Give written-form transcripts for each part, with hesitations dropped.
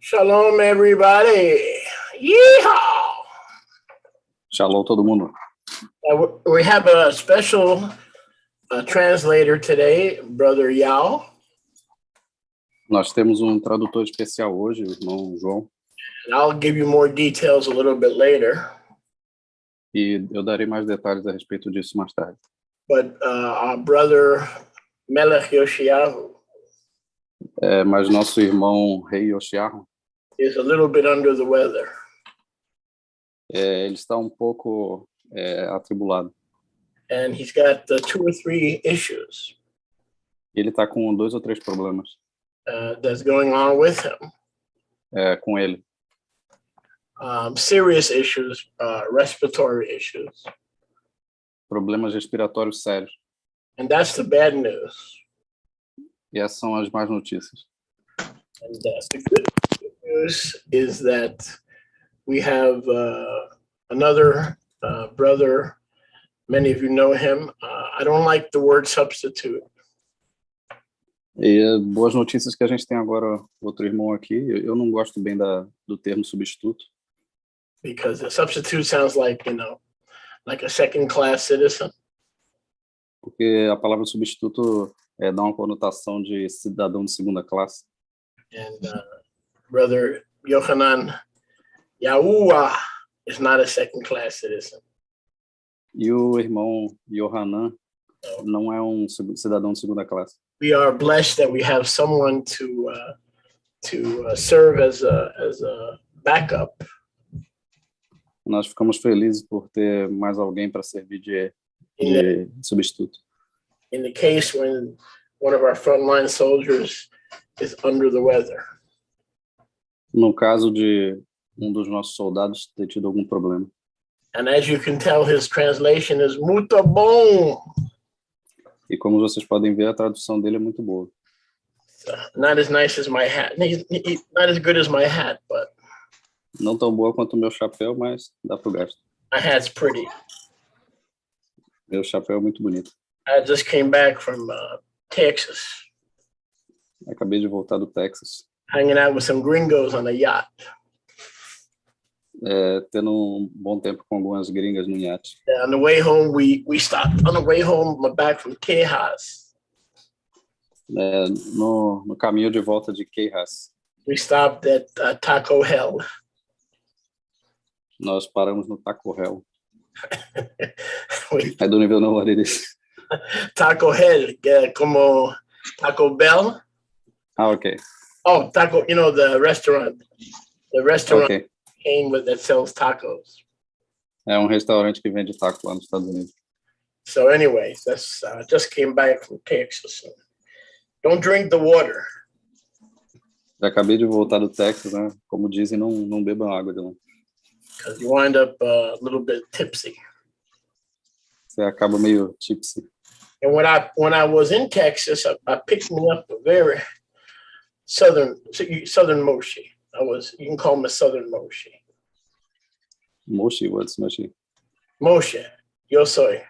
Shalom, everybody. Yeehaw! Shalom, todo mundo. We have a special translator today, Brother Yao. Nós temos tradutor especial hoje, o irmão João. And I'll give you more details a little bit later. E eu darei mais detalhes a respeito disso mais tarde. But our brother Melech Yoshiyahu Mas nosso irmão Rei Yoshiyahu is a little bit under the weather. Ele está pouco atribulado. And he's got 2 or 3 issues. Ele está com 2 ou 3 problemas. That's going on with him. Com ele. Serious issues, respiratory issues. Problemas respiratórios sérios. And that's the bad news. E essas são as más notícias. And the good news is that we have another brother. Many of you know him. I don't like the word substitute. E boas notícias que a gente tem agora outro irmão aqui. Eu não gosto bem do termo substituto. Because a substitute sounds like, like a second-class citizen. Porque a palavra substituto dá uma conotação de cidadão de segunda classe. And Brother Yohanan Yahuwah is not a second-class citizen. E o irmão Yohanan não é cidadão de segunda classe. We are blessed that we have someone to serve as a backup. Nós ficamos felizes por ter mais alguém para servir de substituto. In the case when one of our frontline soldiers is under the weather. No caso de dos nossos soldados ter tido algum problema. And as you can tell, his translation is muito bom. E como vocês podem ver, a tradução dele é muito boa. Not as nice as my hat. Not as good as my hat, but não tão boa quanto o meu chapéu, mas dá pro gasto. My hat's pretty. Meu chapéu é muito bonito. I just came back from Texas. Acabei de voltar do Texas. Hanging out with some gringos on a yacht. Tendo bom tempo com algumas gringas no iate. Yeah, on the way home, we stopped. On the way home, back from Casas. No caminho de volta de Casas. We stopped at Taco Hell. Nós paramos no Taco Hell. I don't even know what it is. Taco Hell, como Taco Bell. Okay. Oh, Taco, the restaurant. The restaurant okay. Chain that sells tacos. É restaurante que vende taco lá nos Estados Unidos. So anyways, that's just came back from Texas. Don't drink the water. Já acabei de voltar do Texas, né? Como dizem, não bebam água de lá. Because you wind up a little bit tipsy. Você acaba meio tipsy. And when I was in Texas, I picked me up a very southern Moshe. You can call him a southern Moshe. Moshe, what's Moshe? Moshe, yo soy.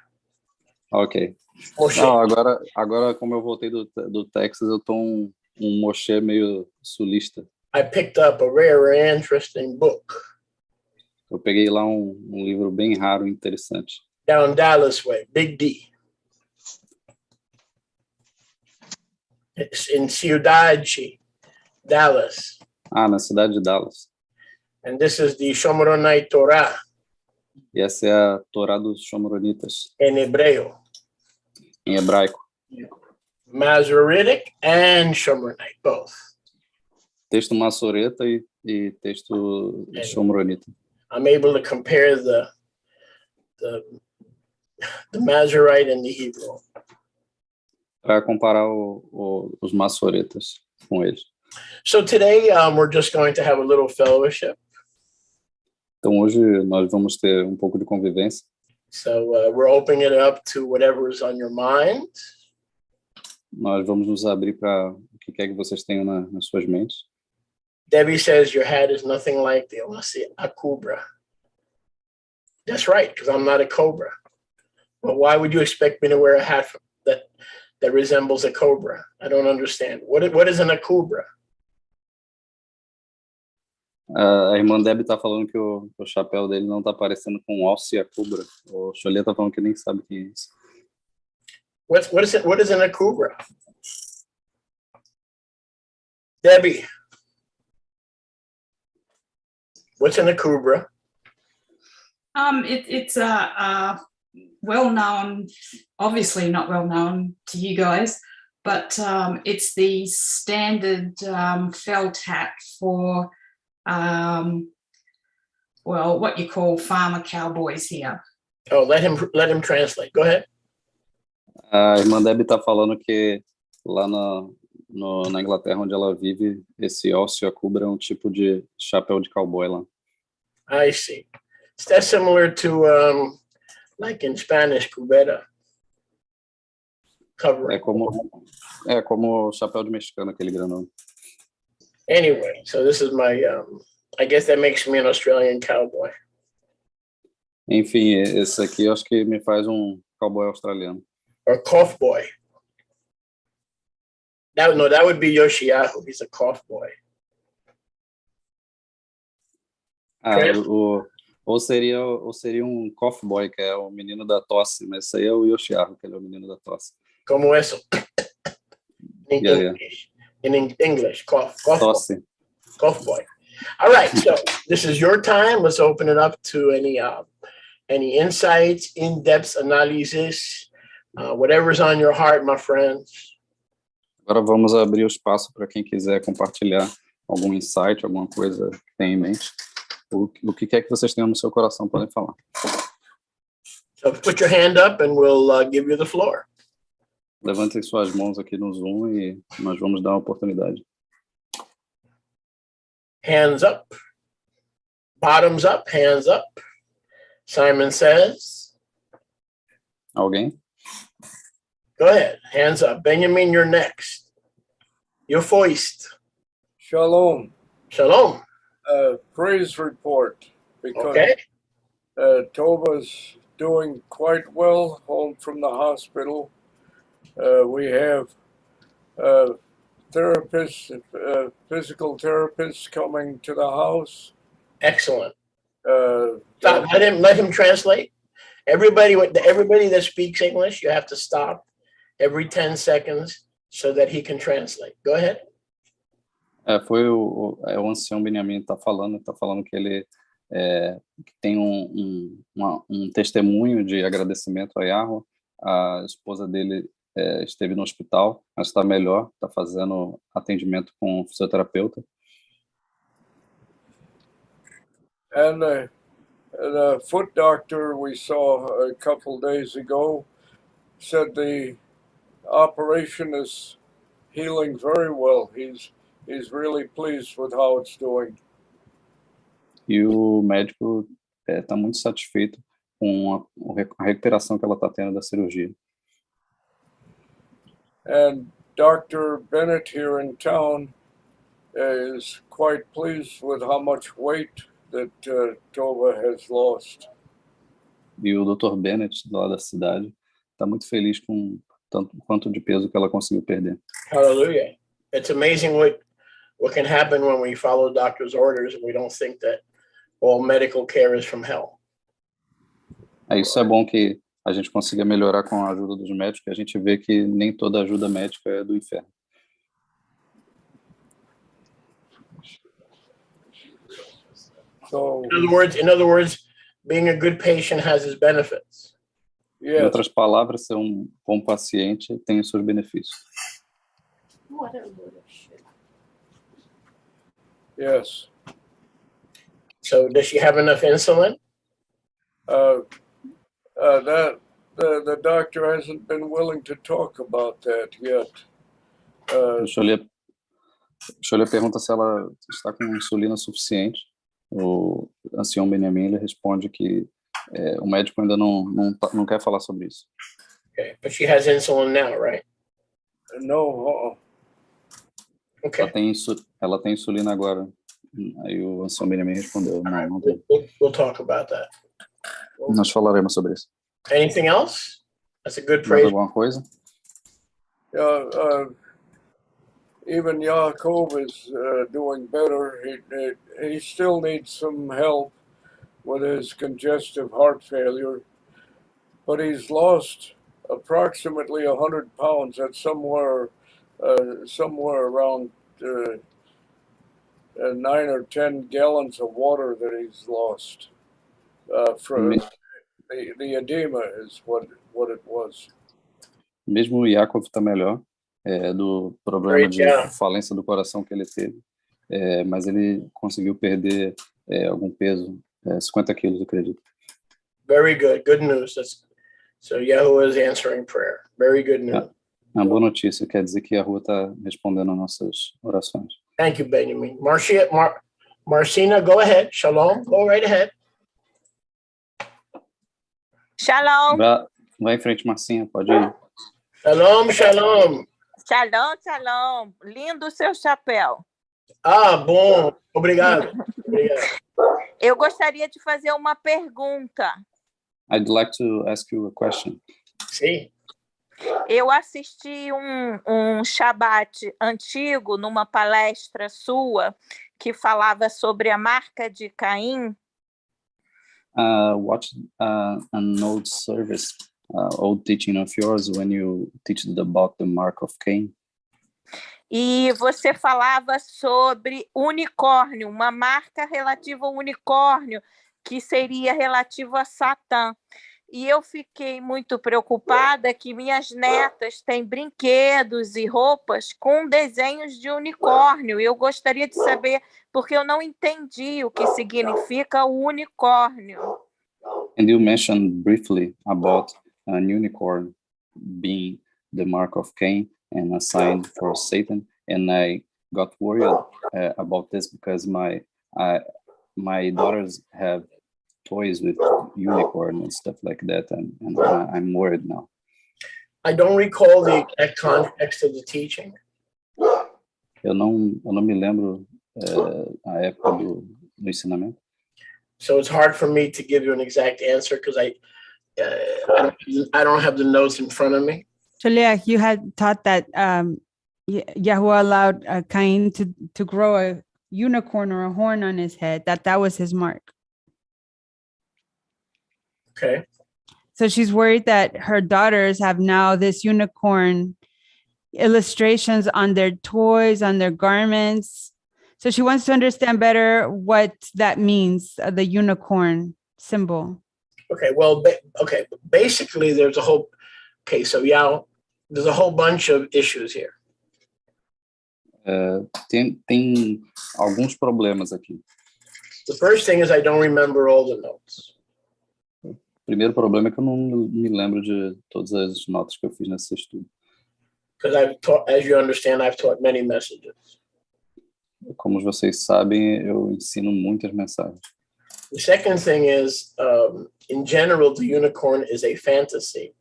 Ok. Moshe. Não, agora como eu voltei do Texas, eu tô mochê meio sulista. I picked up a very interesting book Eu peguei lá um livro bem raro e interessante. down Dallas way, Big D. It's in Ciudad, Dallas. Na cidade de Dallas. And this is the Shomoronite Torah E essa é a Torá dos Shomronitas, in Hebreo, em hebraico. Masoretic and Shomoronite, both. Texto massoreta e texto shomronita. I'm able to compare the Masorite and the Hebrew. Para comparar os massoretas com eles. So today we're just going to have a little fellowship. Então hoje nós vamos ter um pouco de convivência. So we're opening it up to whatever is on your mind. Nós vamos nos abrir para o que quer que vocês tenham nas suas mentes. Debbie says your hat is nothing like the a cobra. That's right, because I'm not a cobra. But why would you expect me to wear a hat that resembles a cobra? I don't understand. What is a cobra? A irmã Debbie está falando que o chapéu dele não está parecendo com um alce e a cobra. O Cholê está falando que nem sabe o que é isso. What is a cobra? Debbie, what's a cobra? It's a well-known, obviously not well-known to you guys, but it's the standard felt hat for, well, what you call farmer cowboys here. Oh, let him translate. Go ahead. A irmã Debbie está falando que lá na Inglaterra, onde ela vive, esse alce e a cobra é um tipo de chapéu de cowboy lá. I see. Is that similar to, like in Spanish, cubeta? Cover. É como o chapéu de mexicano, aquele grandão. Anyway, so this is my, I guess that makes me an Australian cowboy. Enfim, esse aqui eu acho que me faz um cowboy australiano. Or cough boy. That would be Yoshiyahu. He's a cough boy. Ou seria um cough boy, que é o menino da tosse, mas isso aí é o Yoshiyahu, que ele é o menino da tosse. Como eso? In English. In English, cough tosse. Boy. Cough boy. All right, so this is your time. Let's open it up to any insights, in-depth analysis, whatever's on your heart, my friends. Agora vamos abrir o espaço para quem quiser compartilhar algum insight, alguma coisa que tem em mente. O que quer que vocês tenham no seu coração, podem falar. So put your hand up and we'll give you the floor. Levantem suas mãos aqui no Zoom e nós vamos dar uma oportunidade. Hands up. Bottoms up, hands up. Simon says. Alguém? Go ahead, hands up. Benjamin, you're next. You're first. Shalom. Shalom. Praise report, because Okay. Tova's doing quite well home from the hospital. We have therapists, physical therapists coming to the house. Excellent. Stop. Let him translate. Everybody that speaks English, you have to stop every 10 seconds so that he can translate. Go ahead. Foi o ancião Benjamin está falando que ele que tem um testemunho de agradecimento a Yahweh. A esposa dele esteve no hospital, mas está melhor, está fazendo atendimento com um fisioterapeuta. And the foot doctor we saw a couple days ago said the operation is healing very well. He's really pleased with how it's doing. E o médico está muito satisfeito com a recuperação que ela está tendo da cirurgia. And Dr. Bennett here in town is quite pleased with how much weight that Tova has lost. E o Dr. Bennett, lá da cidade, está muito feliz com quanto de peso que ela conseguiu perder. Hallelujah. It's amazing what can happen when we follow doctor's orders and we don't think that all medical care is from hell. Isso é bom que a gente consiga melhorar com a ajuda dos médicos, e a gente vê que nem toda ajuda médica é do inferno. So, In other words, being a good patient has its benefits. Em yes, outras palavras, ser um bom paciente tem os seus benefícios. yes. So does she have enough insulin? The doctor hasn't been willing to talk about that yet. O Xolê pergunta se ela está com insulina suficiente. O ancião Benjamin ele responde que o médico ainda não quer falar sobre isso. Okay, but she has insulin now, right? No, Okay, Ela tem insulina agora. Aí o ancião Benjamin respondeu, não tem. we'll talk about that. Nós falaremos sobre isso. Anything else? That's a good Mais praise. alguma coisa? even Yaakov is doing better. He still needs some help with his congestive heart failure, but he's lost approximately 100 pounds. That's somewhere around 9 or 10 gallons of water that he's lost. From the edema is what it was. Mesmo o Yaakov está melhor do problema de Yeah. falência do coração que ele teve, mas ele conseguiu perder algum peso, 50 quilos, eu acredito. Very good. Good news. So Yahuwah is answering prayer. Very good news. Uma boa notícia, quer dizer que a rua está respondendo às nossas orações. Thank you, Benjamin. Marcina, go ahead. Shalom. Go right ahead. Shalom, Vai em frente, Marcinha, pode ir. Shalom, shalom. shalom, shalom. Lindo o seu chapéu. Ah, bom. Obrigado. Obrigado. Eu gostaria de fazer uma pergunta. I'd like to ask you a question. Sim. Eu assisti um Shabat antigo numa palestra sua que falava sobre a marca de Caim. Watch an old service, old teaching of yours when you teach about the mark of Cain. E você falava sobre unicórnio, uma marca relativa ao unicórnio, que seria relativo a Satã. E eu fiquei muito preocupada que minhas netas têm brinquedos e roupas com desenhos de unicórnio. Eu gostaria de saber, porque eu não entendi o que significa o unicórnio. And you mentioned briefly about an unicorn being the mark of Cain and a sign for Satan. And I got worried about this because my daughters have toys with unicorn and stuff like that, and I'm worried now. I don't recall the exact context of the teaching. Eu não me lembro a época do ensinamento. So it's hard for me to give you an exact answer because I don't have the notes in front of me. Julia, you had taught that Yahuwah allowed Cain to grow a unicorn or a horn on his head, that was his mark. Okay. So she's worried that her daughters have now this unicorn illustrations on their toys, on their garments. So she wants to understand better what that means, the unicorn symbol. Okay. Well, basically there's a whole, so there's a whole bunch of issues here. Tem alguns problemas aqui. The first thing is I don't remember all the notes. O primeiro problema é que eu não me lembro de todas as notas que eu fiz nesse estudo. Because I've taught, as you understand, I've taught many messages. Como vocês sabem, eu ensino muitas mensagens. The second thing is, in general, the unicorn is a fantasy.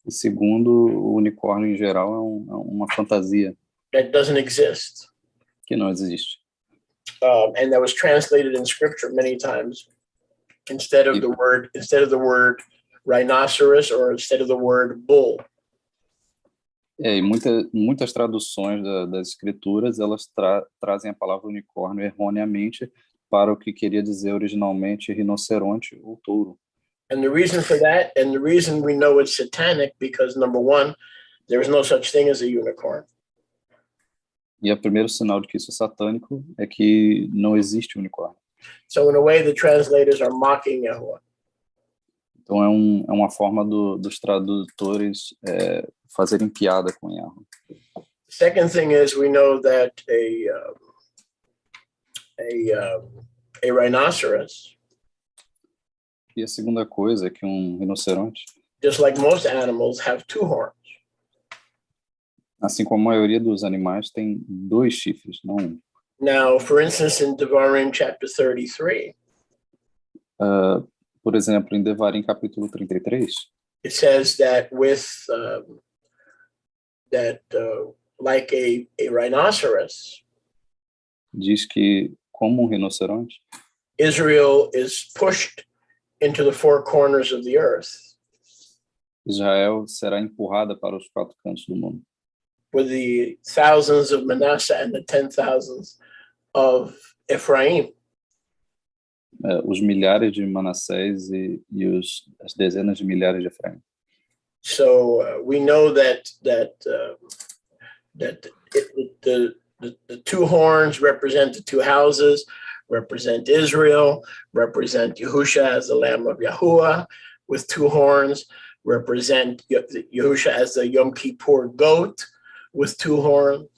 E segundo, o unicórnio em geral é uma fantasia That doesn't exist. que não existe. And that was translated in scripture many times instead of the word rhinoceros or instead of the word bull. E muitas traduções das escrituras, elas trazem a palavra unicórnio erroneamente para o que queria dizer originalmente rinoceronte ou touro. And the reason for that, and the reason we know it's satanic, because number one, there is no such thing as a unicorn. E o primeiro sinal de que isso é satânico é que não existe unicórnio. So in a way, the translators are mocking Yahuwah. Então é uma forma dos tradutores fazerem piada com Yahweh. Second thing is we know that a rhinoceros, E a segunda coisa é que um rinoceronte, just like most animals, have two horns. assim como a maioria dos animais, tem 2 chifres, não um. Now, for instance, in Devarim chapter 33, Por exemplo, em Devarim capítulo 33, it says that like a rhinoceros, diz que, como um rinoceronte, Israel is pushed into the four corners of the earth, Israel será empurrada para os 4 cantos do mundo, with the thousands of Manasseh and the 10,000s of Ephraim. Os milhares de Manassés e as dezenas de milhares de Efraim. So we know that the two horns represent the two houses, represent Israel, represent Yahusha as the Lamb of Yahuwah with 2 horns, represent Yahusha as the Yom Kippur goat with 2 horns.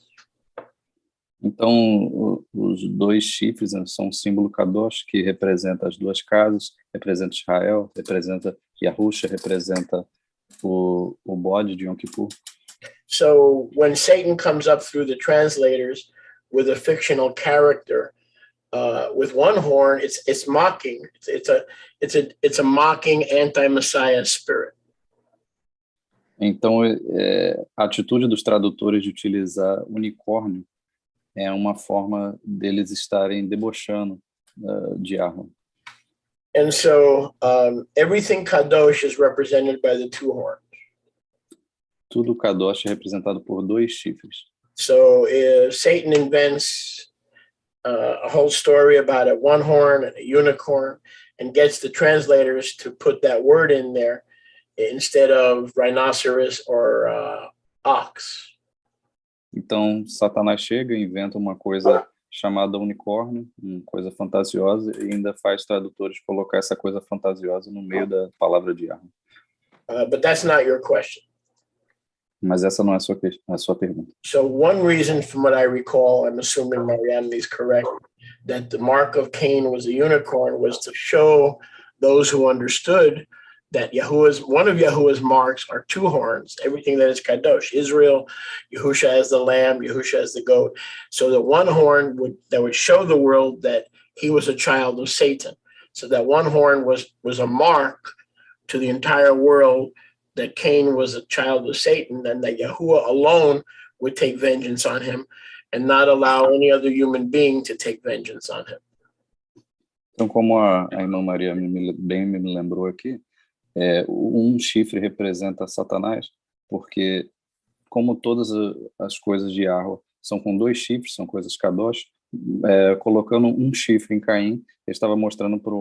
Então, os 2 chifres são um símbolo kadosh que representa as 2 casas, representa Israel, representa Yahusha, representa o bode de Yom Kippur. So when Satan comes up through the translators with a fictional character with 1 horn, it's mocking. It's a mocking anti-Messiah spirit. Então, a atitude dos tradutores de utilizar unicórnio é uma forma deles estarem debochando de Yahweh. And so everything kadosh is represented by the 2 horns. Tudo kadosh é representado por 2 chifres. So if Satan invents a whole story about a 1 horn and a unicorn and gets the translators to put that word in there instead of rhinoceros or ox. Então, Satanás chega e inventa uma coisa chamada unicórnio, uma coisa fantasiosa, e ainda faz tradutores colocar essa coisa fantasiosa no meio da palavra de Yahweh. But that's not your question. Mas essa não é a sua pergunta. So one reason, from what I recall, I'm assuming Marianne is correct, that the mark of Cain was a unicorn was to show those who understood that one of Yahuwah's marks are 2 horns, everything that is kadosh, Israel, Yahusha as the lamb, Yahusha as the goat. So the 1 horn would show the world that he was a child of Satan. So that 1 horn was a mark to the entire world that Cain was a child of Satan, and that Yahuwah alone would take vengeance on him and not allow any other human being to take vengeance on him. Então, como a irmã Maria bem me lembrou aqui, um chifre representa Satanás, porque como todas as coisas de Yahweh são com 2 chifres, são coisas kadosh, colocando um chifre em Caim, ele estava mostrando para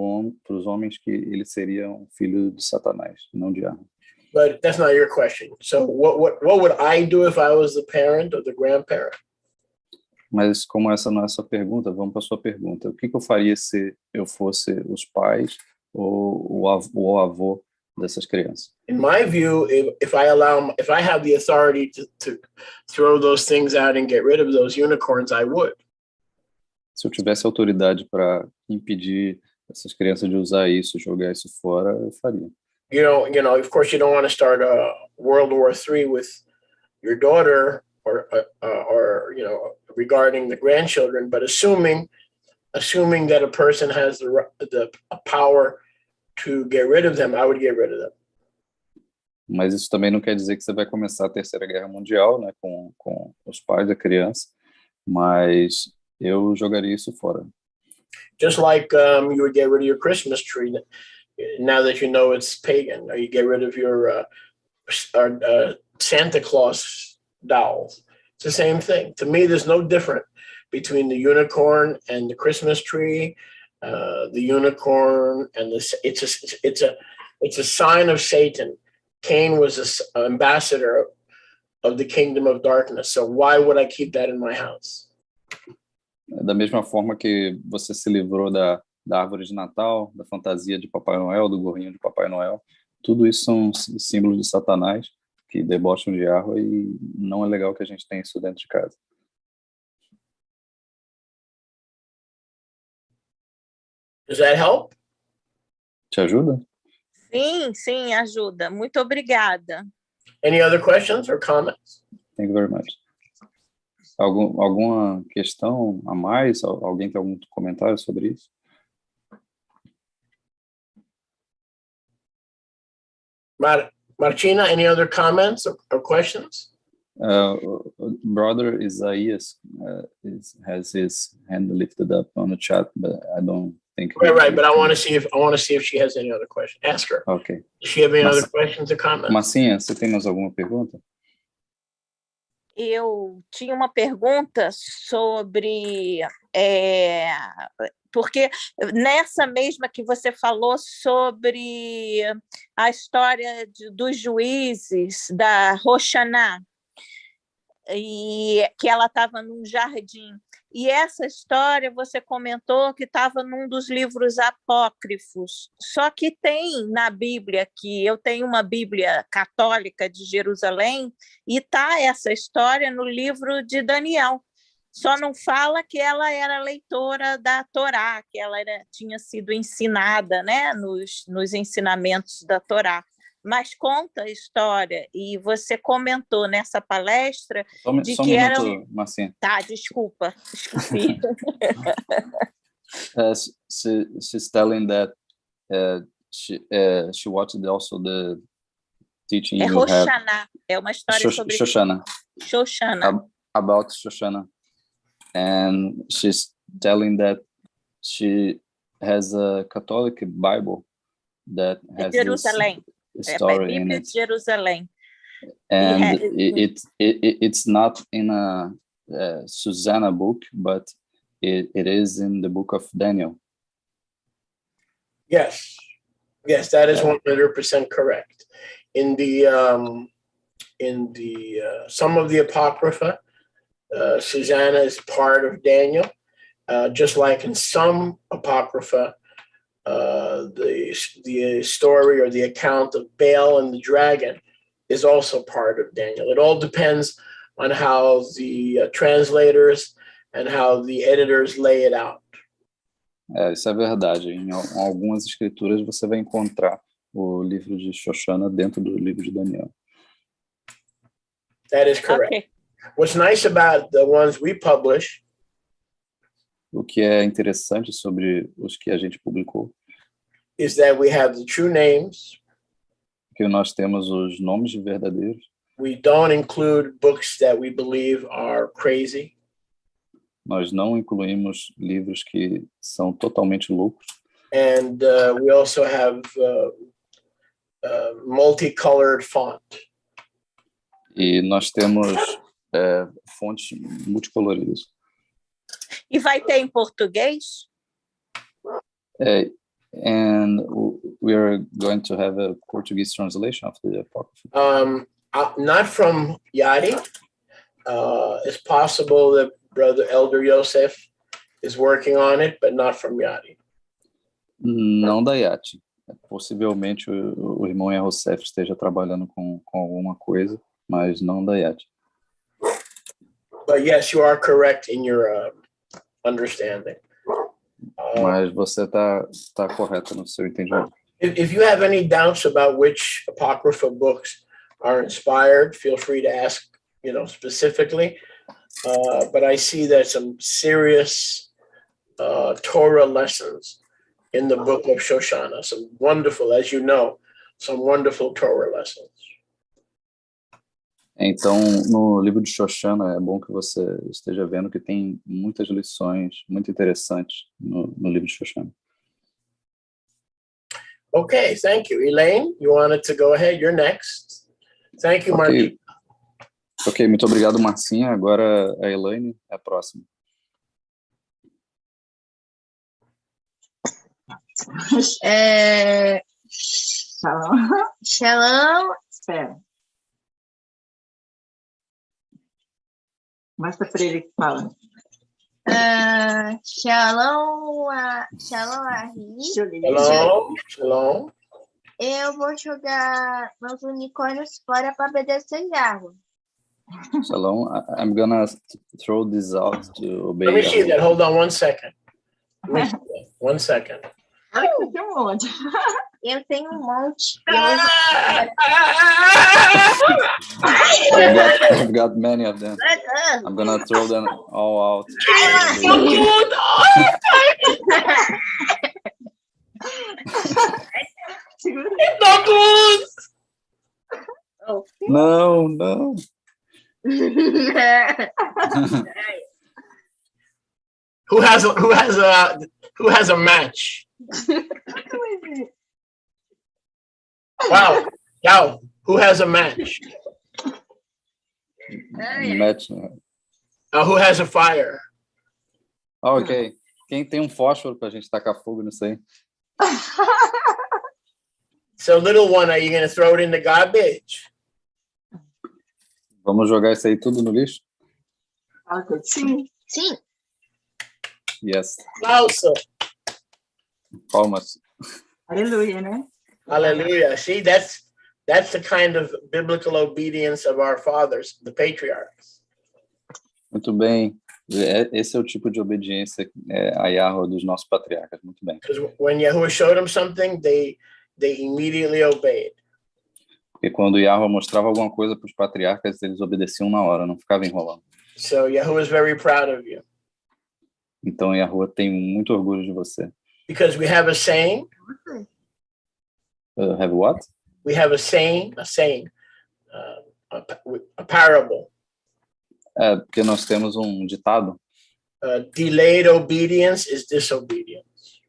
os homens que ele seria um filho de Satanás, não de Yahweh. But that's not your question. So what would I do if I was the parent or the grandparent? Mas como essa não é a sua pergunta, vamos para a sua pergunta. O que eu faria se eu fosse os pais ou o avô dessas crianças? In my view, if I have the authority to throw those things out and get rid of those unicorns, I would. Se eu tivesse autoridade para impedir essas crianças de usar isso, jogar isso fora, eu faria. You know, of course, you don't want to start a World War III with your daughter or regarding the grandchildren, but assuming that a person has the power to get rid of them, I would get rid of them. Mas isso também não quer dizer que você vai começar a Terceira Guerra Mundial, né, com os pais da criança, mas eu jogaria isso fora. Just like you would get rid of your Christmas tree now that you know it's pagan, or you get rid of your Santa Claus dowels. It's the same thing. To me, there's no difference between the unicorn and the Christmas tree, the unicorn and it's a sign of Satan. Cain was an ambassador of the kingdom of darkness. So why would I keep that in my house? Da mesma forma que você se livrou da árvore de Natal, da fantasia de Papai Noel, do gorrinho de Papai Noel, tudo isso são símbolos de Satanás que debocham de árvore e não é legal que a gente tenha isso dentro de casa. Does that help? Te ajuda? Sim, sim, ajuda. Muito obrigada. Any other questions or comments? Thank you very much. Alguma questão a mais? Alguém tem algum comentário sobre isso? Martina, any other comments or questions? Brother Isaias has his hand lifted up on the chat, but I don't think. Right. But I want to see if she has any other questions. Ask her. Okay. Does she have any other questions or comments? Marcinha, você tem mais alguma pergunta? Eu tinha uma pergunta sobre porque nessa mesma que você falou sobre a história dos juízes da Roshaná, e que ela estava num jardim. E essa história você comentou que estava num dos livros apócrifos. Só que tem na Bíblia, que eu tenho uma Bíblia católica de Jerusalém, e está essa história no livro de Daniel. Só não fala que ela era leitora da Torá, que ela tinha sido ensinada, né, nos ensinamentos da Torá. Mas conta a história, e você comentou nessa palestra de que era... Marcinha. Tá, desculpa, esqueci. She's telling that she watched also the teaching you Roshaná, é uma história sobre... Shoshana. About Shoshana. And she's telling that she has a Catholic Bible that has Jerusalém. Story in it. Jerusalém. And it's not in a Susanna book, but it is in the book of Daniel. Yes, that is 100% correct. In the some of the Apocrypha, Susanna is part of Daniel, just like in some Apocrypha, the story or the account of Baal and the dragon is also part of Daniel. It all depends on how the translators and how the editors lay it out. Isso é verdade. Em algumas escrituras você vai encontrar o livro de Shoshana dentro do livro de Daniel. That is correct. Okay. What's nice about the ones we publish, o que é interessante sobre os que a gente publicou, is that we have the true names. Que nós temos os nomes verdadeiros. We don't include books that we believe are crazy. Nós não incluímos livros que são totalmente loucos. And we also have multicolored font. E nós temos fontes multicoloridas. E vai ter em português? And we are going to have a Portuguese translation of the Apocrypha. Not from YATI. It's possible that Brother Elder Yosef is working on it, but not from YATI. Não da YATI. Possivelmente o irmão Yosef esteja trabalhando com alguma coisa, mas não da YATI. But yes, you are correct in your understanding. Mas você tá correto no seu entendimento. If you have any doubts about which Apocrypha books are inspired, feel free to ask, specifically. But I see there's some serious Torah lessons in the book of Shoshana. Some wonderful, as you know, some wonderful Torah lessons. Então, no livro de Shoshana, é bom que você esteja vendo que tem muitas lições muito interessantes no livro de Shoshana. Okay, thank you. Elaine, you wanted to go ahead? You're next. Thank you, Martina. Ok, muito obrigado, Marcinha. Agora a Elaine é a próxima. Shalom. Shalom. Espera. Mostra para ele que fala. Shalom, shalom, Shalom, shalom. Eu vou jogar meus unicórnios fora para obedecer Yahweh. Shalom, I'm gonna throw this out to obey. Let me see that. Hold on 1 second. Let me see that. 1 second. Tem um monte. Eu tenho um monte. I've got many of them. I'm gonna throw them all out. Não, não. Who has a match? Wow. Who has a match? Match. Who has a fire? Ok. Quem tem um fósforo pra gente tacar fogo nisso aí? So, little one, are you going to throw it in the garbage? Vamos jogar isso aí tudo no lixo? Sim. Sim. Yes. Also, Palmas. Aleluia, né? hallelujah. See, that's the kind of biblical obedience of our fathers, the patriarchs. Muito bem. Esse é o tipo de obediência a Yahweh dos nossos patriarcas. Muito bem. Because when Yahuwah showed them something, they immediately obeyed. Porque quando Yahweh mostrava alguma coisa para os patriarcas, eles obedeciam na hora, não ficavam enrolando. So Yahuwah is very proud of you. Então Yahweh tem muito orgulho de você. Because we have a saying. Have what? We have a saying, a parable. Porque nós temos um ditado. Delayed obedience is disobedience.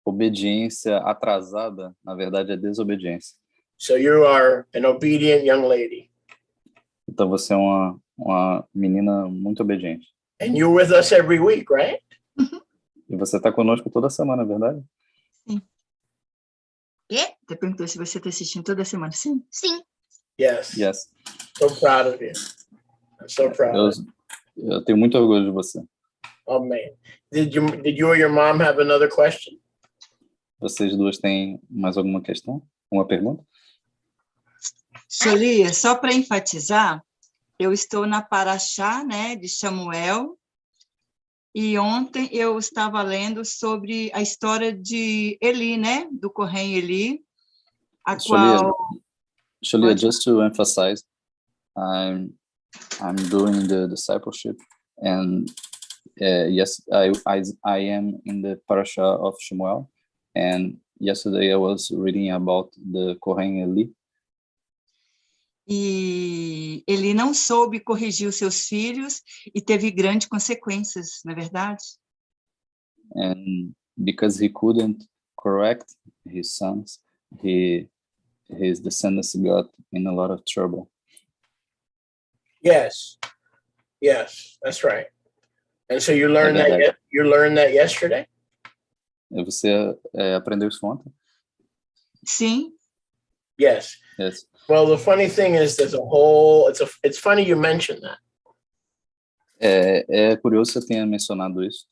Obediência atrasada, na verdade, é desobediência. So you are an obedient young lady. Então você é uma menina muito obediente. And you're with us every week, right? E você está conosco toda semana, é verdade? Sim. Quê? Você perguntou se você está assistindo toda semana. Sim. Sim. Yes. Yes. So proud of you. I'm so proud. Eu tenho muito orgulho de você. Oh man. Did you or your mom have another question? Vocês duas têm mais alguma questão? Uma pergunta? Xolia, só para enfatizar, eu estou na Paraxá, né, de Samuel, e ontem eu estava lendo sobre a história de Eli, né, do Corém Eli, a qual... Xolia, just to emphasize, I'm doing the discipleship, and yes, I am in the Parasha of Shmuel, and yesterday I was reading about the Corém Eli. E ele não soube corrigir os seus filhos e teve grandes consequências, não é verdade? And because he couldn't correct his sons, his descendants got in a lot of trouble. Yes, that's right. And so you learned that yesterday? E você aprendeu isso ontem? Sim. Yes. Yes. Well, the funny thing is it's funny you mentioned that. É curioso você tenha mencionado isso.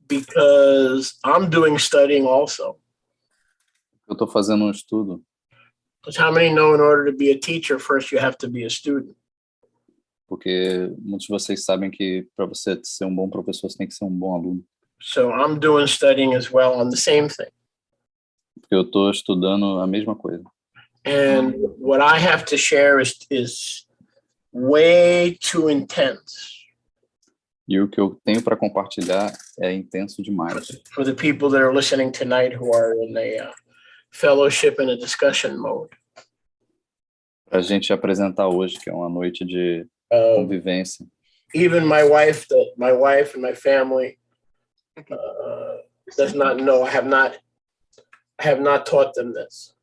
Because I'm doing studying also. Eu estou fazendo um estudo. Because how many know in order to be a teacher, first you have to be a student? Porque muitos de vocês sabem que para você ser um bom professor, você tem que ser um bom aluno. So I'm doing studying as well on the same thing. Porque eu estou estudando a mesma coisa. And what I have to share is way too intense. E o que eu tenho para compartilhar é intenso demais. For the people that are listening tonight who are in a fellowship and a discussion mode. Para a gente apresentar hoje, que é uma noite de convivência. Even my wife and my family does not know. I have not taught them this.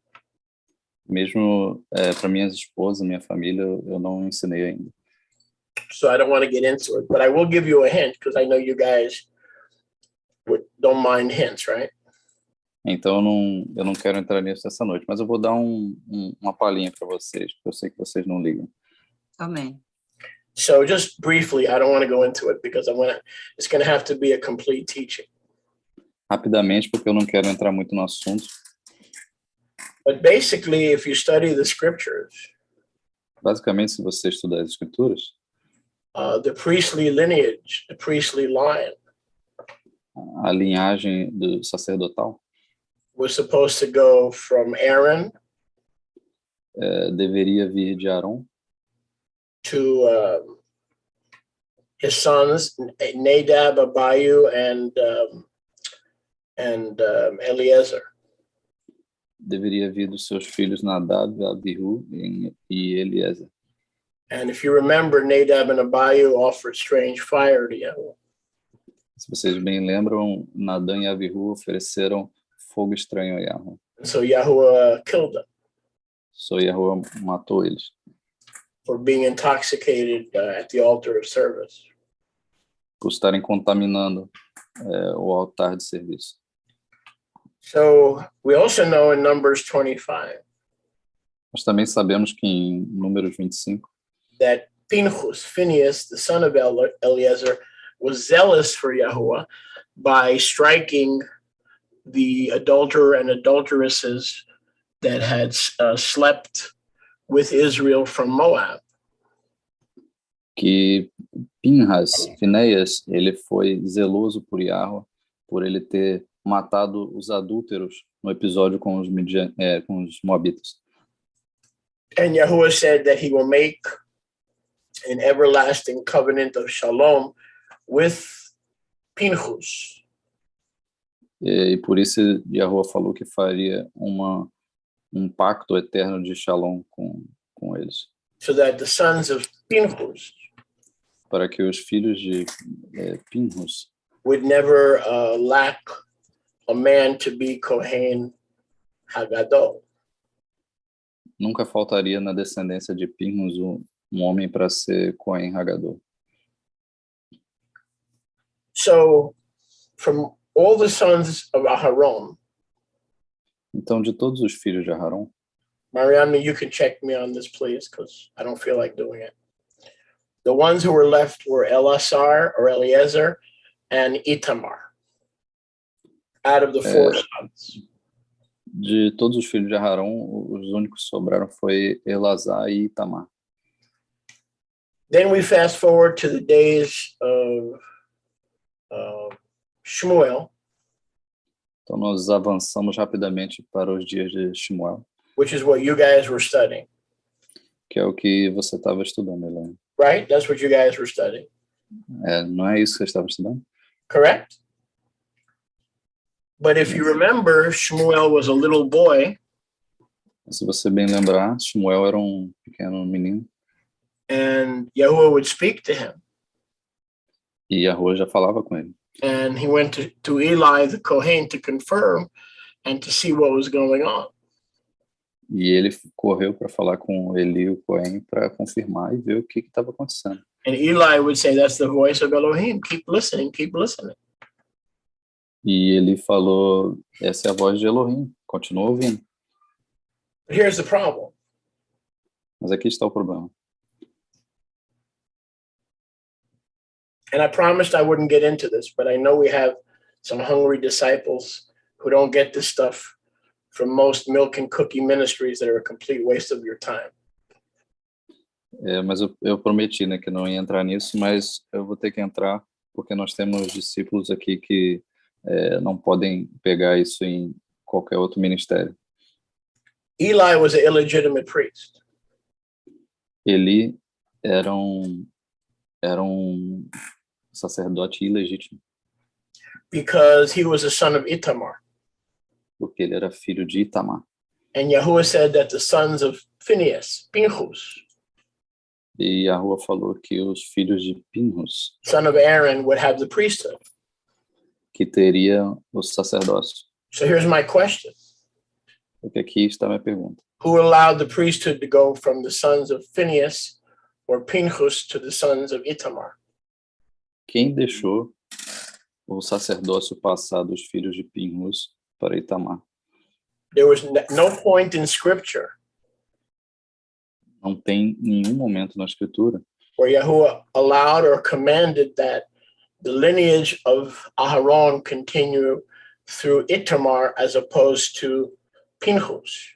Mesmo para minhas esposas, minha família, eu não ensinei ainda. So I don't want to get into it, but I will give you a hint because I know you guys don't mind hints, right? Então eu não quero entrar nisso essa noite, mas eu vou dar uma palhinha para vocês, porque eu sei que vocês não ligam. Amém. So just briefly, I don't want to go into it because it's going to have to be a complete teaching. Rapidamente, porque eu não quero entrar muito no assunto. But basically, if you study the scriptures, basicamente, se você estudar as escrituras, the priestly lineage, the priestly line, a linhagem do sacerdotal was supposed to go from Aaron deveria vir de Arão to his sons Nadab, Abihu, and Eliezer. Deveria vir dos seus filhos Nadab, Abihu e Eliezer. And if you remember, Nadab and Abihu offered strange fire to Yahweh. Se vocês bem lembram, Nadab e Abihu ofereceram fogo estranho a Yahweh. So Yahweh killed them. So Yahweh matou eles. For being intoxicated at the altar of service. Por estarem contaminando o altar de serviço. So we also know in Numbers 25. Nós também sabemos que em Números 25 that Phinehas, the son of Eliezer, was zealous for Yahuwah by striking the adulterer and adulteresses that had slept with Israel from Moab. Que Phinehas, ele foi zeloso por Yahweh, por ele ter matado os adúlteros no episódio com os Moabitas. And Yahuwah said that he will make an everlasting covenant of shalom with Phinehas. E por isso Yahweh falou que faria pacto eterno de shalom com eles. So that the sons of Phinehas, para que os filhos de Phinehas would never lack a man to be Kohen Hagadol. Nunca faltaria na descendência de Phinehas um homem para ser Kohen Hagadol. So, from all the sons of Aharon, então, de todos os filhos de Aharon, Mariana, you can check me on this, please, because I don't feel like doing it. The ones who were left were Eleazar or Eliezer and Itamar, out of the four sons. De todos os filhos de Aharon, os únicos que sobraram foi Eleazar e Itamar. Then we fast forward to the days of Shmuel. Então nós avançamos rapidamente para os dias de Shmuel. Which is what you guys were studying. Que é o que você estava estudando, Helena. Right? That's what you guys were studying. Não é isso que você estava estudando? Correct? But if you remember, Shmuel was a little boy. Se você bem lembrar, Shmuel era pequeno menino. And Yahuwah would speak to him. E Yahuwah já falava com ele. And he went to Eli, the Kohen, to confirm and to see what was going on. E ele correu para falar com Eli, o Kohen, para confirmar e ver o que estava acontecendo. And Eli would say, that's the voice of Elohim. Keep listening, keep listening. E ele falou, essa é a voz de Elohim, continua ouvindo. But here's the problem. Mas aqui está o problema. And I promised I wouldn't get into this, but I know we have some hungry disciples who don't get this stuff from most milk and cookie ministries that are a complete waste of your time. Mas eu prometi, né, que não ia entrar nisso, mas eu vou ter que entrar porque nós temos discípulos aqui que não podem pegar isso em qualquer outro ministério. Eli was an illegitimate priest. Eli era sacerdote ilegítimo. Because he was a son of Itamar. Porque ele era filho de Itamar. And Yahuwah said that the sons of Phinehas, e Yahuwah falou que os filhos de Phinehas, son of Aaron, would have the priesthood. Que teria o sacerdócio. So here's my question. Porque aqui está a minha pergunta. who allowed the priesthood to go from the sons of Phinehas or Pinchas to the sons of Itamar? Quem deixou o sacerdócio passar dos filhos de Pinhas para Itamar? There was no point in scripture Não tem nenhum momento na escritura where Yahuwah allowed or commanded that the lineage of Aharon continue through Itamar as opposed to Pinchas.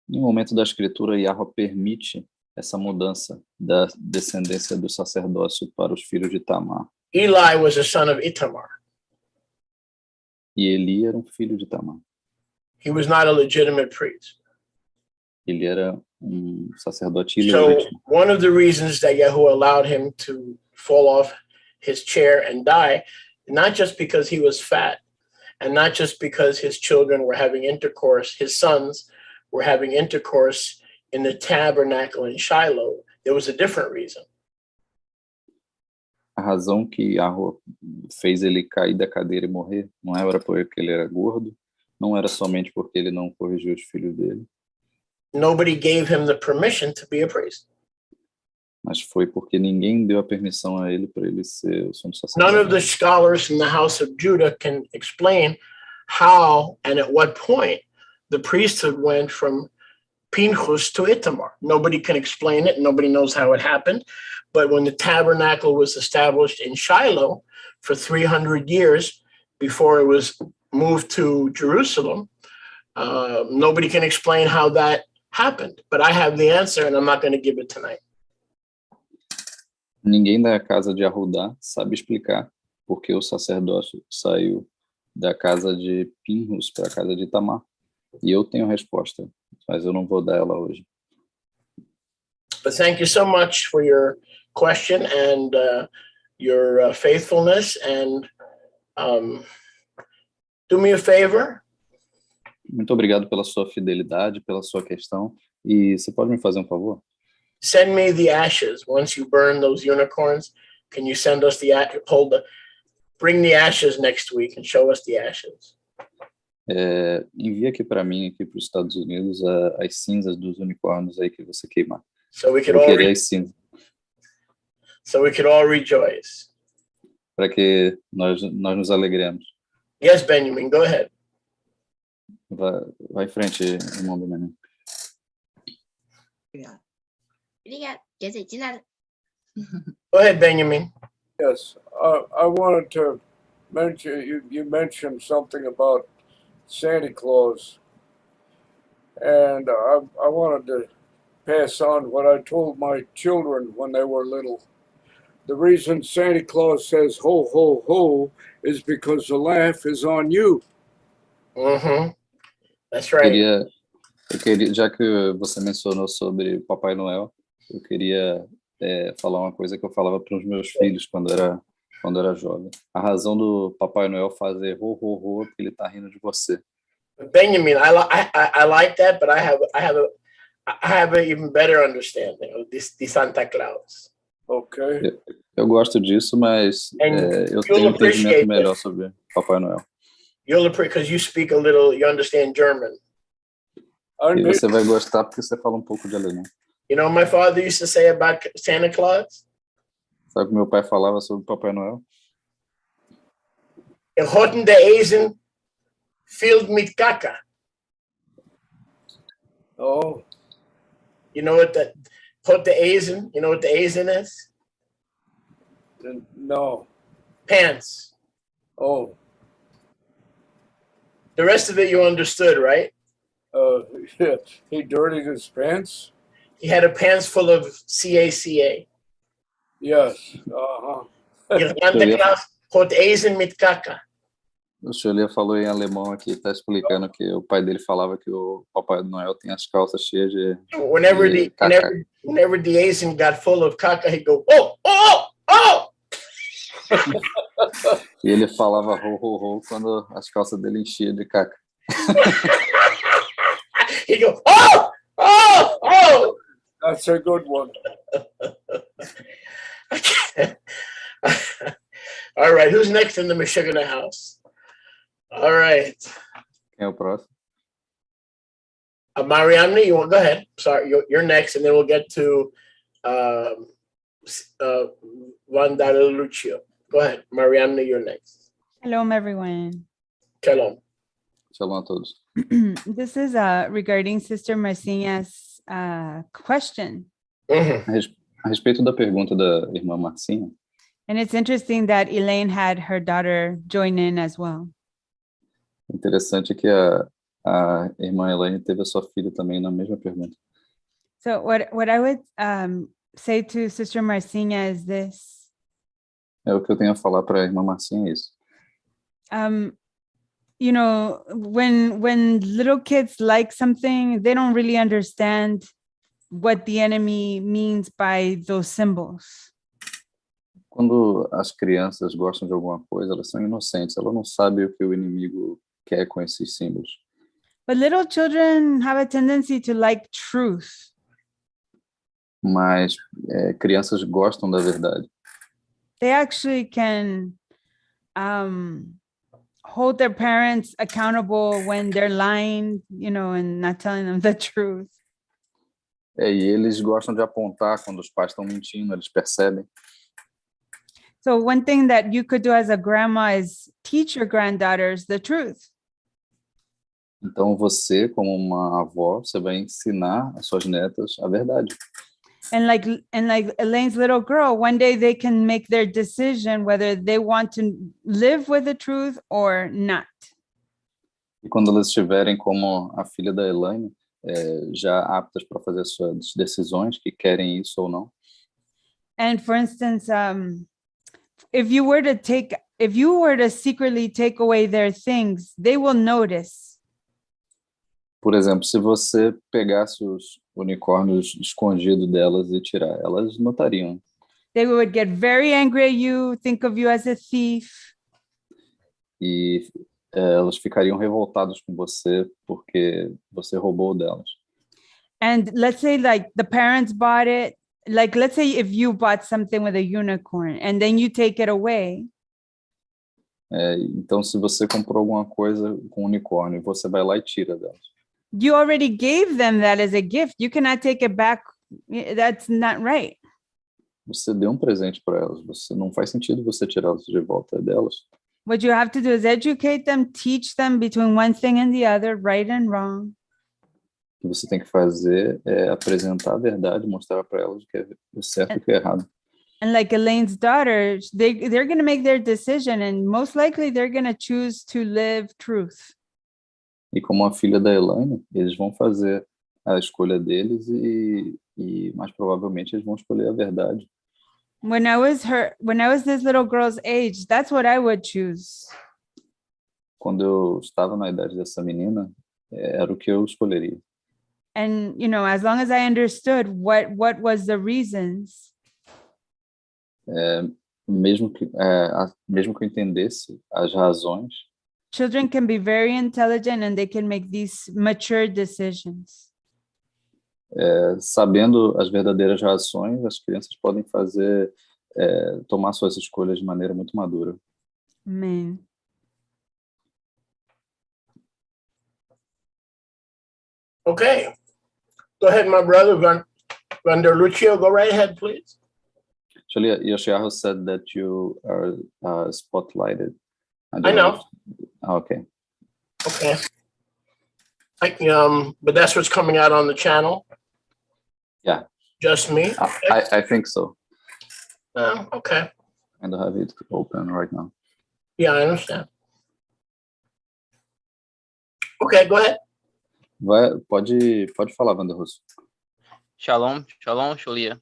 Em momento da escritura, Yahweh permite essa mudança da descendência do sacerdócio para os filhos de Tamar. Eli was a son of Itamar. E Eli era um filho de Tamar. He was not a legitimate priest. Ele era um sacerdote So ilegítimo. one of the reasons that Yahuwah allowed him to fall off his chair and die, not just because he was fat, and not just because his children were having intercourse, his sons were having intercourse in the tabernacle in Shiloh. There was a different reason. A razão que Yahweh fez ele cair da cadeira e morrer não era porque ele era gordo, não era somente porque ele não corrigiu os filhos dele, Nobody gave him the permission to be a priest. mas foi porque ninguém deu a permissão a ele para ele ser o sumo None of sacerdote. the scholars in the house of Judah can explain how and at what point the priesthood went from Pinchas to Itamar. Nobody can explain it. Nobody knows how it happened. But when the tabernacle was established in Shiloh for 300 years before it was moved to Jerusalem, nobody can explain how that happened. But I have the answer, and I'm not going to give it tonight. Ninguém da casa de Arrudá sabe explicar porque o sacerdócio saiu da casa de Pinhas para a casa de Itamar. E eu tenho a resposta, mas eu não vou dar ela hoje. But thank you so much for your question and your faithfulness. And do me a favor. Muito obrigado pela sua fidelidade, pela sua questão. E você pode me fazer um favor? Send me the ashes. Once you burn those unicorns, can you send us bring the ashes next week and show us the ashes? Envia aqui para mim, aqui para os Estados Unidos, as cinzas dos unicórnios aí que você queimar. So we could Eu all queria as cinzas, so we could all rejoice. para que nós nos alegremos. Yes, Benjamin, go ahead. Vai em frente, irmão Benjamin. Obrigada. Quer dizer, de nada. Go ahead, Benjamin. Yes, I wanted to mention, you mentioned something about Santa Claus, and I wanted to pass on what I told my children when they were little. The reason Santa Claus says ho, ho, ho is because the laugh is on you. Mm-hmm. That's right. Eu queria, já que você mencionou sobre Papai Noel, eu queria falar uma coisa que eu falava para os meus filhos quando era jovem. A razão do Papai Noel fazer ho, ho, ho é porque ele está rindo de você. Benjamin, I like that, but I have an even better understanding of the Santa Claus. Okay. Eu gosto disso, mas eu tenho um entendimento melhor sobre Papai Noel. You'll appreciate because you speak a little, you understand German. E você vai gostar porque você fala um pouco de alemão. You know what my father used to say about Santa Claus? Sabe o que meu pai falava sobre Papai Noel? Rotten der Eisen filled mit Kaka. Oh. You know what the Eisen? You know what the Eisen is? No. Pants. Oh. The rest of it you understood, right? Yeah. He dirtied his pants? He had a pants full of CACA. Yes. Uh-huh. Santa Claus hat Eisen mit Kaka. O senhor falou em alemão aqui, está explicando que o pai dele falava que o Papai Noel tem as calças cheias de Whenever the Eisen got full of caca, he'd go, oh, oh, oh! E ele falava ho, ho, ho quando as calças dele enchiam de caca. He'd go, oh, oh, oh! That's a good one. All right, who's next in the Michigan house? All right. Quem é o próximo? Mariamne, you want go ahead? Sorry, you're next, and then we'll get to Vandara Lucio. Go ahead, Mariamne, you're next. Shalom, everyone. Shalom. Shalom a todos. This is regarding Sister Marcinha's question. A respeito da pergunta da irmã Marcinha, And it's interesting that Elaine had her daughter join in as well. interessante que a irmã Elaine teve a sua filha também na mesma pergunta. So what I would say to Sister Marcinha is this. O que eu tenho a falar para a irmã Marcinha é isso. You know, when little kids like something, they don't really understand what the enemy means by those symbols. Quando as crianças gostam de alguma coisa, elas são inocentes, elas não sabem o que o inimigo quer com esses símbolos. But little children have a tendency to like truth. Mas crianças gostam da verdade. They actually can hold their parents accountable when they're lying, you know, and not telling them the truth. E eles gostam de apontar quando os pais estão mentindo, eles percebem. So one thing that you could do as a grandma is teach your granddaughters the truth. Então você, como uma avó, você vai ensinar as suas netas a verdade. And like Elaine's little girl, one day they can make their decision whether they want to live with the truth or not. E quando elas estiverem como a filha da Elaine, já aptas para fazer suas decisões, que querem isso ou não. And for instance, if you were to secretly take away their things, they will notice. Por exemplo, se você pegasse os unicórnios escondidos delas e tirar, elas notariam. They would get very angry at you, think of you as a thief. E elas ficariam revoltadas com você porque você roubou delas. And let's say like the parents bought it, like let's say if you bought something with a unicorn and then you take it away. Então, se você comprou alguma coisa com unicórnio, você vai lá e tira delas. You already gave them that as a gift. You cannot take it back. That's not right. Você deu um presente para elas. Não faz sentido você tirá-las de volta delas. What you have to do is educate them, teach them between one thing and the other, right and wrong. O que você tem que fazer é apresentar a verdade, mostrar para elas o que é certo e o que é errado. And like Elaine's daughters, they're going to make their decision, and most likely they're going to choose to live truth. E como a filha da Elaine, eles vão fazer a escolha deles e mais provavelmente eles vão escolher a verdade. When I was this little girl's age, that's what I would choose. Quando eu estava na idade dessa menina, era o que eu escolheria. And you know, as long as I understood what was the reasons. Mesmo que eu entendesse as razões. Children can be very intelligent and they can make these mature decisions. Sabendo as verdadeiras razões, as crianças podem tomar suas escolhas de maneira muito madura. Amen. Okay. Go ahead, my brother, Vander Lucio. Go right ahead, please. Actually, Yoshiahu said that you are spotlighted. I know. Okay. Okay. But that's what's coming out on the channel? Yeah. Just me? I think so. Okay. I don't have it open right now. Yeah, I understand. Okay, go ahead. Pode falar, Vander Russo. Shalom, Shulia.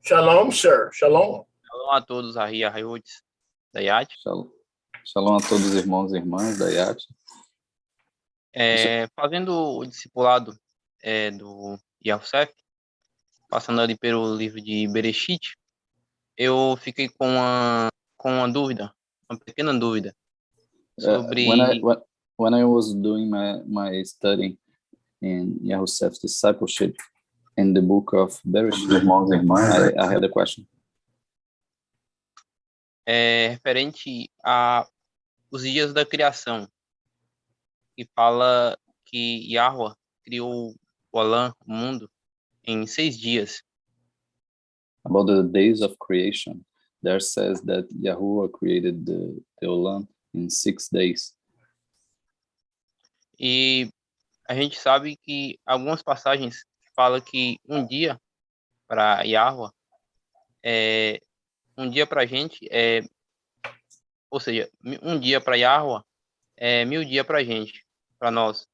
Shalom, sir. Shalom. Shalom a todos aí, a Raiuts da YATI. Shalom a todos os irmãos e irmãs da YATI. Fazendo o discipulado do Yahusef, passando ali pelo livro de Bereshit, eu fiquei com uma dúvida, uma pequena dúvida sobre... When I was doing my study in Yahusef's discipleship in the book of Bereshit, I had a question. Referente a os dias da criação, que fala que Yahweh criou o mundo, em 6 dias. About the days of creation, there says that Yahuwah created the Olam in 6 days. E a gente sabe que algumas passagens falam que um dia para Yahweh um dia para a gente ou seja, um dia para Yahweh é 1000 dias para a gente, para nós.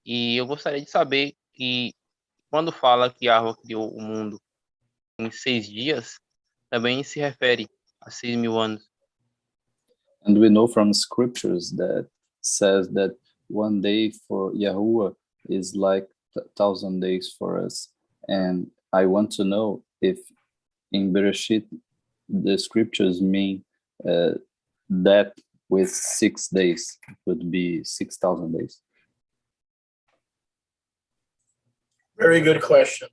E eu gostaria de saber que quando fala que Yahweh criou o mundo em 6 dias, também se refere a 6.000 anos. And we know from scriptures that says that one day for Yahuwah is like 1,000 days for us. And I want to know if in Bereshit the scriptures mean that with 6 days it would be 6,000 days. Very good question.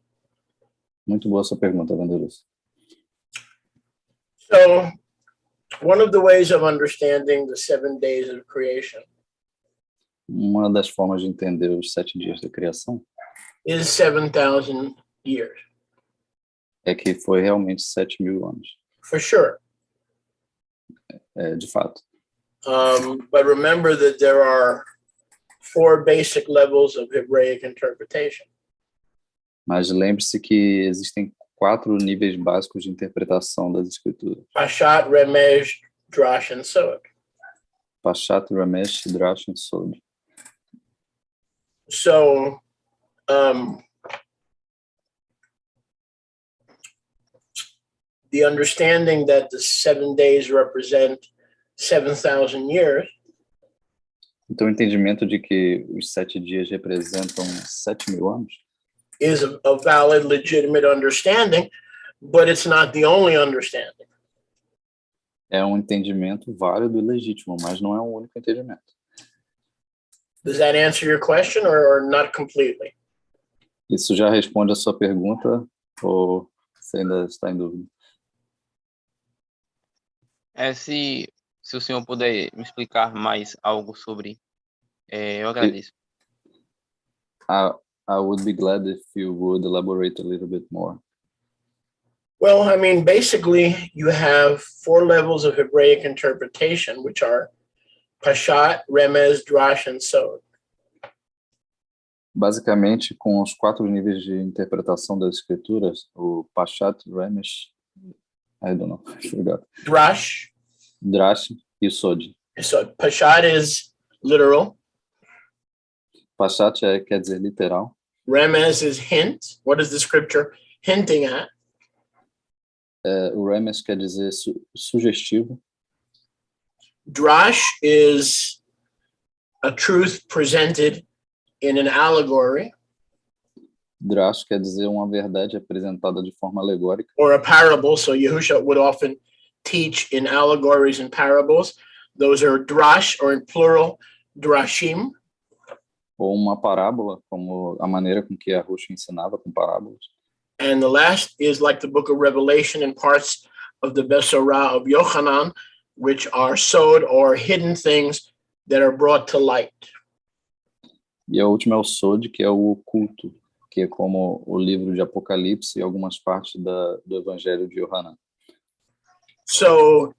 Muito boa sua pergunta, Vanderlei. So, one of the ways of understanding the 7 days of creation Uma das formas de entender os 7 dias da criação is 7,000 years, é que foi realmente 7.000 anos, for sure. de fato. But remember that there are 4 basic levels of Hebraic interpretation. Mas lembre-se que existem 4 níveis básicos de interpretação das escrituras. Pashat, Remez, Drash, and Sod. Pashat, Ramesh, Drash e Sod. So, the understanding that the 7 days represent 7,000 years Então, o entendimento de que os 7 dias representam 7.000 anos is a valid, legitimate understanding, but it's not the only understanding. é um entendimento válido e legítimo, mas não é o único entendimento. Does that answer your question or not completely? Isso já responde a sua pergunta ou você ainda está em dúvida? Se o senhor puder me explicar mais algo sobre, eu agradeço. I would be glad if you would elaborate a little bit more. Well, I mean, basically, you have 4 levels of Hebraic interpretation, which are Pashat, Remez, Drash, and Sod. Basicamente, com os 4 níveis de interpretação das escrituras, o Pashat, Ramesh, I don't know, I forgot. Drash. Drash e Sod. So Pashat is literal. Pashat quer dizer literal. Remez is hint. What is the scripture hinting at? O Ramesh quer dizer sugestivo. Drash is a truth presented in an allegory. Drash quer dizer uma verdade apresentada de forma alegórica. Or a parable. So Yahusha would often teach in allegories and parables. Those are drash, or in plural, drashim. Ou uma parábola, como a maneira com que a Rocha ensinava com parábolas. And the last is like the book of Revelation and parts of the Besorah of Yochanan, which are sod, or hidden things that are brought to light. E a última é o Sod, que é o oculto, que é como o livro de Apocalipse e algumas partes do Evangelho de Yohanan. So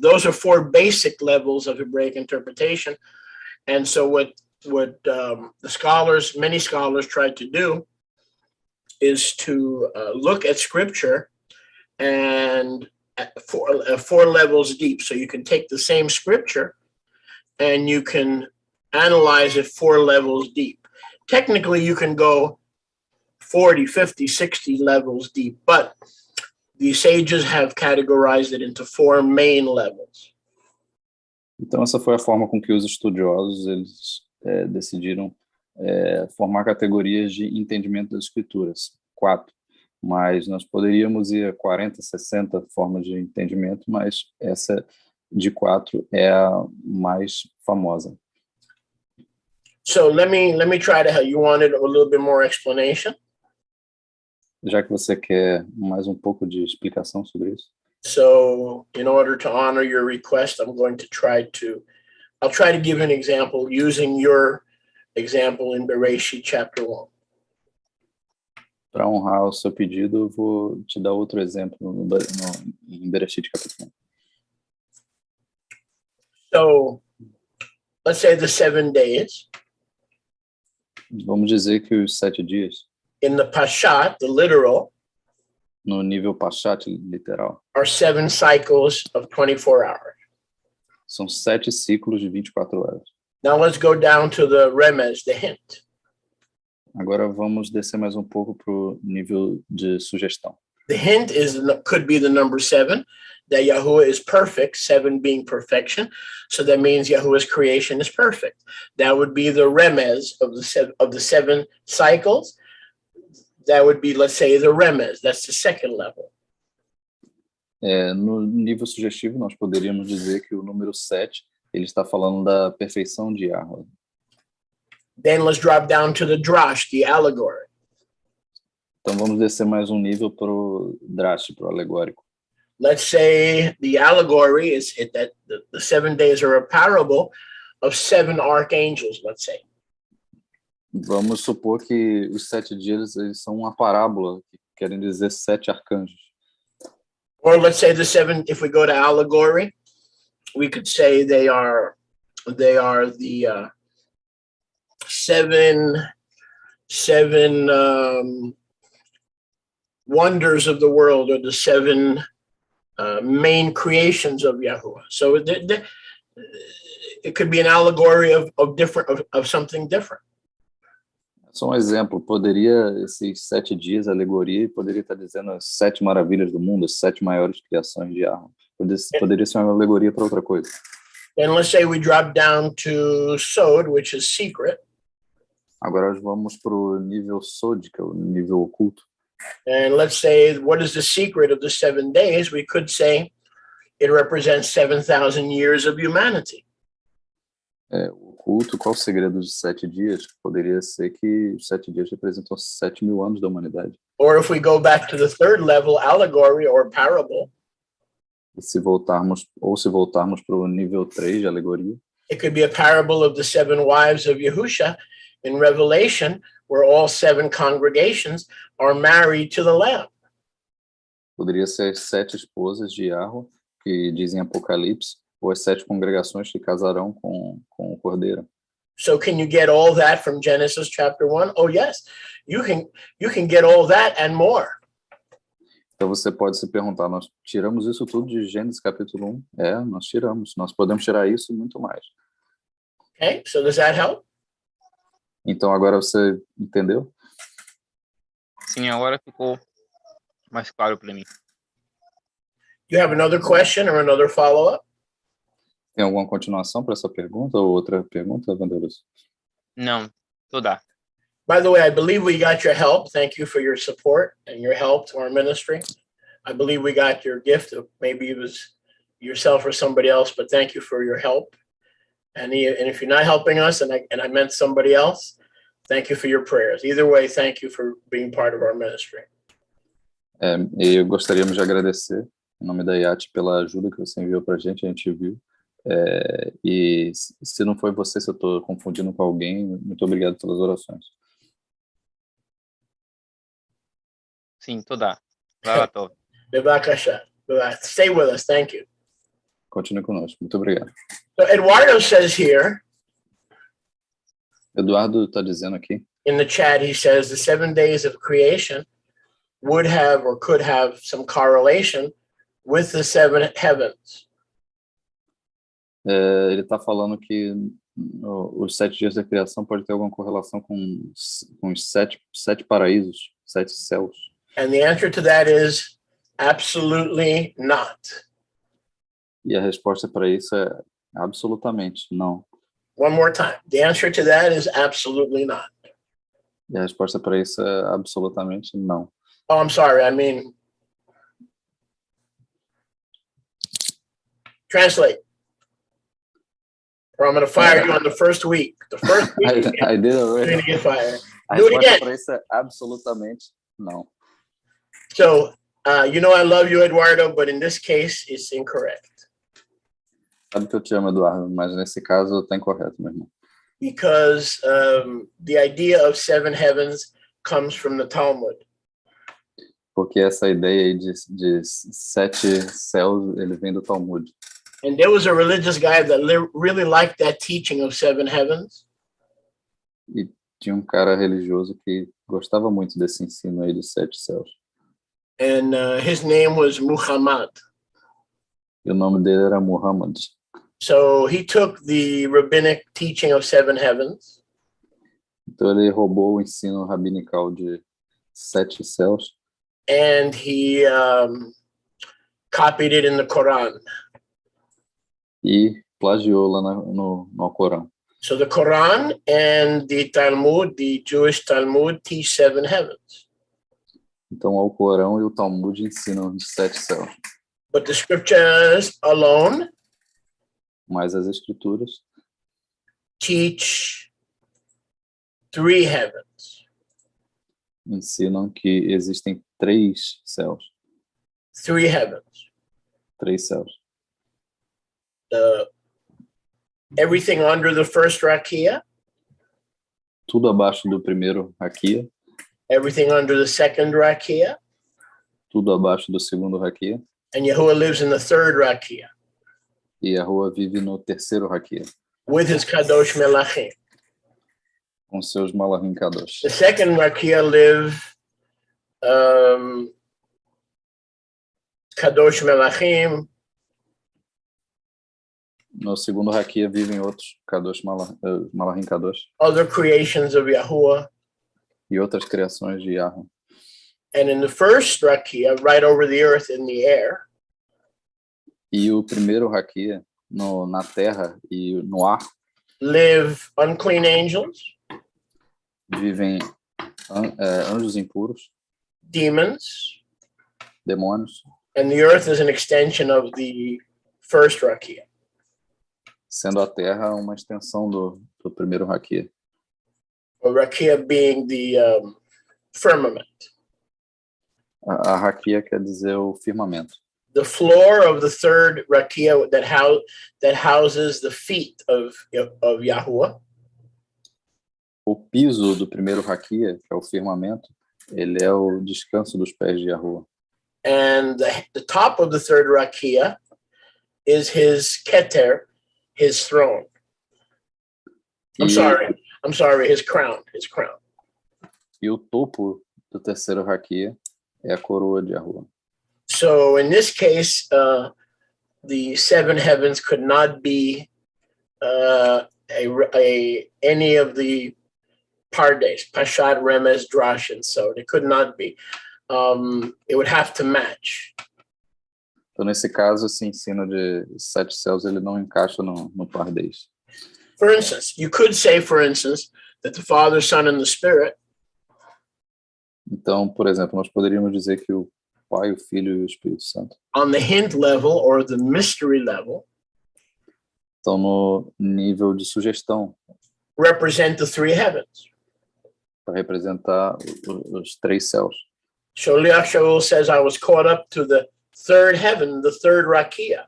those are 4 basic levels of Hebraic interpretation. And so what the scholars, many scholars, tried to do is to look at scripture and at 4 levels deep. So you can take the same scripture and you can analyze it 4 levels deep. Technically, you can go 40, 50, 60 levels deep, but the sages have categorized it into 4 main levels. Então, essa foi a forma com que os estudiosos eles decidiram formar categorias de entendimento das escrituras, 4. Mas nós poderíamos ir a 40, 60 formas de entendimento, mas essa de 4 é a mais famosa. So let me try to help. You wanted a little bit more explanation? Já que você quer mais um pouco de explicação sobre isso. So in order to honor your request, I'll try to give an example using your example in Bereshit chapter 1. Para honrar o seu pedido, eu vou te dar outro exemplo em Bereshit capítulo 1. So let's say the 7 days. Vamos dizer que os 7 dias, In the Pashat, the literal, no nível Pashat literal, are 7 cycles of 24 hours. são 7 ciclos de 24 horas. Now let's go down to the remez, the hint. Agora vamos descer mais um pouco para o nível de sugestão. The hint could be the number 7, that Yahuwah is perfect, 7 being perfection. So that means Yahuwah's creation is perfect. That would be the remez of the 7 cycles. That would be, let's say, the remez. That's the second level. No nível sugestivo, nós poderíamos dizer que o número 7, ele está falando da perfeição de Yahweh. Then let's drop down to the drash, the allegory. Então vamos descer mais um nível para o drash, para o alegórico. Let's say the allegory is that the 7 days are a parable of 7 archangels, let's say. Vamos supor que os 7 dias eles são uma parábola, que querem dizer 7 arcanjos. Or let's say the 7, if we go to allegory, we could say they are the 7 wonders of the world, or the 7 main creations of Yahuwah. So it could be an allegory of something different. Só um exemplo, poderia, esses 7 dias, alegoria, poderia estar dizendo as 7 maravilhas do mundo, as 7 maiores criações de Yahweh. Poderia ser uma alegoria para outra coisa. And let's say we drop down to Sod, which is secret. Agora vamos para o nível Sod, que é o nível oculto. And let's say, what is the secret of the 7 days? We could say it represents 7,000 years of humanity. O oculto, qual o segredo dos 7 dias? Poderia ser que os 7 dias representam 7.000 anos da humanidade. Or if we go back to the 3rd level, allegory or parable. E se voltarmos para o nível 3 de alegoria, it could be a parable of the 7 wives of Yahusha in Revelation, where all 7 congregations are married to the Lamb. Poderia ser as 7 esposas de Yahweh, que dizem Apocalipse, ou as 7 congregações que casarão com o Cordeiro. So can you get all that from Genesis chapter 1? Oh, yes. You can get all that and more. Então você pode se perguntar, nós tiramos isso tudo de Gênesis capítulo 1? Nós tiramos. Nós podemos tirar isso e muito mais. Okay, so does that help? Então agora você entendeu? Sim, agora ficou mais claro para mim. You have another question or another follow-up? Tem alguma continuação para essa pergunta ou outra pergunta, Vanderlei? Não, toda. By the way, I believe we got your help. Thank you for your support and your help to our ministry. I believe we got your gift. Maybe it was yourself or somebody else, but thank you for your help. And if you're not helping us, and I meant somebody else, thank you for your prayers. Either way, thank you for being part of our ministry. E gostaríamos de agradecer, em nome da YATI, pela ajuda que você enviou para a gente viu. E se não foi você, se eu estou confundindo com alguém, muito obrigado pelas orações. Sim, toda. Vai lá, Stay with us. Thank you. Continue conosco. Muito obrigado. So Eduardo says here, Eduardo está dizendo aqui, in the chat, he says the 7 days of creation would have or could have some correlation with the 7 heavens. Ele está falando que os 7 dias da criação pode ter alguma correlação com os 7 paraísos, 7 céus. And the answer to that is absolutely not. E a resposta para isso é absolutamente não. One more time. The answer to that is absolutely not. E a resposta para isso é absolutamente não. Oh, I'm sorry. I mean, translate. Or I'm going to fire you on the first week. The first week, I did already. you're going to get fired. A Do it resposta again. para isso é absolutamente não. So, you know I love you, Eduardo, but in this case, it's incorrect. Sabe que eu te amo, Eduardo, mas nesse caso está incorreto, meu irmão. Because the idea of 7 heavens comes from the Talmud. Porque essa ideia aí de 7 céus, ele vem do Talmud. And there was a religious guy that really liked that teaching of 7 heavens. E tinha um cara religioso que gostava muito desse ensino aí de 7 céus. And his name was Muhammad. E o nome dele era Muhammad. So he took the rabbinic teaching of 7 heavens. Então ele roubou o ensino rabinical de 7 céus. And he copied it in the Quran. E plagiou lá no Alcorão. So the Quran and the Talmud, the Jewish Talmud, teach 7 heavens. Então o Alcorão e o Talmud ensinam de 7 céus. But the scriptures alone Mas as escrituras teach 3 heavens. ensinam que existem 3 céus. 3 heavens. 3 céus. Everything under the first rakia, Tudo abaixo do primeiro raquia, everything under the second rakia, tudo abaixo do segundo raquia, and Yahuwah lives in the third rakia e a rua vive no terceiro raquia, with his kadosh melachim. com seus malachim kadosh. The second rakia live kadosh melachim, No segundo raquia vivem outros kadosh malachim kadosh other creations of Yahuwah. e outras criações de Yahweh. And in the first rakia, right over the earth in the air, E o primeiro raquia na terra e no ar live unclean angels, vivem anjos impuros, demons, demônios, and the earth is an extension of the first rakia. sendo a terra uma extensão do primeiro raquia. Or rakia being the firmament. A raquia quer dizer o firmamento. The floor of the third rakia that houses the feet of Yahuwah O piso do primeiro raquia, que é o firmamento, ele é o descanso dos pés de Yahuwah. and the top of the third rakia is his keter, his throne. I'm sorry, his crown. E o topo do terceiro raquia é a coroa de Yahuwah. So in this case, the 7 heavens could not be any of the pardes, Pashat, Remez, Drash, and so it could not be. It would have to match. Então, nesse caso, esse ensino de 7 céus, ele não encaixa no pardês. For instance, you could say, for instance, that the Father, Son, and the Spirit Então, por exemplo, nós poderíamos dizer que o Pai, o Filho e o Espírito Santo on the hint level or the mystery level estão no nível de sugestão represent the 3 heavens. para representar os 3 céus. Sholiach Shaul says, I was caught up to the 3rd heaven, the 3rd rakia,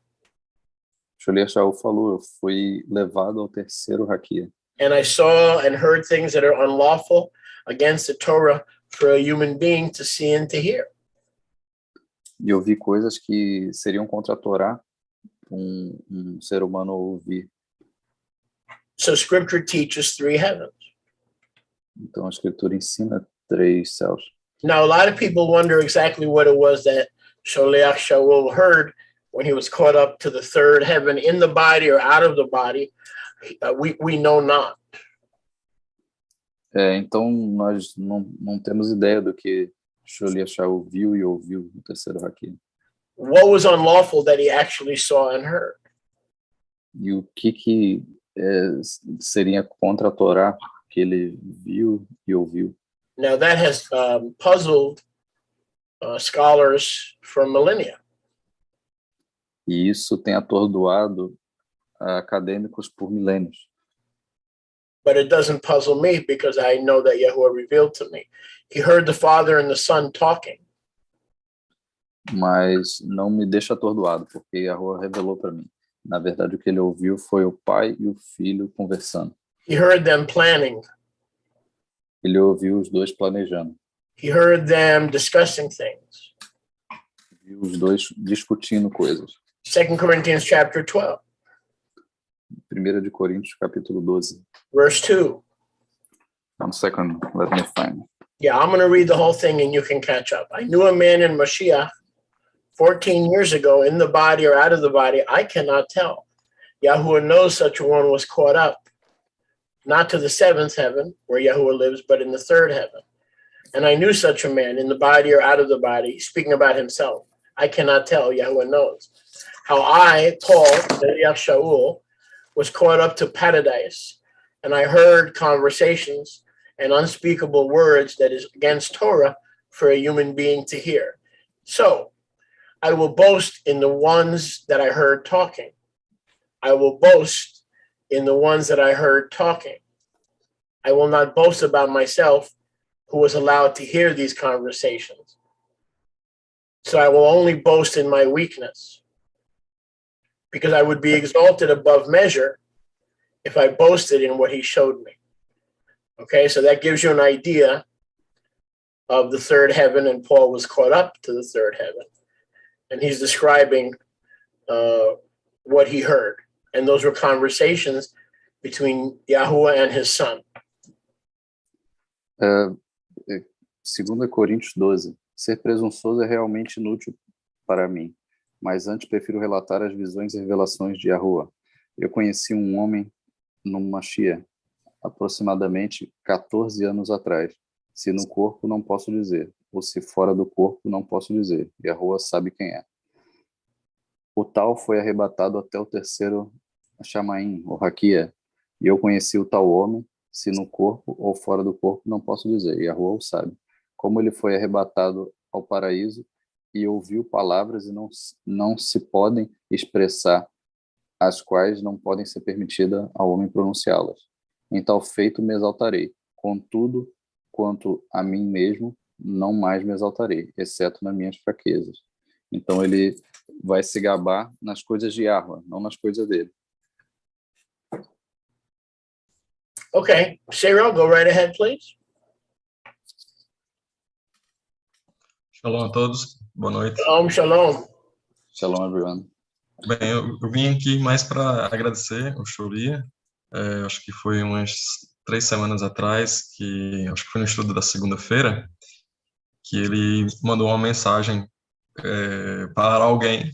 Sholiach Shaul falou, eu fui levado ao terceiro raquia. and I saw and heard things that are unlawful against the Torah for a human being to see and to hear. E eu vi coisas que seriam contra a Torá, um ser humano ouvir. So scripture teaches 3 heavens. Então a Escritura ensina 3 céus. Now, a lot of people wonder exactly what it was that Sholiach Shaul heard when he was caught up to the 3rd heaven, in the body or out of the body. We know not. Então nós não temos ideia do que Sholiach Shaul viu e ouviu no terceiro raquia. What was unlawful that he actually saw and heard? E o que seria contra a Torá que ele viu e ouviu? Now, that has puzzled scholars for millennia. E isso tem atordoado acadêmicos por milênios. But it doesn't puzzle me because I know that Yahuwah revealed to me. He heard the Father and the Son talking. Mas não me deixa atordoado, porque Yahuwah revelou para mim. Na verdade, o que ele ouviu foi o Pai e o Filho conversando. He heard them planning. Ele ouviu os dois planejando. He heard them discussing things. Viu os dois discutindo coisas. 2 Corinthians chapter 12, 1 de Coríntios, capítulo 12. verse 2. 1 second, let me find. Yeah, I'm going to read the whole thing and you can catch up. I knew a man in Mashiach 14 years ago, in the body or out of the body, I cannot tell. Yahuwah knows such a one was caught up, not to the seventh heaven, where Yahuwah lives, but in the third heaven. And I knew such a man in the body or out of the body, speaking about himself. I cannot tell, Yahuwah knows. How I, Paul, Shaul, was caught up to paradise, and I heard conversations and unspeakable words that is against Torah for a human being to hear. So I will boast in the ones that I heard talking. I will boast in the ones that I heard talking. I will not boast about myself, who was allowed to hear these conversations. So I will only boast in my weakness, because I would be exalted above measure if I boasted in what he showed me. Okay, so that gives you an idea of the third heaven, and Paul was caught up to the third heaven. And he's describing what he heard. And those were conversations between Yahuwah and his son. 2 Coríntios 12. Ser presunçoso é realmente inútil para mim, mas antes prefiro relatar as visões e revelações de Yahuwah. Eu conheci um homem no Mashiach, aproximadamente 14 anos atrás. Se no corpo, não posso dizer, ou se fora do corpo, não posso dizer. Yahuwah sabe quem é. O tal foi arrebatado até o terceiro Chamaim, ou Raquia, e eu conheci o tal homem, se no corpo ou fora do corpo, não posso dizer. Yahuwah o sabe. Como ele foi arrebatado ao paraíso e ouviu palavras e não se podem expressar, as quais não podem ser permitidas ao homem pronunciá-las. Em tal feito me exaltarei. Contudo, quanto a mim mesmo, não mais me exaltarei, exceto nas minhas fraquezas. Então ele vai se gabar nas coisas de Yahuwah, não nas coisas dele. Okay, Cheryl, go right ahead, please. Shalom a todos, boa noite. Shalom, shalom. Shalom, everyone. Bem, eu vim aqui mais para agradecer o Shoria. Acho que foi umas 3 semanas atrás, acho que foi no estudo da segunda-feira, que ele mandou uma mensagem para alguém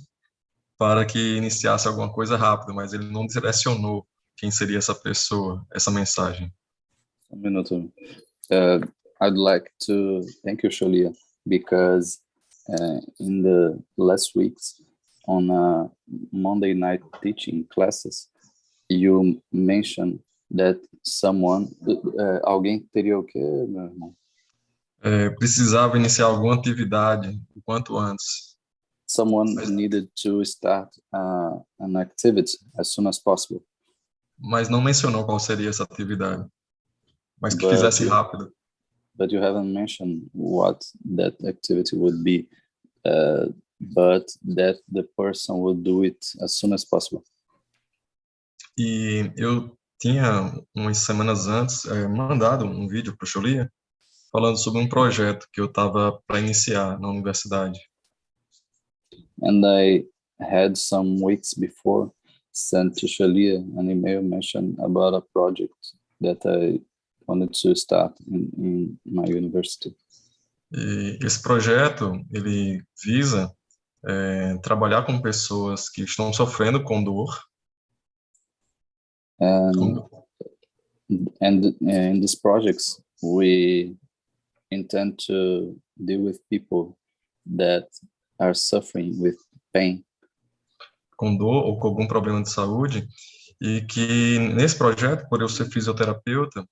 para que iniciasse alguma coisa rápido, mas ele não direcionou quem seria essa pessoa, essa mensagem. Um minuto. I'd like to thank you, Sholia, because in the last weeks on Monday night teaching classes, you mentioned that someone, alguém teria o quê, meu irmão? Precisava iniciar alguma atividade o quanto antes. Someone needed to start an activity as soon as possible. Mas não mencionou qual seria essa atividade. Mas que fizesse rápido. But you haven't mentioned what that activity would be, but that the person would do it as soon as possible. E eu tinha, umas semanas antes, mandado um vídeo para o Sholia falando sobre um projeto que eu estava para iniciar na universidade. And I had some weeks before sent to Sholia an email mentioned about a project that I wanted to start in my university. E esse projeto, ele visa trabalhar com pessoas que estão sofrendo com dor. And in these projects, we intend to deal with people that are suffering with pain. Com dor ou com algum problema de saúde, e que nesse projeto, por eu ser fisioterapeuta,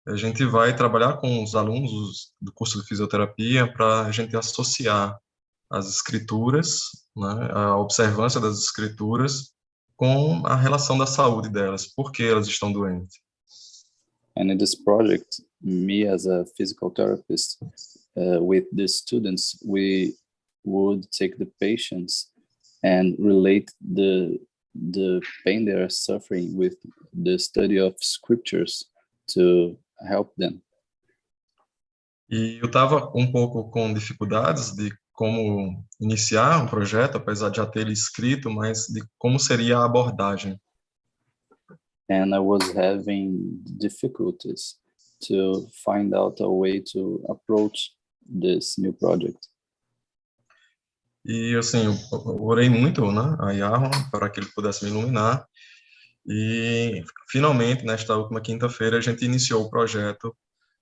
a gente vai trabalhar com os alunos do curso de fisioterapia para a gente associar as escrituras, né, a observância das escrituras com a relação da saúde delas, por que elas estão doentes. And in this project, me as a physical therapist, with the students, we would take the patients and relate the pain they are suffering with the study of scriptures to help them. E eu estava um pouco com dificuldades de como iniciar um projeto, apesar de já ter ele escrito, mas de como seria a abordagem. And I was having difficulties to find out a way to approach this new project. E assim, eu orei muito, né, a Yahweh para que ele pudesse me iluminar. E finalmente, nesta última quinta-feira, a gente iniciou o projeto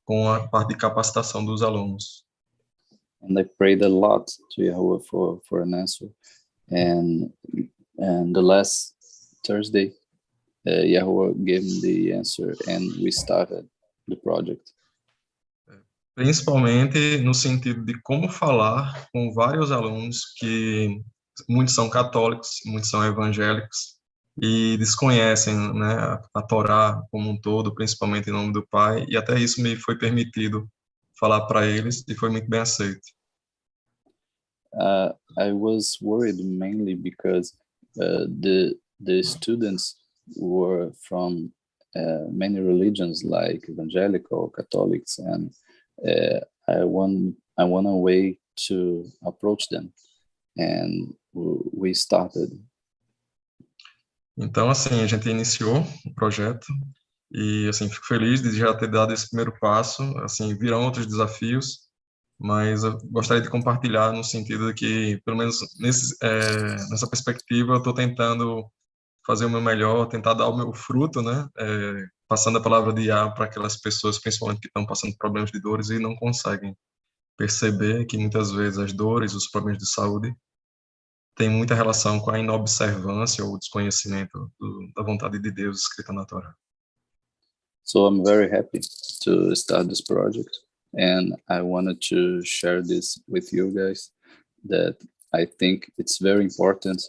com a parte de capacitação dos alunos. And I prayed a lot to Yahweh for an answer. And the last Thursday, Yahweh gave me the answer and we started the project. Principalmente no sentido de como falar com vários alunos que muitos são católicos, muitos são evangélicos e desconhecem, né, a Torá como um todo, principalmente em nome do Pai, e até isso me foi permitido falar para eles e foi muito bem aceito. I was worried mainly because the students were from many religions like evangelical, Catholics, and I want a way to approach them, and we started. Então, assim, a gente iniciou o projeto e, assim, fico feliz de já ter dado esse primeiro passo. Assim, virão outros desafios, mas eu gostaria de compartilhar no sentido de que, pelo menos nessa perspectiva, eu estou tentando fazer o meu melhor, tentar dar o meu fruto, né? Passando a palavra de Yah para aquelas pessoas, principalmente que estão passando problemas de dores e não conseguem perceber que muitas vezes as dores, os problemas de saúde, têm muita relação com a inobservância ou desconhecimento da vontade de Deus escrita na Torá. So I'm very happy to start this project, and I wanted to share this with you guys, that I think it's very important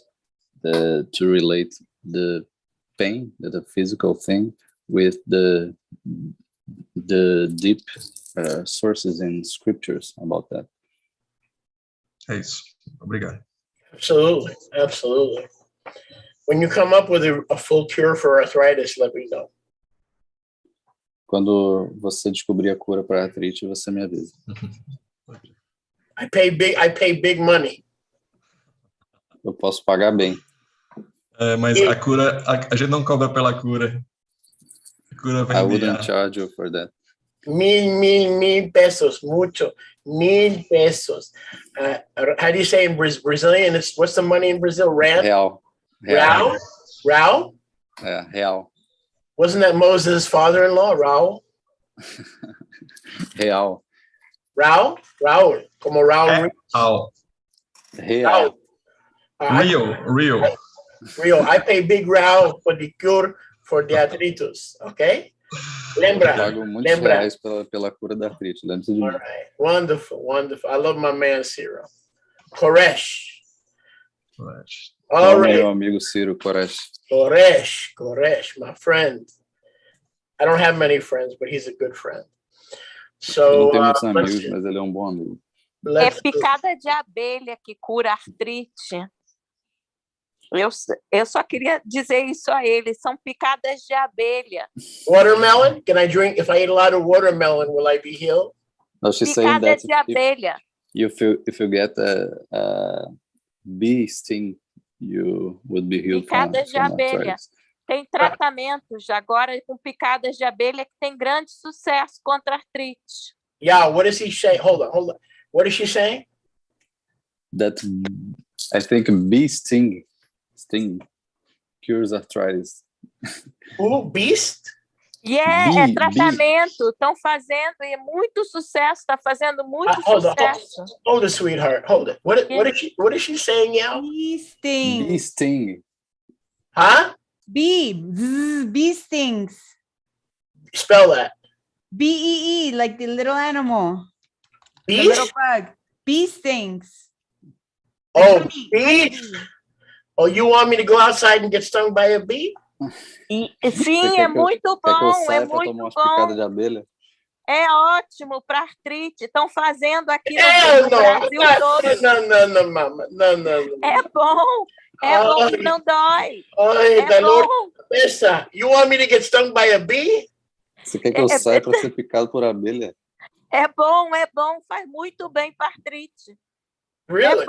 to relate the pain, the physical thing, with the deep sources in scriptures about that. É isso. Obrigado. Absolutely, absolutely. When you come up with a full cure for arthritis, let me know. Quando você descobrir a cura para artrite, você me avisa. I pay big money. Eu posso pagar bem. Mas a cura, a gente não cobra pela cura. A cura vem I de wouldn't Yah. charge you for that. Mil pesos, mucho. 1,000 pesos. How do you say in Brazilian? What's the money in Brazil? Rand? Real. Real? Yeah, real. Wasn't that Moses' father-in-law, Raul? Real. Raul? Como Raul? Real. Real. Real. I pay big Raul for the cure for the arthritis, okay? Lembra? Eu pago muitos reais pela cura da artrite. Lembre-se de mim. All right. Wonderful, wonderful. I love my man, Ciro. Koresh. All right. Meu amigo Ciro Koresh. Koresh, my friend. I don't have many friends, but he's a good friend. Eu não tenho muitos amigos, mas ele é um bom amigo. É picada de abelha que cura artrite. Eu só queria dizer isso a ele. São picadas de abelha. Watermelon? Can I drink? If I eat a lot of watermelon, will I be healed? No, she's saying that de abelha. If you get a bee sting, you would be healed Picadas de from abelha. arthritis. Tem tratamentos agora com picadas de abelha que tem grande sucesso contra artrite. Yeah, what is he saying? Hold on. What is she saying? That I think bee sting cures arthritis. Beast? É tratamento. Estão fazendo e é muito sucesso. Está fazendo muito sucesso. Hold it, sweetheart. Hold it. What is she saying, Yao? Bee sting. Bee sting. Huh? Bee stings. Spell that. B-E-E, like the little animal. Bee? The little bug. Bee stings. Oh, bees? Oh, you want me to go outside and get stung by a bee? Sim, é muito bom, é muito bom. De abelha? É ótimo para artrite. Estão fazendo aqui no Brasil todo. Não, mama. Não. É bom e não dói. Cabeça, you want me to get stung by a bee? Você quer que eu saia para ser picado por abelha? É bom, faz muito bem para artrite. Really?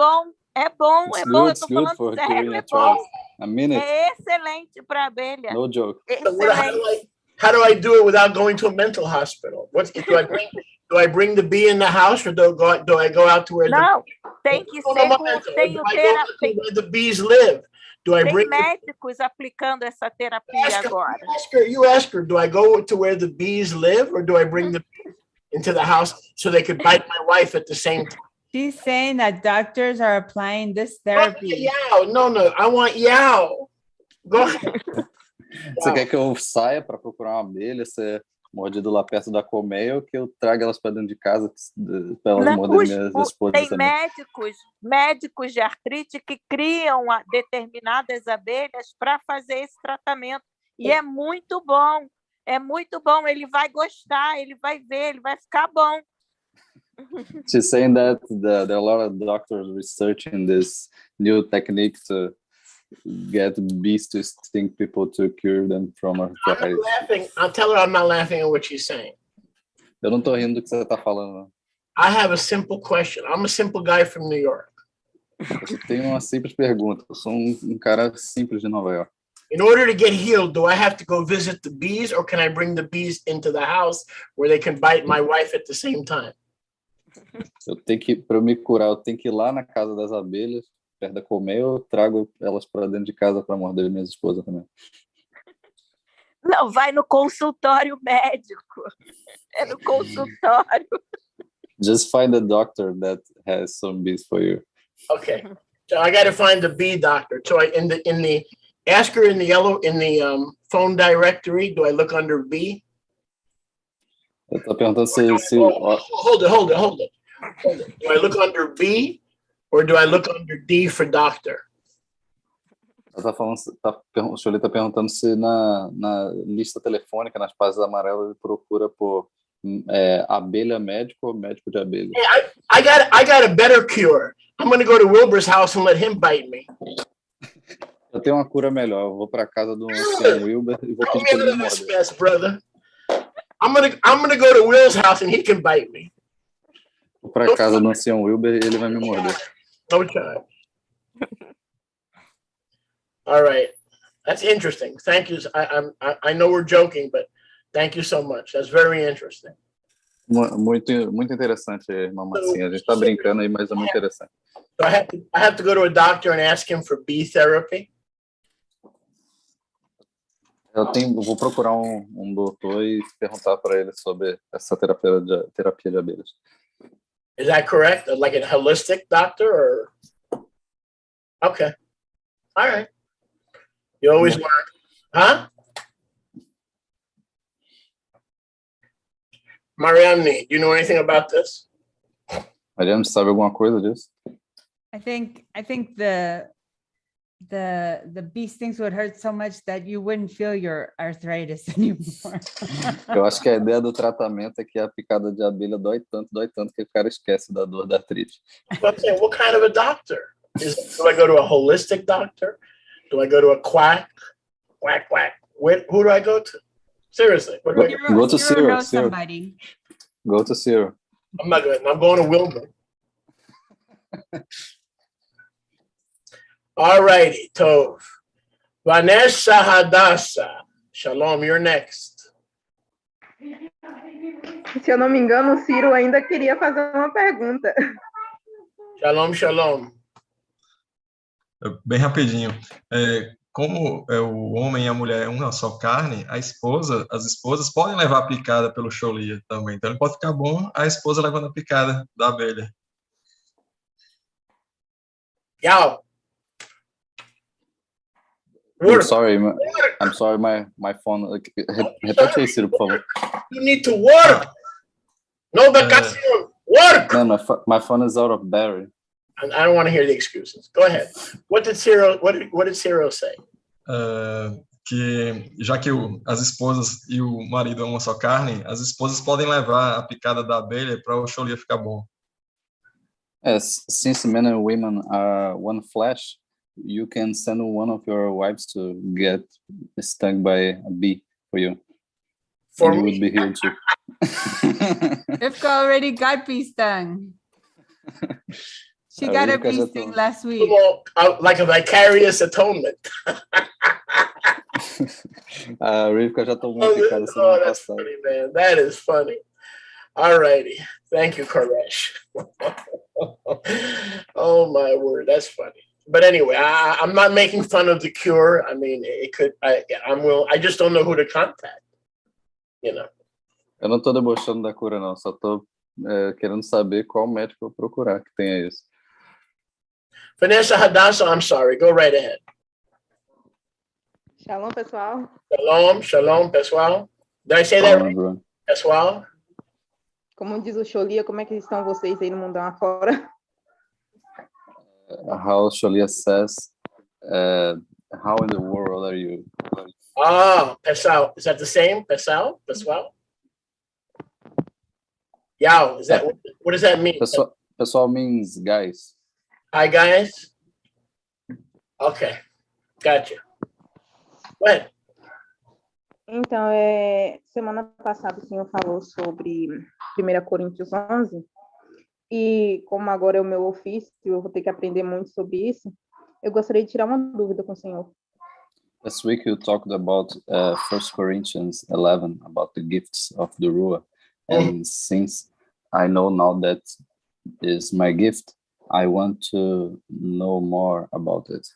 É bom, It's eu good, tô it's good falando for sério, curing é bom. arthritis. A minute, É excelente para abelha. no joke. So Excelente. how do I do it without going to a mental hospital? Do I bring the bee in the house, or do I go out to where Não, tem que ser com tem do I go out to where the bees live? Do I bring médicos aplicando essa terapia agora. you ask her, do I go to where the bees live, or do I bring the bees into the house so they could bite my wife at the same time? She's saying that doctors are applying this therapy. No, I want Yao. Go ahead. Você quer que eu saia para procurar uma abelha, ser mordido lá perto da colmeia, ou que eu traga elas para dentro de casa para elas morderem minhas esposas tem também? médicos de artrite que criam determinadas abelhas para fazer esse tratamento. E é muito bom. Ele vai gostar, ele vai ver, ele vai ficar bom. She's saying that there are a lot of doctors researching this new technique to get bees to sting people to cure them from arthritis. I'm not laughing. I'll tell her I'm not laughing at what she's saying. Eu não tô rindo do que você tá falando. I have a simple question. I'm a simple guy from New York. Eu tenho uma simples pergunta. Eu sou um cara simples de Nova York. In order to get healed, do I have to go visit the bees, or can I bring the bees into the house where they can bite my wife at the same time? Para eu me curar, eu tenho que ir lá na casa das abelhas, perto da colmeia, eu trago elas para dentro de casa para morder minhas esposas também. Não, vai no consultório médico. É no consultório. Just find a doctor that has some bees for you. Okay, so I got to find the bee doctor. So ask her in the phone directory. Do I look under bee? Eu tô perguntando se Hold it. Do I look under B, or do I look under D for doctor? O Choli tá perguntando se na lista telefônica, nas páginas amarelas, ele procura por abelha médico ou médico de abelha. Hey, I got a better cure. I'm going to go to Wilbur's house and let him bite me. Eu tenho uma cura melhor. Eu vou para casa do Sr. Wilbur e vou pedir para ele me morder. Brother. I'm gonna go to Will's house and he can bite me. Vou para casa do Sr. Wilbur e ele vai me morder. No time. All right, that's interesting. Thank you. I know we're joking, but thank you so much. That's very interesting. Muito interessante, mamacinha. A gente está brincando aí, mas é muito interessante. So I have to go to a doctor and ask him for bee therapy. Eu vou procurar um doutor e perguntar para ele sobre essa terapia de abelhas. Is that correct? Like a holistic doctor, or? Okay. All right. You always learn. Huh? Marianne, do you know anything about this? Marianne, sabe alguma coisa disso? I think the bee stings would hurt so much that you wouldn't feel your arthritis anymore. Eu acho que a ideia do tratamento é que a picada de abelha dói tanto que o cara esquece da dor da artrite. But what kind of a doctor? Do I go to a holistic doctor? Do I go to a quack? Quack, quack. Who do I go to? Seriously. Go to Cyril. Somebody. Go to Cyril. I'm not going. I'm going to Wilbur. All righty, Tov. Vanessa Hadassah. Shalom, you're next. Se eu não me engano, o Ciro ainda queria fazer uma pergunta. Shalom, shalom. Bem rapidinho. Como o homem e a mulher é uma só carne, as esposas podem levar a picada pelo cholia também. Então, ele pode ficar bom a esposa levando a picada da abelha. Yao. I'm sorry, my phone. Repete aí, Ciro, por favor. You need to work. No vacation. Work. No, my phone is out of battery. I don't want to hear the excuses. Go ahead. What did Cyril say? Que já que as esposas e o marido é uma só carne, as esposas podem levar a picada da abelha para o cholia ficar bom. Yes, since men and women are one flesh, you can send one of your wives to get stung by a bee for you. For you me? would be healed too. Rivka already got peace done. She got a Rivka já peace thing tá- last week. Well, like a vicarious atonement. A Rivka já tomou Oh, uma picada semana that's passada. funny, man. That is funny. All righty. Thank you, Koresh. Oh, my word. That's funny. But anyway, I'm not making fun of the cure. I mean, it could, I just don't know who to contact, you know. Eu não tô debochando da cura, não. Só tô querendo saber qual médico eu procurar que tenha isso. Vanessa Hadassah, I'm sorry. Go right ahead. Shalom, pessoal. Shalom, shalom, pessoal. Did I say that Shalom, right? everyone. Pessoal? Como diz o Xolia, como é que estão vocês aí no mundão afora? How Sholia says, how in the world are you? Ah, pessoal. Is that the same? Pessoal? Pessoal? Yao, is that, what does that mean? Pessoal means guys. Hi, guys. Okay, gotcha. Go ahead. Então, semana passada o senhor falou sobre 1 Coríntios 11, e como agora é o meu ofício, eu vou ter que aprender muito sobre isso, eu gostaria de tirar uma dúvida com o senhor. Last week you talked about 1 Corinthians 11, about the gifts of the Rua. And since I know now that is my gift, I want to know more about it.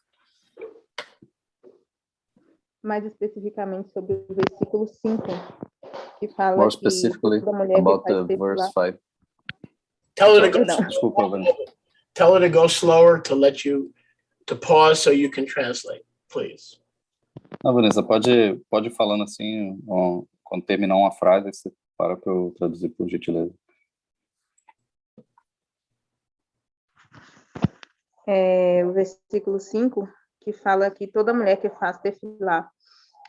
Mais especificamente sobre o versículo 5, que fala More que specifically toda mulher que about faz the verse tefilah- 5. Tell her to go. Desculpa, Vanessa. Tell her to go slower to pause so you can translate, please. Não, Vanessa, pode ir falando assim, ó, quando terminar uma frase, você para eu traduzir, por gentileza. O versículo 5, que fala que toda mulher que faz tefilah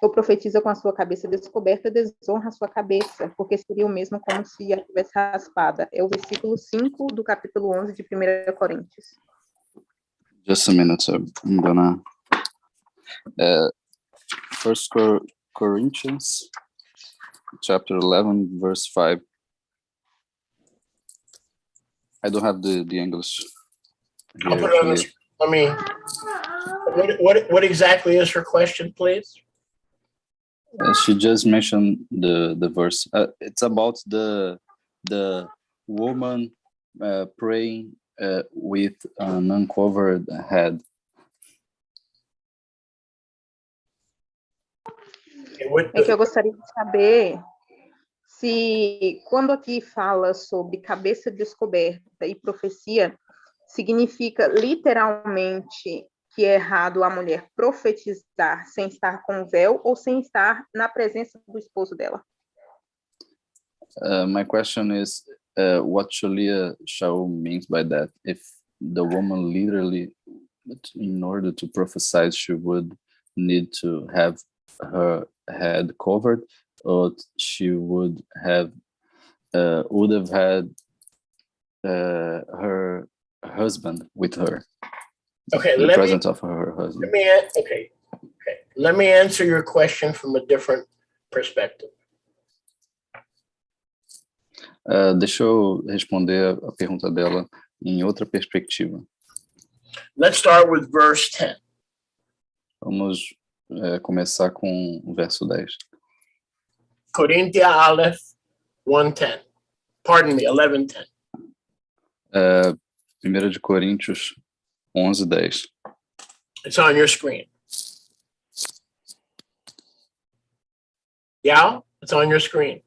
ou profetiza com a sua cabeça descoberta desonra a sua cabeça, porque seria o mesmo como se a tivesse raspada. É o versículo 5 do capítulo 11 de 1 Coríntios. Just a minute, sir. I'm gonna... 1 Corinthians, chapter 11, verse 5. I don't have the English I'll here. put it on the, I mean, what exactly is her question, please? She just mentioned the verse. It's about the woman praying with an uncovered head. É que eu gostaria de saber se, quando aqui fala sobre cabeça descoberta e profecia, significa literalmente que é errado a mulher profetizar sem estar com véu ou sem estar na presença do esposo dela. My question is, what Shalia Shaul means by that? If the woman literally, in order to prophesy, she would need to have her head covered, or she would have had her husband with her. Okay, In the presence of her husband. Let me answer your question from a different perspective. Deixa eu responder a pergunta dela em outra perspectiva. Let's start with verse 10. Vamos começar com o verso 10. Corinthia Aleph 1:10. Pardon me, 11:10. 1 de Coríntios 11:10. It's on your screen. Yeah, it's on your screen.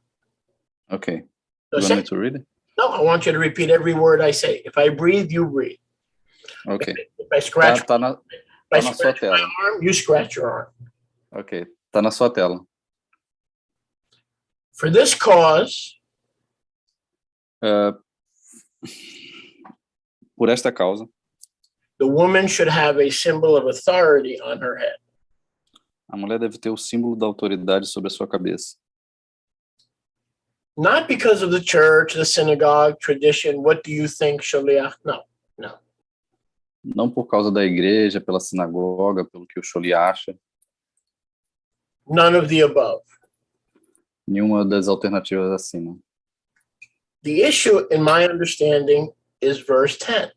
Okay. So You want me to read it? No, I want you to repeat every word I say. If I breathe, you breathe. Ok. If I scratch, Tá na sua scratch my tela. arm, you scratch your arm. Ok. Tá na sua tela. For this cause, Por esta causa, the woman should have a symbol of authority on her head. a mulher deve ter o símbolo da autoridade sobre a sua cabeça. Not because of the church, the synagogue, tradition. What do you think, Shaliach? No. Não por causa da igreja, pela sinagoga, pelo que o Sholi acha. None of the above. Nenhuma das alternativas acima. The issue, in my understanding, is verse 10. O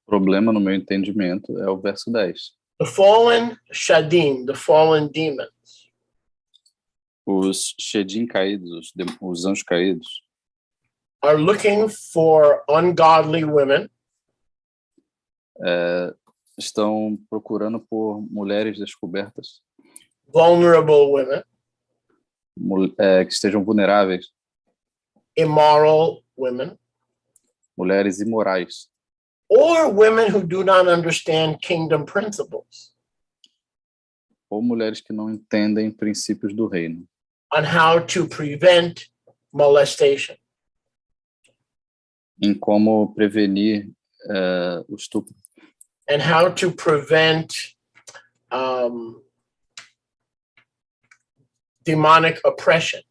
problema, no meu entendimento, é o verso 10. The fallen shadim, the fallen demons, Os shedim caídos, os anjos caídos, are looking for ungodly women estão procurando por mulheres descobertas, vulnerable women, que estejam vulneráveis, immoral women, mulheres imorais, or women who do not understand kingdom principles ou mulheres que não entendem princípios do reino, on how to prevent molestation. em como prevenir o estupro, And how to prevent demonic oppression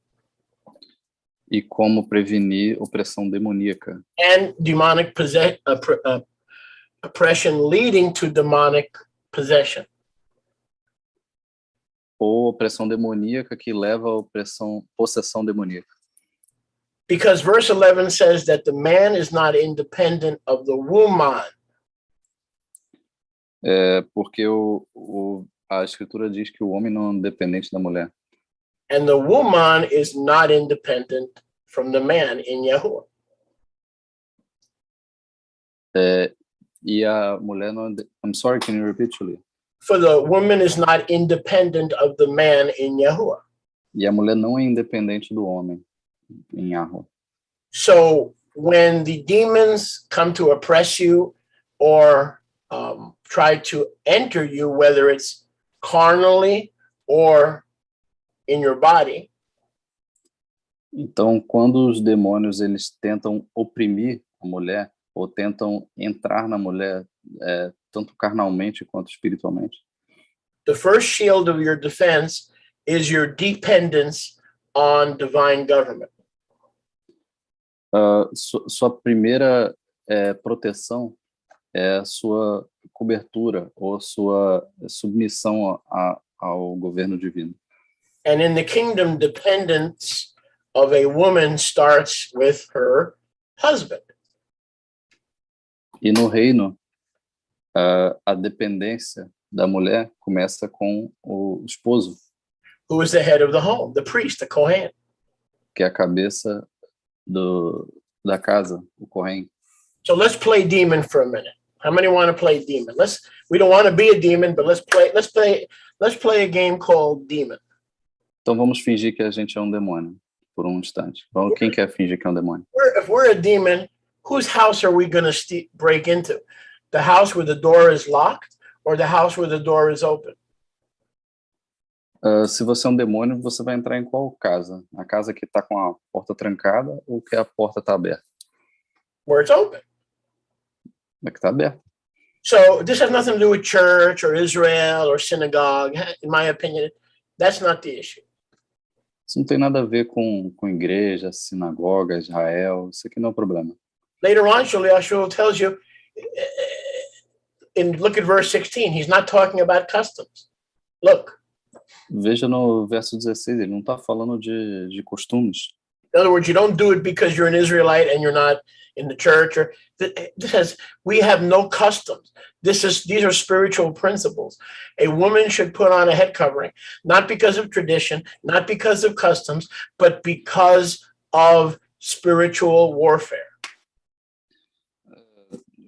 e como prevenir opressão demoníaca and demonic oppression leading to demonic possession. ou opressão demoníaca que leva à possessão demoníaca. Because verse 11 says that the man is not independent of the woman. Porque a escritura diz que o homem não é dependente da mulher. And the woman is not independent from the man in Yahuwah. E a mulher não... I'm sorry, can you repeat, Julia? For the woman is not independent of the man in Yahuwah. E a mulher não é independente do homem em Yahweh. So when the demons come to oppress you or try to enter you, whether it's carnally or in your body, então, quando os demônios eles tentam oprimir a mulher ou tentam entrar na mulher, tanto carnalmente quanto espiritualmente, the first shield of your defense is your dependence on divine government. Sua primeira proteção é a sua cobertura ou sua submissão ao governo divino. And in the kingdom, dependence of a woman starts with her husband. E no reino, a dependência da mulher começa com o esposo, Who is the head of the home, the priest, the Kohen. que é a cabeça da casa, o Kohen. So let's play demon for a minute. How many want to play demon? We don't want to be a demon, but let's play a game called demon. Então vamos fingir que a gente é um demônio por um instante. Quem quer fingir que é um demônio? If we're a demon, whose house are we going to break into? The house where the door is locked or the house where the door is open? Se você é um demônio, você vai entrar em qual casa? A casa que está com a porta trancada ou que a porta está aberta? Where it's open. É que está aberta. So this has nothing to do with church or Israel or synagogue. In my opinion, that's not the issue. Isso não tem nada a ver com igreja, sinagoga, Israel. Isso aqui não é o problema. Later on, Yahshua tells you, look at verse 16, he's not talking about customs. Look. Veja no verso 16, ele não está falando de costumes. In other words, you don't do it because you're an Israelite and you're not in the church. We have no customs. These are spiritual principles. A woman should put on a head covering, not because of tradition, not because of customs, but because of spiritual warfare.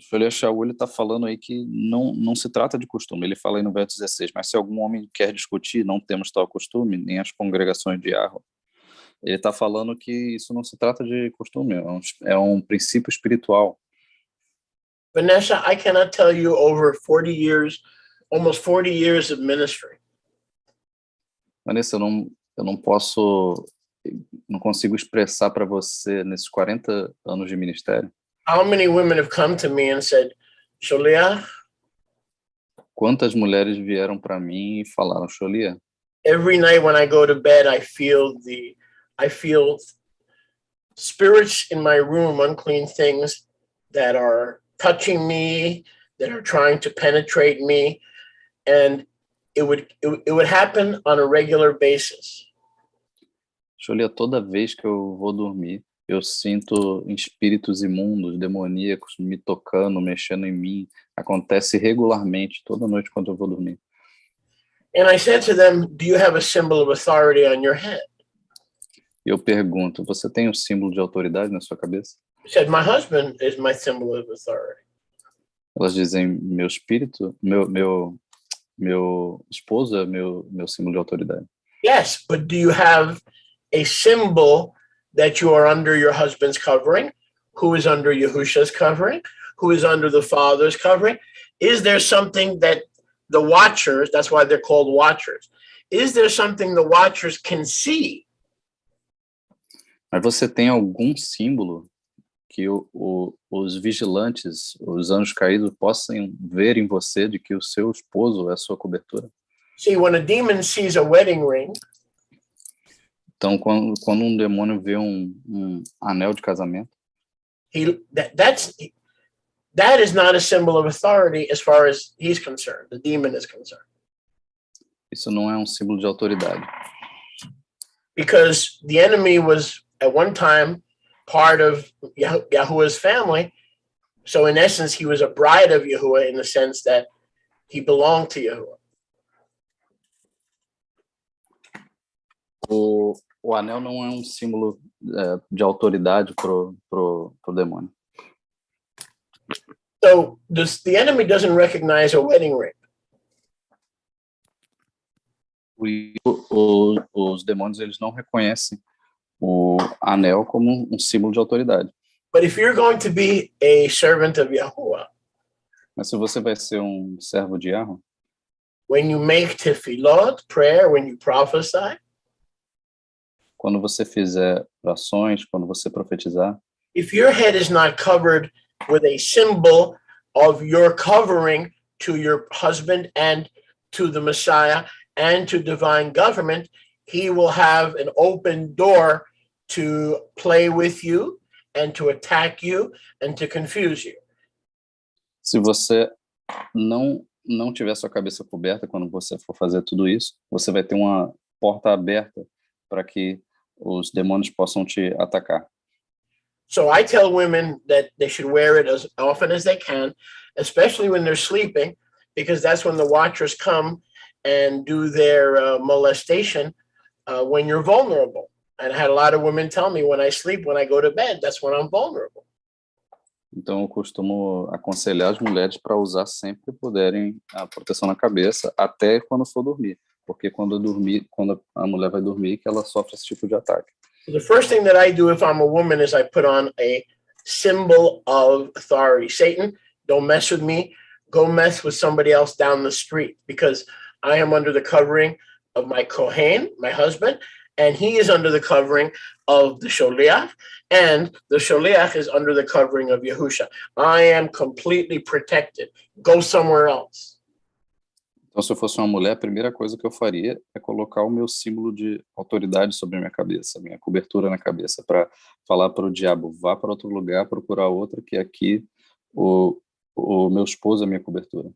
O Shaul ele está falando aí que não se trata de costume. Ele fala aí no verso 16, mas se algum homem quer discutir, não temos tal costume, nem as congregações de Yahweh. Ele está falando que isso não se trata de costume, é um princípio espiritual. Vanessa, I cannot tell you over 40 years, almost 40 years of ministry. Vanessa, eu não consigo expressar para você nesses 40 anos de ministério. How many women have come to me and said, Sholia? Quantas mulheres vieram para mim e falaram, Sholia? Every night when I go to bed, I feel spirits in my room, unclean things that are touching me, that are trying to penetrate me, and it would happen on a regular basis. Sholia, toda vez que eu vou dormir, eu sinto espíritos imundos, demoníacos me tocando, mexendo em mim. Acontece regularmente, toda noite quando eu vou dormir. And I said to them, do you have a symbol of authority on your head? Eu pergunto, você tem um símbolo de autoridade na sua cabeça? He said, my husband is my symbol of authority. Elas dizem, meu espírito, meu esposo é meu símbolo de autoridade. Yes, but do you have a symbol that you are under your husband's covering, who is under Yahusha's covering, who is under the Father's covering? Is there something that the watchers, that's why they're called watchers, is there something the watchers can see? Mas você tem algum símbolo que os vigilantes, os anjos caídos, possam ver em você de que o seu esposo é a sua cobertura? See, when a demon sees a wedding ring, então, quando um demônio vê um anel de casamento, that is not a symbol of authority as far as he's concerned. The demon is concerned. Isso não é um símbolo de autoridade. Because the enemy was at one time part of Yahuwah's family. So in essence, he was a bride of Yahuwah in the sense that he belonged to Yahuwah. O anel não é um símbolo de autoridade pro demônio. So the enemy doesn't recognize a wedding ring. Os demônios, eles não reconhecem o anel como um símbolo de autoridade. But if you're going to be a servant of Yahuwah, mas se você vai ser um servo de Yahweh, when you make tefillot, prayer, when you prophesy, quando você fizer orações, quando você profetizar, if your head is not covered with a symbol of your covering to your husband and to the Messiah and to divine government, he will have an open door to play with you and to attack you and to confuse you. Se você não tiver sua cabeça coberta quando você for fazer tudo isso, você vai ter uma porta aberta para que os demônios possam te atacar. So I tell women that they should wear it as often as they can, especially when they're sleeping, because that's when the watchers come and do their molestation when you're vulnerable. And I had a lot of women tell me when I sleep, when I go to bed, that's when I'm vulnerable. Então eu costumo aconselhar as mulheres para usar sempre que puderem a proteção na cabeça, até quando for dormir, porque quando a mulher vai dormir, que ela sofre esse tipo de ataque. The first thing that I do if I'm a woman is I put on a symbol of authority. Satan, don't mess with me. Go mess with somebody else down the street, because I am under the covering of my Kohen, my husband, and he is under the covering of the Sholiach, and the Sholiach is under the covering of Yahusha. I am completely protected. Go somewhere else. Então, se eu fosse uma mulher, a primeira coisa que eu faria é colocar o meu símbolo de autoridade sobre a minha cabeça, a minha cobertura na cabeça, para falar para o diabo, vá para outro lugar, procurar outra, que aqui o meu esposo é a minha cobertura.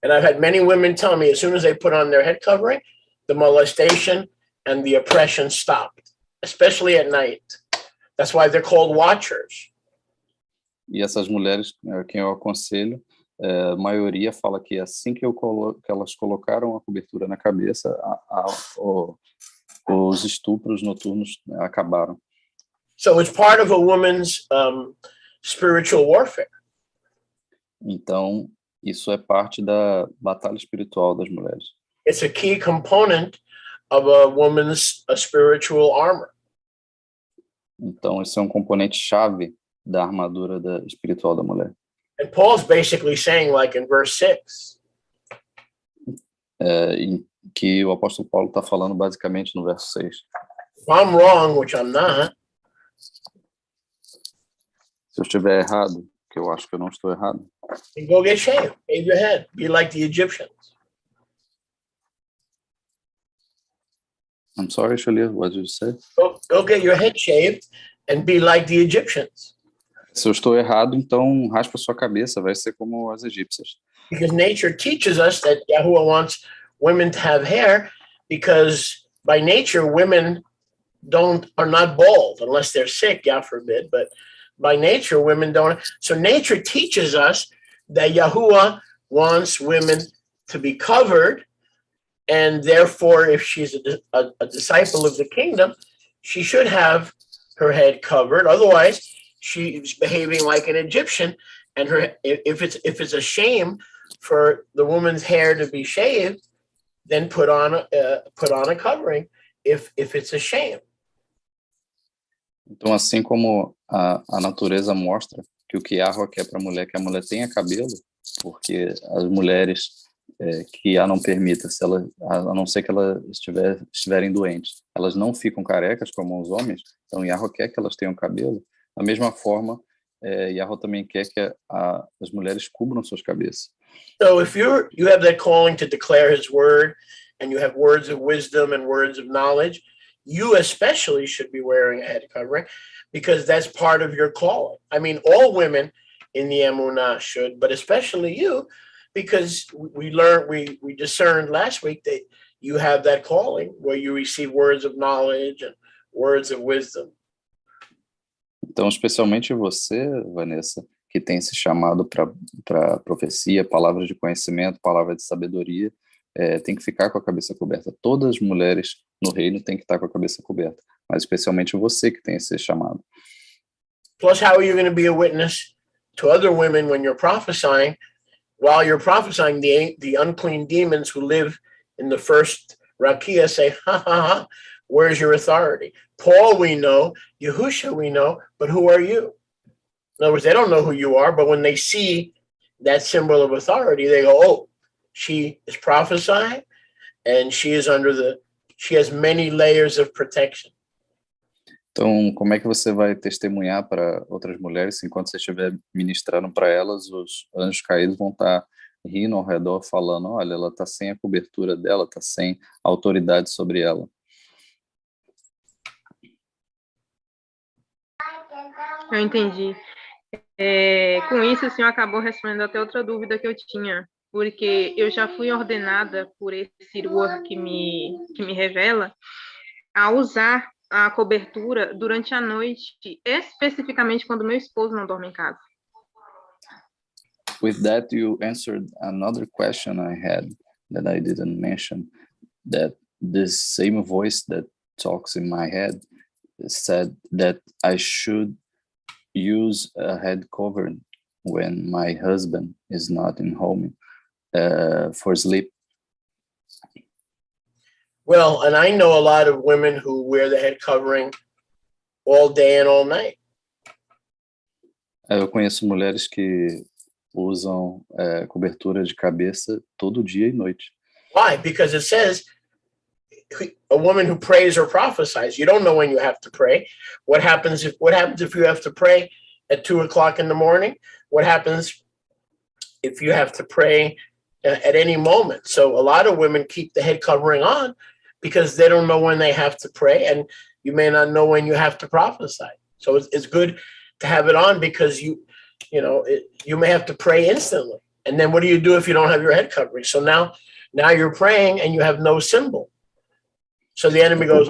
And I've had many women tell me as soon as they put on their head covering, the molestation and the oppression stopped, especially at night. That's why they're called watchers. E essas mulheres, quem eu aconselho, a maioria fala que assim que elas colocaram a cobertura na cabeça, os estupros noturnos acabaram. So it's part of a woman's spiritual warfare. Então, isso é parte da batalha espiritual das mulheres. It's a key component of a woman's spiritual armor. Então, isso é um componente chave da armadura espiritual da mulher. And Paul's basically saying, like in verse 6, em que o apóstolo Paulo está falando basicamente no verso 6. if I'm wrong, which I'm not, se eu estiver errado, que eu acho que eu não estou errado, then go get shaved, shave your head, be like the Egyptians. I'm sorry, Shalia, what did you say? Go get your head shaved and be like the Egyptians. Se eu estou errado, então raspa a sua cabeça, vai ser como as egípcias. Because nature teaches us that Yahuwah wants women to have hair, because by nature, women are not bald unless they're sick, God forbid. But by nature, women don't. So nature teaches us that Yahuwah wants women to be covered, and therefore, if she's a disciple of the kingdom, she should have her head covered. Otherwise, she's behaving like an Egyptian, and if it's a shame for the woman's hair to be shaved, then put on a covering if it's a shame. Então, assim como a natureza mostra que o que Yahweh quer para a mulher, que a mulher tenha cabelo, porque as mulheres que Yah não permita, a não ser que elas estiverem doentes, elas não ficam carecas como os homens, então Yahweh quer que elas tenham cabelo. Da mesma forma, Yahweh também quer que as mulheres cubram suas cabeças. So if you have that calling to declare his word, and you have words of wisdom and words of knowledge, you especially should be wearing a head covering, because that's part of your calling. I mean, all women in the Emunah should, but especially you, because we discerned last week that you have that calling where you receive words of knowledge and words of wisdom. Então, especialmente você, Vanessa, que tem esse chamado para profecia, palavra de conhecimento, palavra de sabedoria, tem que ficar com a cabeça coberta. Todas as mulheres no reino têm que estar com a cabeça coberta, mas especialmente você que tem esse chamado. Plus, how are you going to be a witness to other women when you're prophesying? While you're prophesying, the unclean demons who live in the first rakia say, ha, ha, ha, where's your authority? Paul we know, Yahusha we know, but who are you? In other words, they don't know who you are, but when they see that symbol of authority, they go, oh, she is prophesying, and she has many layers of protection. Então, como é que você vai testemunhar para outras mulheres se enquanto você estiver ministrando para elas, os anjos caídos vão estar rindo ao redor, falando, olha, ela está sem a cobertura dela, está sem autoridade sobre ela. Eu entendi. Com isso, o senhor acabou respondendo até outra dúvida que eu tinha, porque eu já fui ordenada por esse Ruach que me revela a usar a cobertura durante a noite, especificamente quando meu esposo não dorme em casa. With that, you answered another question I had that I didn't mention, that this same voice that talks in my head said that I should use a head cover when my husband is not in home for sleep. Well, and I know a lot of women who wear the head covering all day and all night. Eu conheço mulheres que usam cobertura de cabeça todo dia e noite. Why? Because it says a woman who prays or prophesies. You don't know when you have to pray. What happens if you have to pray at 2:00 in the morning? What happens if you have to pray at any moment? So a lot of women keep the head covering on because they don't know when they have to pray, and you may not know when you have to prophesy. So it's good to have it on because you may have to pray instantly. And then what do you do if you don't have your head covering? So now you're praying and you have no symbol. So the enemy goes,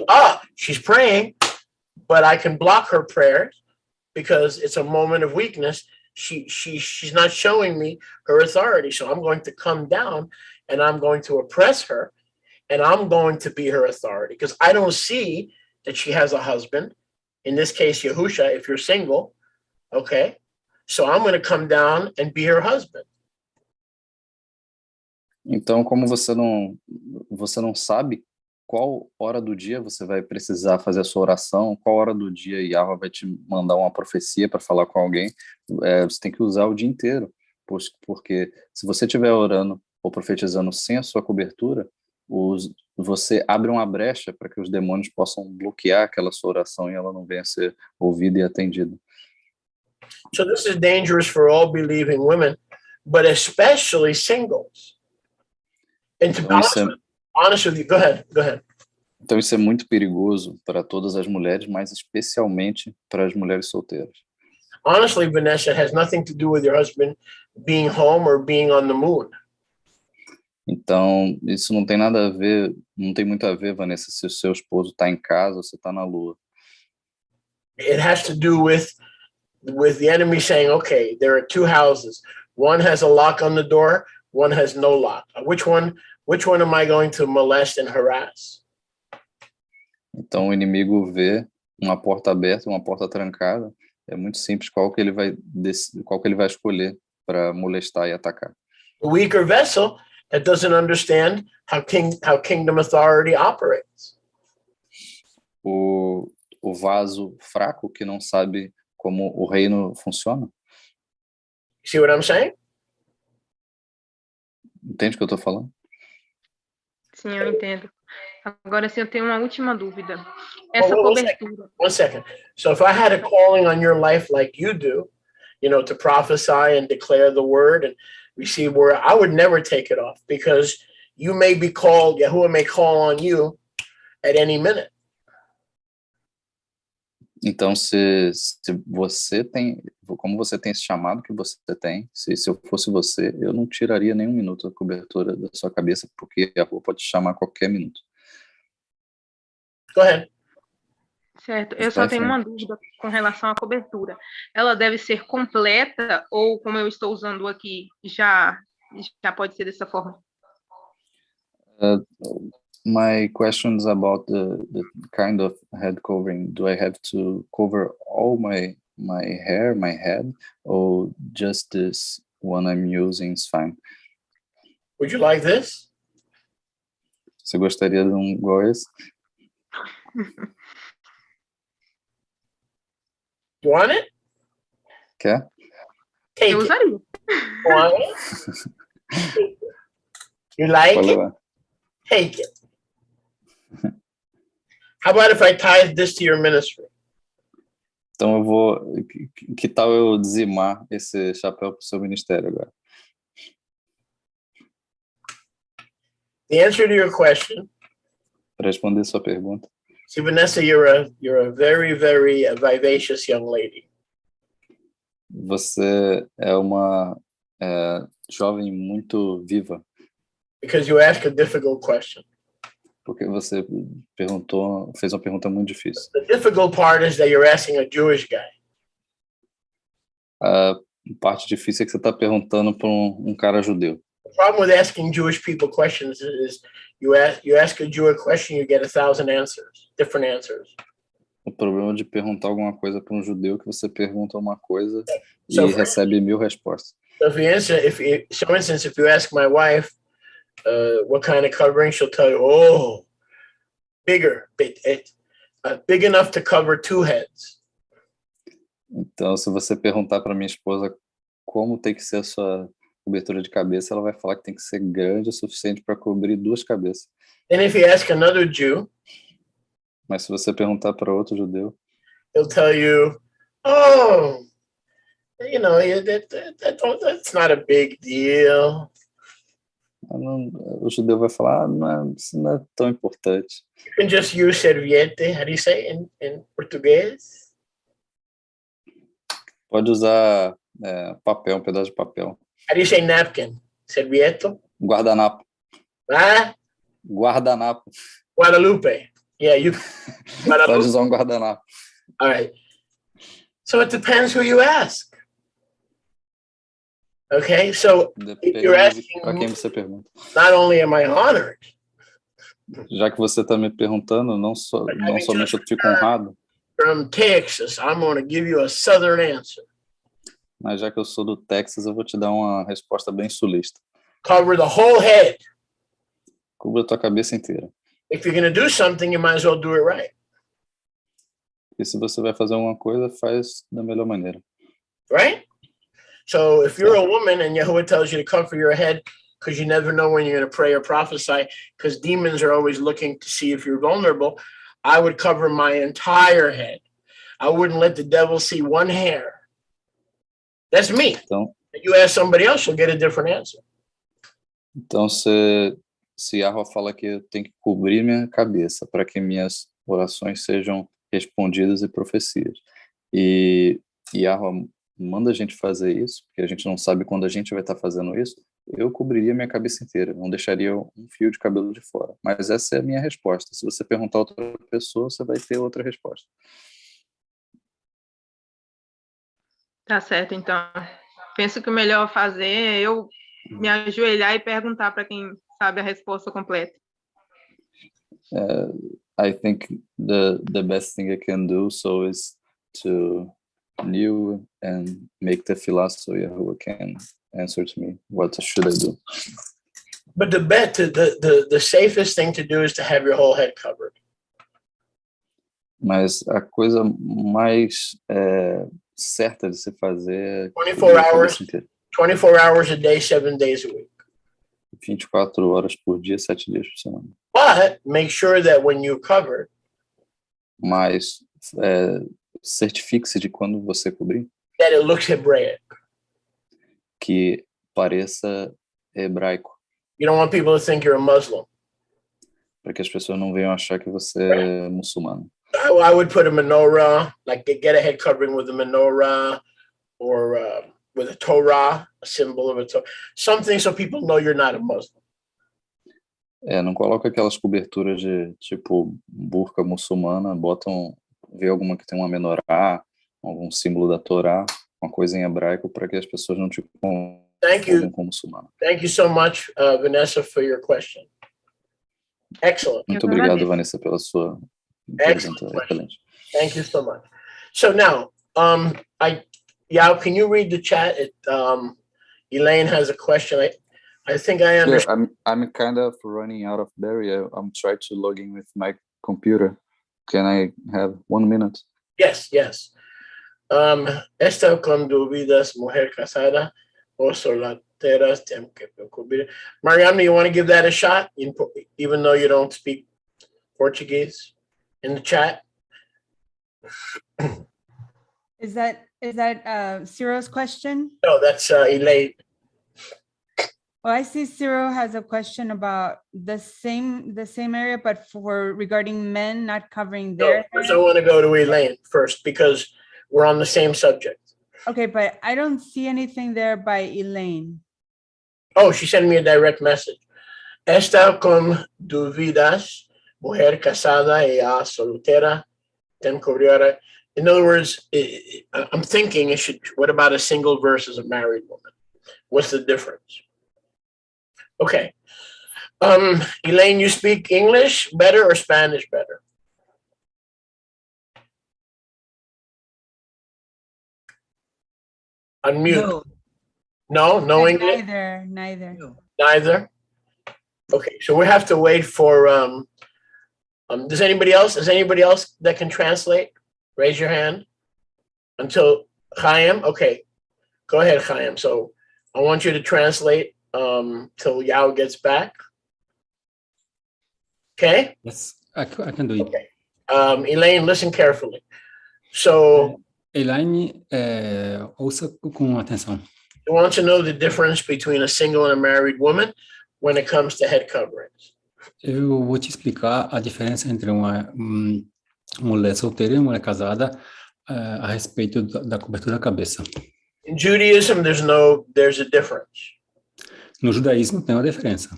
she's praying, but I can block her prayers because it's a moment of weakness. She's not showing me her authority. So I'm going to come down and I'm going to oppress her, and I'm going to be her authority because I don't see that she has a husband. In this case, Yahusha, if you're single, okay? So I'm going to come down and be her husband. Então, como você não sabe qual hora do dia você vai precisar fazer a sua oração, qual hora do dia Yahweh vai te mandar uma profecia para falar com alguém, você tem que usar o dia inteiro, porque se você estiver orando ou profetizando sem a sua cobertura, você abre uma brecha para que os demônios possam bloquear aquela sua oração e ela não venha a ser ouvida e atendida. So this is dangerous for all believing women, but especially singles. And to be honest with you, go ahead. Então isso é muito perigoso para todas as mulheres, mas especialmente para as mulheres solteiras. Honestly, Vanessa, it has nothing to do with your husband being home or being on the moon. Então, isso não tem nada a ver, não tem muito a ver, Vanessa, se o seu esposo está em casa ou se está na lua. It has to do with the enemy saying, okay, there are two houses. One has a lock on the door, one has no lock. Which one am I going to molest and harass? Então, o inimigo vê uma porta aberta, uma porta trancada. É muito simples qual que ele vai escolher para molestar e atacar. The weaker vessel that doesn't understand how kingdom authority operates. O vaso fraco que não sabe como o reino funciona. See what I'm saying? Entende o que eu estou falando? Sim, eu entendo. Agora sim, eu tenho uma última dúvida. Essa cobertura. One second. So if I had a calling on your life like you do, to prophesy and declare the word and receive word, I would never take it off because you may be called, Yahuwah may call on you at any minute. Então, se você tem, como você tem esse chamado que você tem, se eu fosse você, eu não tiraria nenhum minuto da cobertura da sua cabeça, porque a rua pode te chamar a qualquer minuto. Go ahead. Certo, eu só tenho uma dúvida com relação à cobertura. Ela deve ser completa ou, como eu estou usando aqui, já pode ser dessa forma? My question is about the kind of head covering. Do I have to cover all my hair, my head, or just this one I'm using is fine? Would you like this? Você gostaria de igual esse? You want it? Quer? Take eu usaria. Want it? You like it? Take it. How about if I tie this to your ministry? Então eu vou... Que tal eu dizimar esse chapéu para o seu ministério agora? The answer to your question. Para responder sua pergunta. See, Vanessa, you're a very, very vivacious young lady. Você é uma jovem muito viva. Because you ask a difficult question. Porque você fez uma pergunta muito difícil. The difficult part is that you're asking a Jewish guy. A parte difícil é que você está perguntando para um cara judeu. The problem with asking Jewish people questions is you ask a Jew a question, you get 1,000 answers, different answers. O problema de perguntar alguma coisa para um judeu é que você pergunta uma coisa e recebe 1.000 respostas. So for instance, if you ask my wife what kind of covering, she'll tell you, bigger, big enough to cover 2 heads. Então, se você perguntar para minha esposa como tem que ser a sua cobertura de cabeça, ela vai falar que tem que ser grande o suficiente para cobrir 2 cabeças. Then if you ask another Jew, mas se você perguntar para outro judeu, he'll tell you, that's not a big deal. O judeu vai falar, isso não é tão importante. You can just use serviette. How do you say in Português? Pode usar papel, um pedaço de papel. How do you say napkin? Servieto? Guardanapo. Ah? Guardanapo. Guadalupe. Yeah, Guadalupe. Pode usar um guardanapo. All right. So it depends who you ask. Okay, so you're asking para quem você pergunta. Not only am I honored. Já que você está me perguntando, não somente eu fico honrado. From Texas, I'm going to give you a southern answer. Mas já que eu sou do Texas, eu vou te dar uma resposta bem sulista. Cover the whole head. Cubra a tua cabeça inteira. If you're going to do something, you might as well do it right. E se você vai fazer alguma coisa, faz da melhor maneira. Right? So if you're a woman and Yahuwah tells you to cover your head because you never know when you're going to pray or prophesy, because demons are always looking to see if you're vulnerable, I would cover my entire head. I wouldn't let the devil see one hair. That's me. Então, if you ask somebody else, you'll get a different answer. Então, se Yahweh fala que eu tenho que cobrir minha cabeça para que minhas orações sejam respondidas e profecias. E Yahweh manda a gente fazer isso, porque a gente não sabe quando a gente vai estar fazendo isso, eu cobriria minha cabeça inteira, não deixaria um fio de cabelo de fora. Mas essa é a minha resposta. Se você perguntar a outra pessoa, você vai ter outra resposta. Tá certo, então. Penso que o melhor fazer é eu me ajoelhar e perguntar para quem sabe a resposta completa. I think the best thing I can do so is to kneel and make the philosophy who can answer to me. What should I do? But the safest thing to do is to have your whole head covered. Mas a coisa mais certa de se fazer é 24 hours a day, 7 days a week. 24 horas por dia, 7 dias por semana. But make sure that when you cover, mas certifique-se de quando você cobrir, that it looks Hebraic. Que pareça hebraico. You don't want people to think you're a Muslim. Para que as pessoas não venham achar que você é muçulmano. I would put a menorah, like get a head covering with a menorah, or with a Torah, a symbol of a Torah, something so people know you're not a Muslim. Não coloca aquelas coberturas de tipo burca muçulmana, vê alguma que tem uma menorá, algum símbolo da Torá, uma coisa em hebraico, para que as pessoas não te confundam com muçulmano. Thank you so much, Vanessa, for your question. Excellent. Muito obrigado, Vanessa, pela sua pergunta. Excelente. Thank you so much. So now, Yao, can you read the chat? Elaine has a question. I think I understand. Yeah, I'm kind of running out of battery. I'm trying to log in with my computer. Can I have 1 minute? Yes. Esta con dúvidas, mujer casada o solteras, tem que cobrir. Mariana, you want to give that a shot, even though you don't speak Portuguese, in the chat? Is that Cyril's question? No, that's Elaine. Well, I see Cyril has a question about the same area, but regarding men not covering their hair. First I want to go to Elaine first because we're on the same subject. Okay, but I don't see anything there by Elaine. Oh, she sent me a direct message. Está con dúvidas, mujer casada y soltera, tem cobrir. In other words, I'm thinking what about a single versus a married woman? What's the difference? Okay. Elaine, you speak English better or Spanish better? Unmute. No English? Neither. Okay, so we have to wait for, does anybody else that can translate? Raise your hand until Chaim. Okay, go ahead, Chaim. So I want you to translate till Yao gets back. Okay? Yes, I can do it. Okay. Elaine, listen carefully. So Elaine, ouça com atenção. You want to know the difference between a single and a married woman when it comes to head coverings. Eu vou te explicar a diferença entre uma mulher solteira e uma mulher casada a respeito da cobertura da cabeça. In Judaism, there's a difference. No judaísmo tem uma diferença.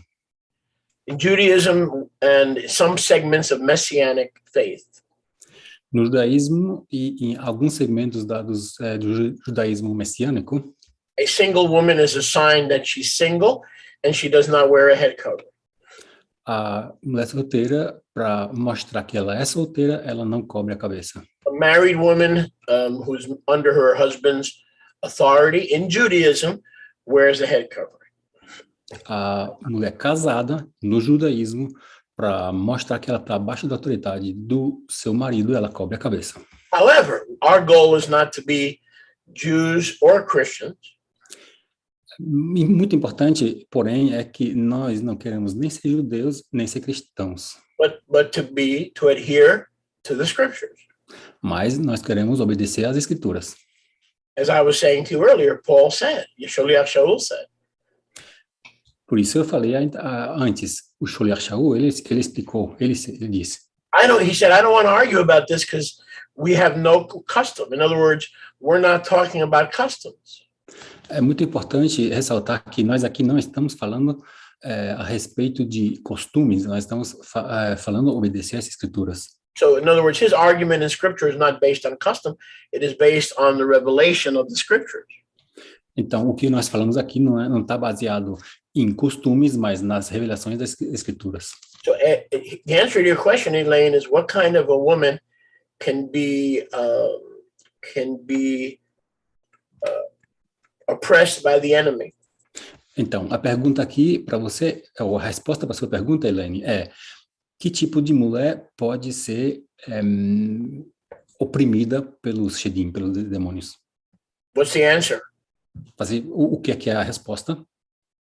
In Judaism and some segments of Messianic faith. No judaísmo e em alguns segmentos do judaísmo messiânico, a single woman is a sign that she's single and she does not wear a head cover. A mulher solteira, para mostrar que ela é solteira, ela não cobre a cabeça. A married woman who's under her husband's authority in Judaism wears a head covering. A mulher casada no judaísmo, para mostrar que ela está abaixo da autoridade do seu marido, ela cobre a cabeça. However, our goal is not to be Jews or Christians. Muito importante, porém, é que nós não queremos nem ser judeus, nem ser cristãos. But to adhere to the scriptures. Mas nós queremos obedecer às escrituras. As I was saying to you earlier, Paul said, Sholiach Shaul said. Por isso eu falei antes, o Sholiach Shaul, ele explicou, ele disse. He said, I don't want to argue about this because we have no custom. In other words, we're not talking about customs. É muito importante ressaltar que nós aqui não estamos falando a respeito de costumes, nós estamos falando obedecer às escrituras. So, in other words, his argument in Scripture is not based on custom; it is based on the revelation of the Scriptures. Então, o que nós falamos aqui não está baseado em costumes, mas nas revelações das escrituras. So, the answer to your question, Elaine, is what kind of a woman can be oppressed by the enemy? Então, a pergunta aqui para você, ou a resposta para a sua pergunta, Elaine, é: que tipo de mulher pode ser oprimida pelos shedim, pelos demônios? What's the answer? O que é a resposta?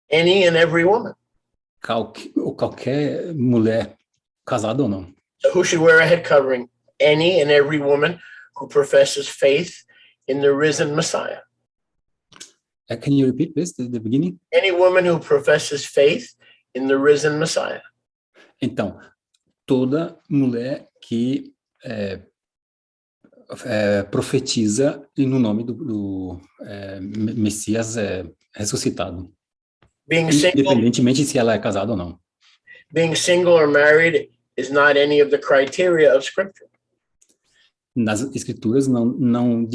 Any and every woman. Qualquer mulher, casada ou não. So who should wear a head covering? Any and every woman who professes faith in the risen Messiah. Can you repeat this, the beginning? Any woman who professes faith in the risen Messiah. Então, toda mulher que profetiza no nome do Messias ressuscitado. Independentemente se ela é casada ou não. Being single or married is not any of the criteria of Scripture. Nas escrituras não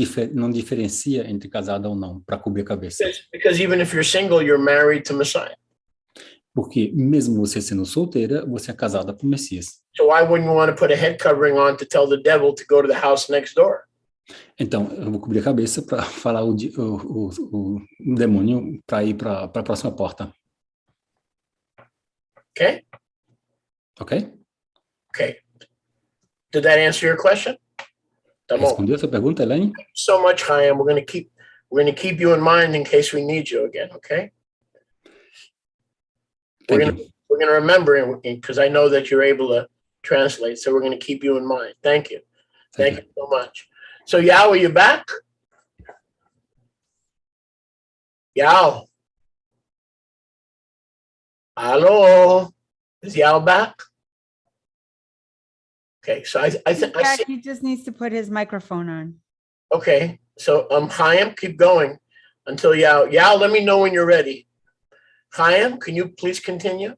diferencia entre casada ou não para cobrir a cabeça. Because even if you're single, you're married to Messiah. Porque mesmo você sendo solteira, você é casada com o Messias. So why wouldn't you want to put a head covering on to tell the devil to go to the house next door? Então, eu vou cobrir a cabeça para falar o demônio para ir para a próxima porta. Okay? Ok? Okay. Did that answer your question? Respondeu a sua pergunta, Elaine? So much, Chaim. We're going to keep you in mind in case we need you again, okay? We're going to remember, because I know that you're able to translate, so we're going to keep you in mind. Thank you. Thank you so much. So, Yao, are you back? Yao. Hello. Is Yao back? Okay, so I think he just needs to put his microphone on. Okay, so Chaim, keep going until Yao. Yao, let me know when you're ready. Chaim, can you please continue?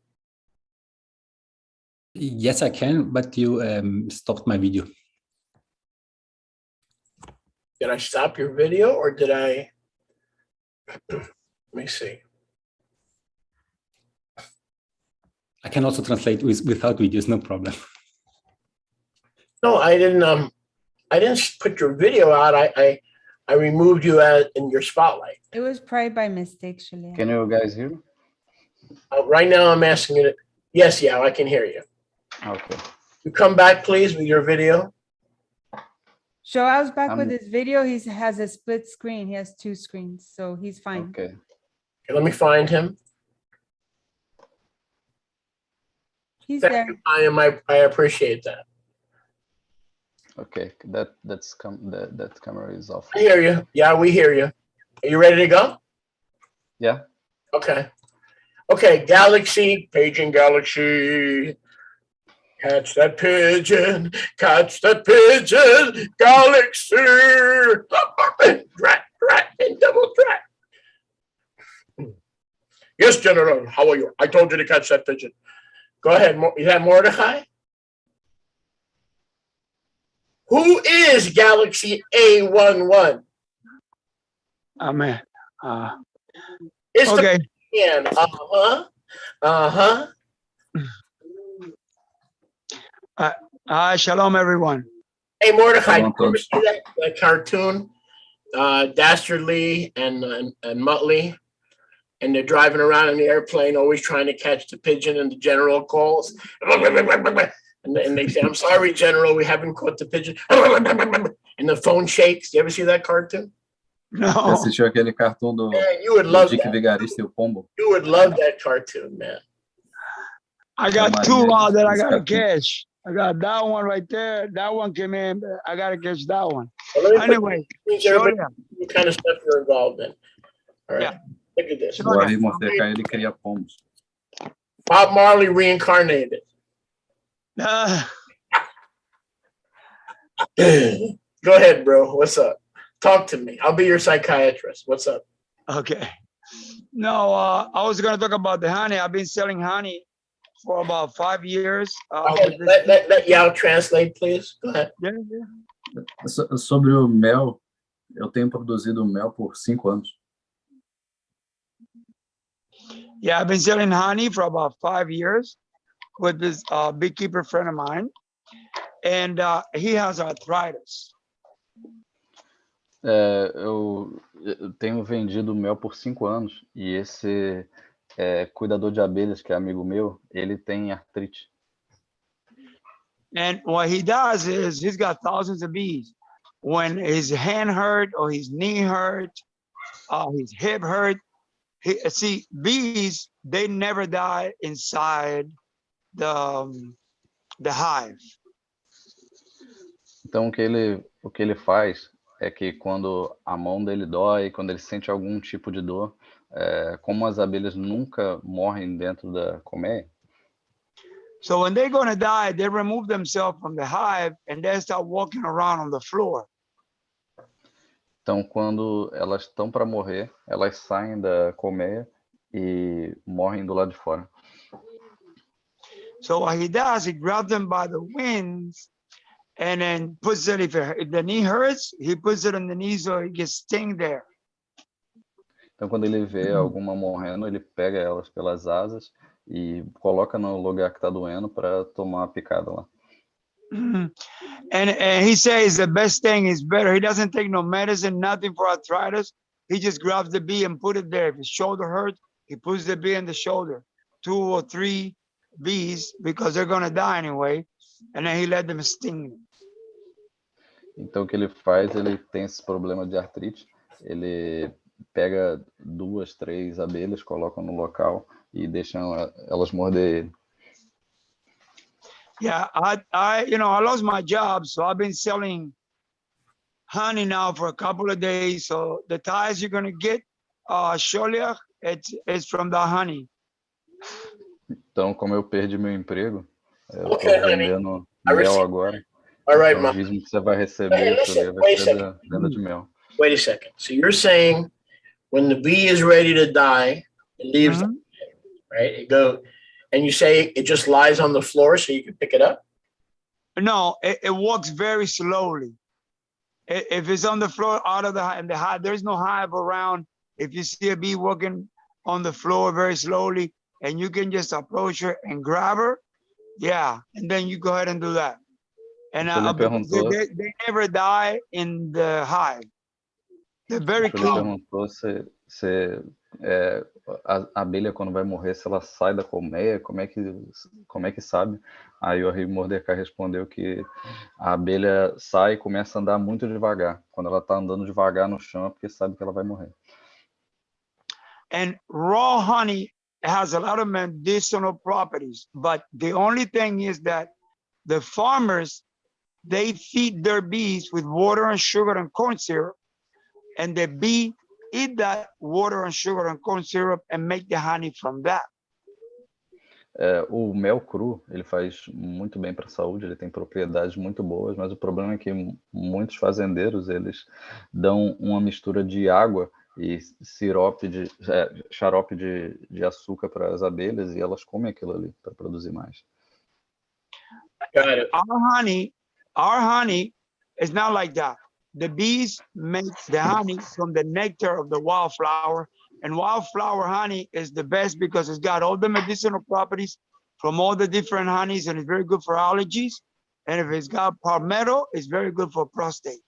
Yes, I can, but you stopped my video. Did I stop your video or did I? Let me see. I can also translate without videos, no problem. No, I didn't put your video out. I removed you in your spotlight. It was probably by mistake, Julia. Can you guys hear? Right now I'm asking you to, yes, yeah, I can hear you. Okay. You come back, please, with your video. Joel's back with his video. He has a split screen. He has two screens, so he's fine. Okay. Let me find him. He's Thank there. you, I appreciate that. Okay, that camera is off. I hear you. Yeah, we hear you. Are you ready to go? Yeah. Okay. Okay, Galaxy, paging Galaxy. Catch that pigeon, Galaxy. Drat, and double drat. Yes, General, how are you? I told you to catch that pigeon. Go ahead, you have Mordecai? Who is Galaxy A11? Amen. It's okay. Shalom, everyone. Hey, Mordecai, did you ever see that cartoon, Dastardly and Muttley, and they're driving around in the airplane, always trying to catch the pigeon, and the general calls, and they say, "I'm sorry, General, we haven't caught the pigeon," and the phone shakes. You ever see that cartoon? No. Você assistiu aquele cartoon do you would love Dick that. Vigarista e o Pombo? You would love that cartoon, man. I got two that I gotta catch. I got that one right there. That one came in. I gotta catch that one. Well, anyway, what kind of stuff you're involved in? All right, yeah. Look at this. O Ari mostrei que ele cria pombos. Bob Marley reincarnated. Go ahead, bro. What's up? Talk to me. I'll be your psychiatrist. What's up? Okay. No, I was going to talk about the honey. I've been selling honey for about 5 years. Okay, let Yao translate, please. Go ahead. Yeah, yeah. Sobre o mel, eu tenho produzido mel por 5 anos. Yeah, I've been selling honey for about 5 years with this beekeeper friend of mine, and he has arthritis. Eu tenho vendido mel por 5 anos e esse cuidador de abelhas, que é amigo meu, ele tem artrite. And what he does is he's got thousands of bees. When his hand hurt or his knee hurt, his hip hurt, see, bees, they never die inside the hive. Então o que ele faz é que quando a mão dele dói, quando ele sente algum tipo de dor, como as abelhas nunca morrem dentro da colmeia, so when they're going to die, they remove themselves from the hive and they start walking around on the floor. Então quando elas estão para morrer, elas saem da colmeia e morrem do lado de fora. So what he does, he grabs them by the wings and then puts it, if the knee hurts, he puts it on the knee so it gets sting there. Então quando ele vê alguma morrendo, ele pega elas pelas asas e coloca no lugar que está doendo para tomar a picada lá. And he says the best thing is better. He doesn't take no medicine, nothing for arthritis. He just grabs the bee and put it there. If his shoulder hurts, he puts the bee in the shoulder. 2 or 3 bees, because they're going to die anyway. And then he let them sting. Então o que ele faz, ele tem esse problema de artrite, ele pega 2, 3 abelhas, coloca no local e deixa elas morder ele. Yeah, I lost my job, so I've been selling honey now for a couple of days. So the ties you're gonna get, Sholiach, it's from the honey. Então, como eu perdi meu emprego, eu estou vendendo mel agora. All right, então, o dízimo que você vai receber, vai ser da venda de mel. Wait a second. So you're saying when the bee is ready to die, it leaves, right? And you say it just lies on the floor so you can pick it up? No, it walks very slowly. If it's on the floor out of the hive, there's no hive around. If you see a bee walking on the floor very slowly, and you can just approach her and grab her, yeah, and then you go ahead and do that. And they never die in the hive. They're very clean. Se a abelha, quando vai morrer, se ela sai da colmeia, como é que sabe? Aí o rei Mordecai respondeu que a abelha sai e começa a andar muito devagar. Quando ela está andando devagar no chão, é porque sabe que ela vai morrer. And raw honey has a lot of medicinal properties, but the only thing is that the farmers, they feed their bees with water and sugar and corn syrup, and the bee eat that water and sugar and corn syrup and make the honey from that. O mel cru, ele faz muito bem para a saúde, ele tem propriedades muito boas, mas o problema é que muitos fazendeiros, eles dão uma mistura de água e xarope de açúcar para as abelhas e elas comem aquilo ali para produzir mais. Our honey is not like that. The bees make the honey from the nectar of the wildflower, and wildflower honey is the best because it's got all the medicinal properties from all the different honeys, and it's very good for allergies. And if it's got palmetto, it's very good for prostate.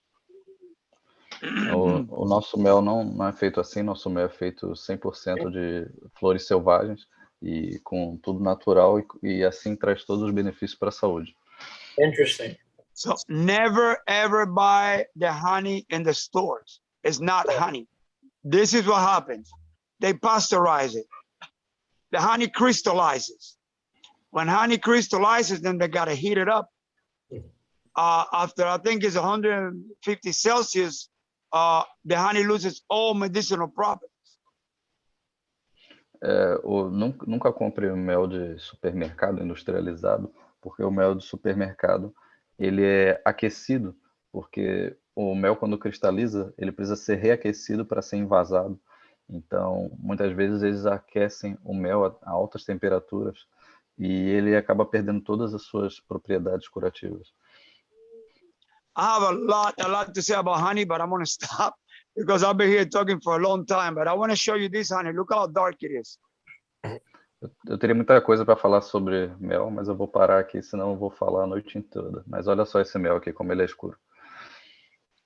O nosso mel não é feito assim, nosso mel é feito 100% de flores selvagens e com tudo natural e assim traz todos os benefícios para a saúde. Interesting. So never ever buy the honey in the stores. It's not honey. This is what happens. They pasteurize it. The honey crystallizes. When honey crystallizes, then they got to heat it up. After I think it's 150 Celsius, the honey loses all medicinal properties. Nunca compre mel de supermercado industrializado, porque o mel de supermercado ele é aquecido, porque o mel quando cristaliza, ele precisa ser reaquecido para ser envasado. Então, muitas vezes eles aquecem o mel a altas temperaturas e ele acaba perdendo todas as suas propriedades curativas. I have a lot to say about honey, but I'm going to stop because I've been here talking for a long time. But I want to show you this honey. Look how dark it is. Eu teria muita coisa para falar sobre mel, mas eu vou parar aqui, senão eu vou falar a noite toda. Mas olha só esse mel aqui, como ele é escuro.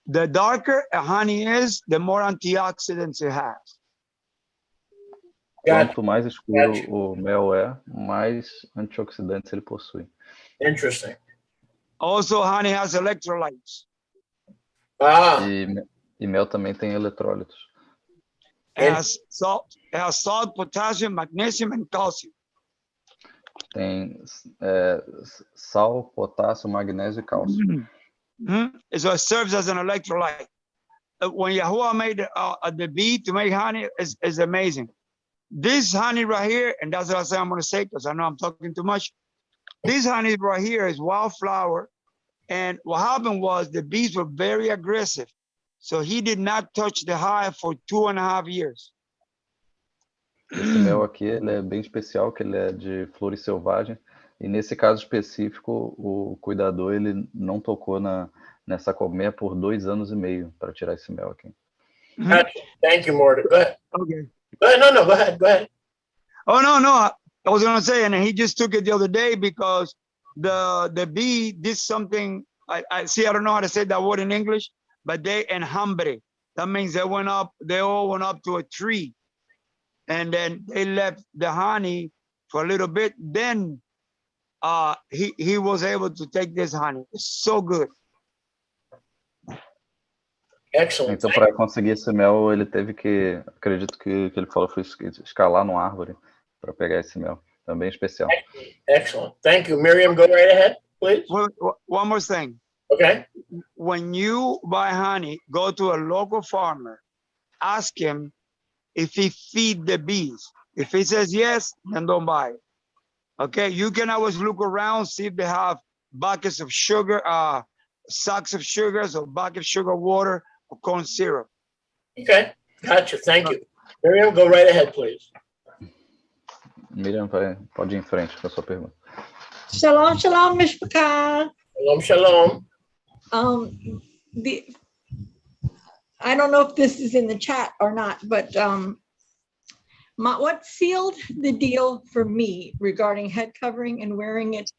The darker a honey is, the more antioxidants it has. Quanto mais escuro o mel é, mais antioxidantes ele possui. Interesting. Also, honey has electrolytes. E mel também tem eletrólitos. It has salt, potassium, magnesium, and calcium. Tem sal, potássio, magnésio e cálcio. So it serves as an electrolyte. When Yahuwah made the bee to make honey, is amazing. This honey right here, and that's what I say I'm going to say because I know I'm talking too much. This honey right here is wildflower. And what happened was the bees were very aggressive. So he did not touch the hive for 2.5 years. Esse mel aqui ele é bem especial, que ele é de flores selvagens. E nesse caso específico, o cuidador ele não tocou nessa colmeia por 2 anos e meio para tirar esse mel aqui. Thank you, Morty. Go ahead. Okay. Go ahead. No, go ahead. Go ahead. Oh, no. I was going to say, and he just took it the other day because the bee did something. I see, I don't know how to say that word in English, but they enjambre. That means they all went up to a tree. And then they left the honey for a little bit. Then he was able to take this honey. It's so good. Excellent. Então, para conseguir esse mel, ele teve que, acredito que ele falou, foi escalar numa árvore para pegar esse mel. Também especial. Excellent. Thank you. Miriam, go right ahead, please. One more thing. Okay. When you buy honey, go to a local farmer. Ask him if he feed the bees. If he says yes, then don't buy it. Okay, you can always look around, see if they have buckets of sugar, sacks of sugars, or bucket of sugar water, or corn syrup. Okay, gotcha. Thank you. Miriam, go right ahead, please. Miriam, pode ir em frente com a sua pergunta. Shalom, shalom, Mishpachah. Shalom, shalom. I don't know if this is in the chat or not, but what sealed the deal for me regarding head covering and wearing it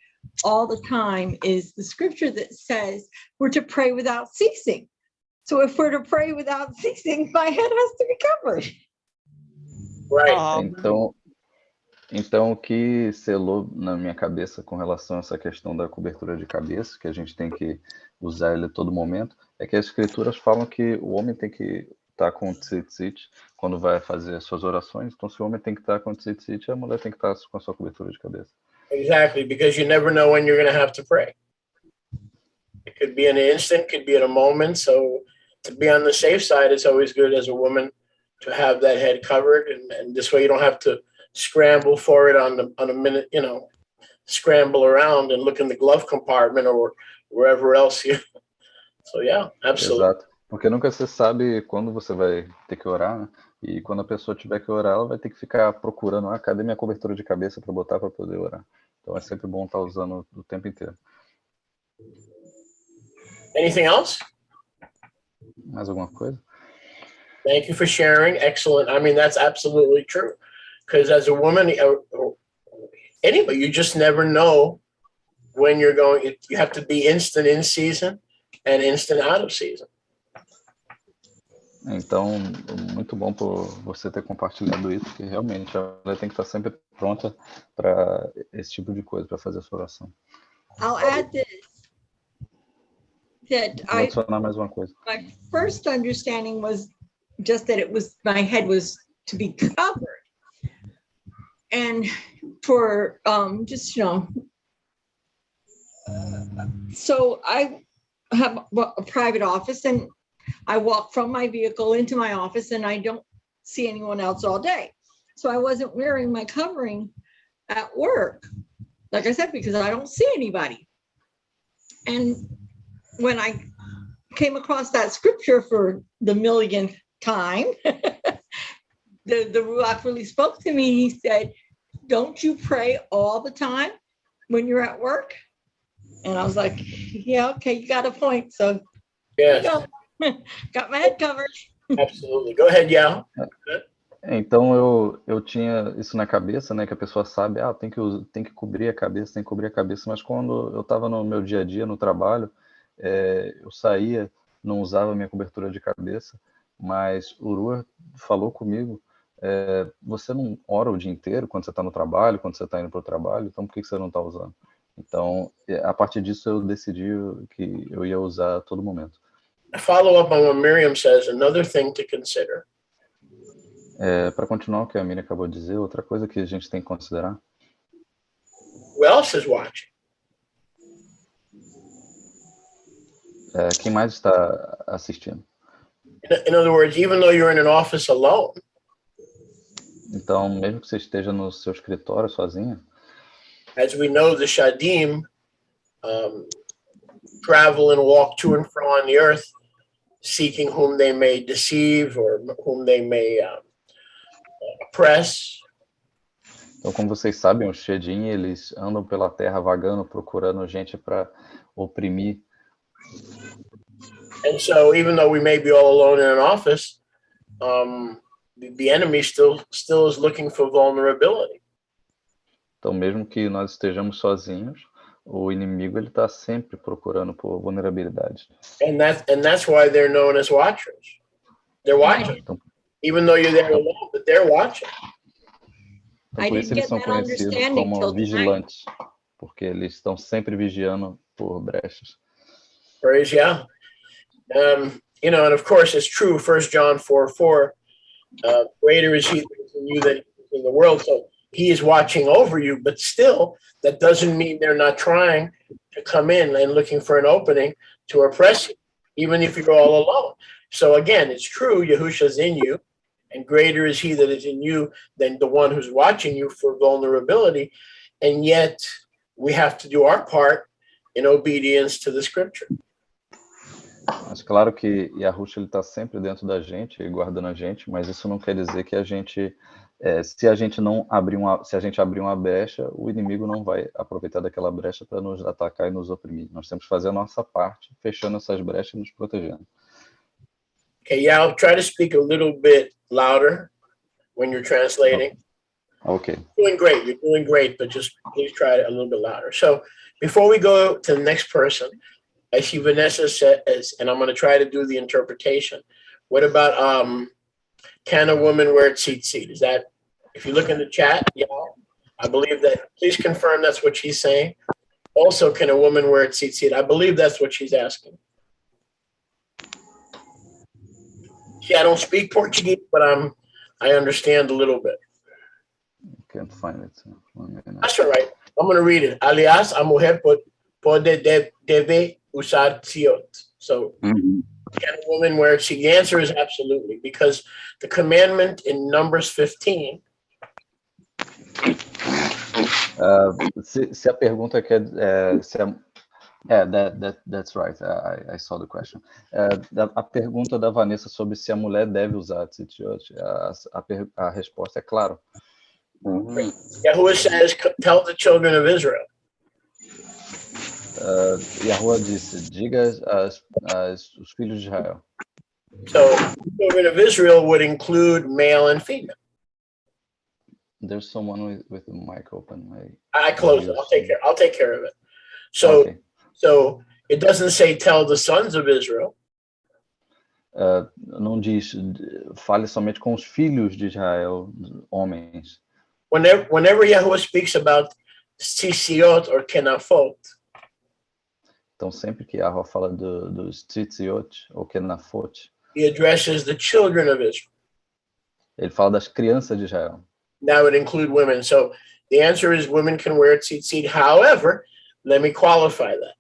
all the time is the scripture that says we're to pray without ceasing. So if we're to pray without ceasing, my head has to be covered. Right. Então, o que selou na minha cabeça com relação a essa questão da cobertura de cabeça, que a gente tem que usar ele a todo momento, é que as escrituras falam que o homem tem que estar com o tzitzit quando vai fazer as suas orações. Então, se o homem tem que estar com o tzitzit, a mulher tem que estar com a sua cobertura de cabeça. Exactly, because you never know when you're going to have to pray. It could be in an instant, could be in a moment. So to be on the safe side, it's always good as a woman to have that head covered, and this way you don't have to scramble for it on a minute, scramble around and look in the glove compartment or wherever else you. So yeah, absolutely. Exato. Porque nunca você sabe quando você vai ter que orar, né? E quando a pessoa tiver que orar, ela vai ter que ficar procurando, cadê minha cobertura de cabeça para botar para poder orar. Então é sempre bom estar usando o tempo inteiro. Anything else? Mais alguma coisa? Thank you for sharing. Excellent. I mean, that's absolutely true. Because as a woman, anybody, you just never know when you're going. You have to be instant in season and instant out of season. Então, muito bom por você ter compartilhado isso, porque realmente ela tem que estar sempre pronta para esse tipo de coisa, para fazer a sua oração. I'll add this. Vou adicionar mais uma coisa. My first understanding was just that my head was to be covered. And for so I have a private office and I walk from my vehicle into my office and I don't see anyone else all day. So I wasn't wearing my covering at work, like I said, because I don't see anybody. And when I came across that scripture for the millionth time, the Ruach really spoke to me. He said, don't you pray all the time when you're at work? And I was like, yeah, okay, you got a point. So Yes, got my head covered. absolutely. Go ahead, Yao. Então eu tinha isso na cabeça, né, que a pessoa sabe, tem que cobrir a cabeça, mas quando eu estava no meu dia a dia, no trabalho, eu saía, não usava minha cobertura de cabeça, mas o Rua falou comigo, você não ora o dia inteiro quando você está no trabalho, quando você está indo para o trabalho, então por que você não está usando? Então, a partir disso eu decidi que eu ia usar a todo momento. A follow up on what Miriam says, another thing to consider. Para continuar o que a Miriam acabou de dizer, outra coisa que a gente tem que considerar. Who else is watching? Quem mais está assistindo? In other words, even though you're in an office alone, então, mesmo que você esteja no seu escritório sozinha, as we know, the Shadim travel and walk to and fro on the earth, seeking whom they may deceive or whom they may oppress. Então, como vocês sabem, os Shedim, eles andam pela terra vagando, procurando gente para oprimir. And so, even though we may be all alone in an office, the enemy still is looking for vulnerability. Então, mesmo que nós estejamos sozinhos, o inimigo ele está sempre procurando por vulnerabilidade. And that's why they're known as watchers. They're watching, então, even though you're there alone, but they're watching. Então, por isso eles são conhecidos como vigilantes, porque eles estão sempre vigiando por brechas. Praise Yah. You know, and of course, it's true. 1 John 4:4. Greater is He that is in you than in the world. So He is watching over you, but still, that doesn't mean they're not trying to come in and looking for an opening to oppress you, even if you're all alone. So again, it's true. Yahusha's in you, and greater is He that is in you than the one who's watching you for vulnerability. And yet, we have to do our part in obedience to the Scripture. Mas claro que Yahusha ele está sempre dentro da gente, guardando a gente, mas isso não quer dizer que a gente, se a gente abrir uma brecha, o inimigo não vai aproveitar daquela brecha para nos atacar e nos oprimir. Nós temos que fazer a nossa parte, fechando essas brechas e nos protegendo. Okay, Yao, try to speak a little bit louder when you're translating. Okay. You're doing great, but just please try it a little bit louder. So before we go to the next person, I see Vanessa says, and I'm going to try to do the interpretation. What about can a woman wear tzitzit? Is that, if you look in the chat, yeah, I believe that. Please confirm that's what she's saying. Also, can a woman wear tzitzit? I believe that's what she's asking. See, I don't speak Portuguese, but I understand a little bit. Can't find it. That's all right. I'm going to read it. Aliás, a mulher deve usar tzitzit. So, can a woman wear tzitzit? The answer is absolutely, because the commandment in Numbers 15. Se a pergunta that's right. I saw the question. A pergunta da Vanessa sobre se a mulher deve usar tzitzit, a resposta é claro. Yahuwah says, tell the children of Israel. Yahuwah disse, diga os filhos de Israel. So, the children of Israel would include male and female. There's someone with the mic open. I closed it. I'll take care of it. So, okay. So it doesn't say tell the sons of Israel. Não diz, fale somente com os filhos de Israel, homens. Whenever Yahuwah speaks about tzitziot or kenafot, então sempre que Yahuwah fala dos tzitziot ou kenafot, he addresses the children of Israel. Ele fala das crianças de Israel. That would include women. So the answer is women can wear tzitzit. However, let me qualify that.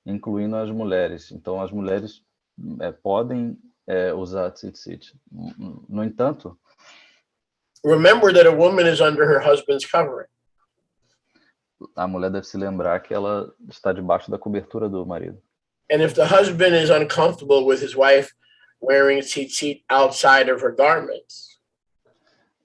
Incluindo as mulheres. Então as mulheres podem usar tzitzit. No entanto, remember that a woman is under her husband's covering. A mulher deve se lembrar que ela está debaixo da cobertura do marido. And if the husband is uncomfortable with his wife wearing tzitzit outside of her garments,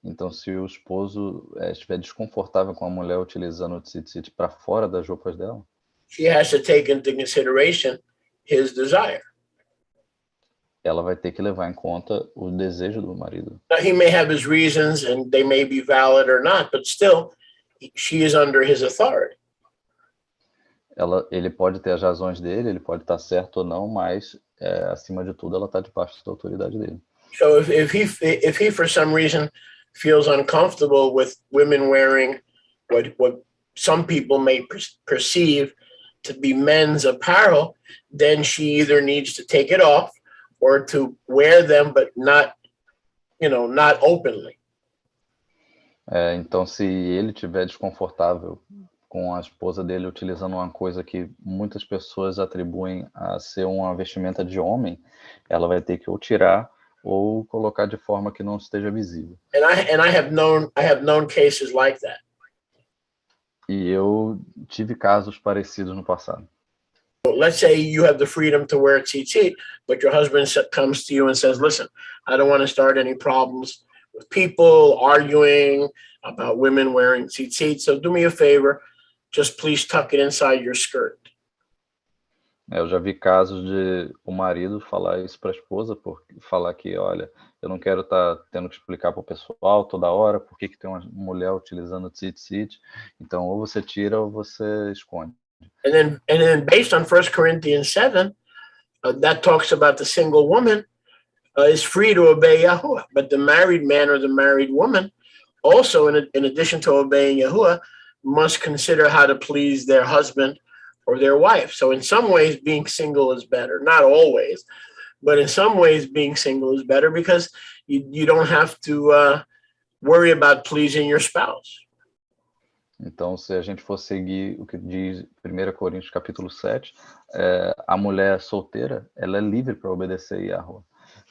Então, se o esposo estiver desconfortável com a mulher utilizando o tzitzit para fora das roupas dela, she has to take into consideration his desire. ela vai ter que levar em conta o desejo do marido. Now, he may have his reasons and they may be valid or not, but still, she is under his authority. Ele pode ter as razões dele, ele pode estar certo ou não, mas, acima de tudo, ela está debaixo da autoridade dele. So if he for some reason feels uncomfortable with women wearing what some people may perceive to be men's apparel, then she either needs to take it off or to wear them, but not openly. Então, se ele estiver desconfortável com a esposa dele utilizando uma coisa que muitas pessoas atribuem a ser uma vestimenta de homem, ela vai ter que ou tirar ou colocar de forma que não esteja visível. And I have known cases like that. E eu tive casos parecidos no passado. Let's say you have the freedom to wear tzitzit, but your husband comes to you and says, listen, I don't want to start any problems with people arguing about women wearing tzitzit, so do me a favor, just please tuck it inside your skirt. Eu já vi casos de o marido falar isso para a esposa, falar que, olha, eu não quero estar tendo que explicar para o pessoal toda hora por que tem uma mulher utilizando tzitzit, então ou você tira ou você esconde. And then based on 1 Corinthians 7, that talks about the single woman is free to obey Yahuwah, but the married man or the married woman also, in addition to obeying Yahuwah, must consider how to please their husband or their wife. So in some ways, being single is better. Not always, but in some ways, being single is better because you don't have to worry about pleasing your spouse. Então, se a gente for seguir o que diz 1 Coríntios capítulo 7, a mulher solteira, ela é livre para obedecer Yahuwah.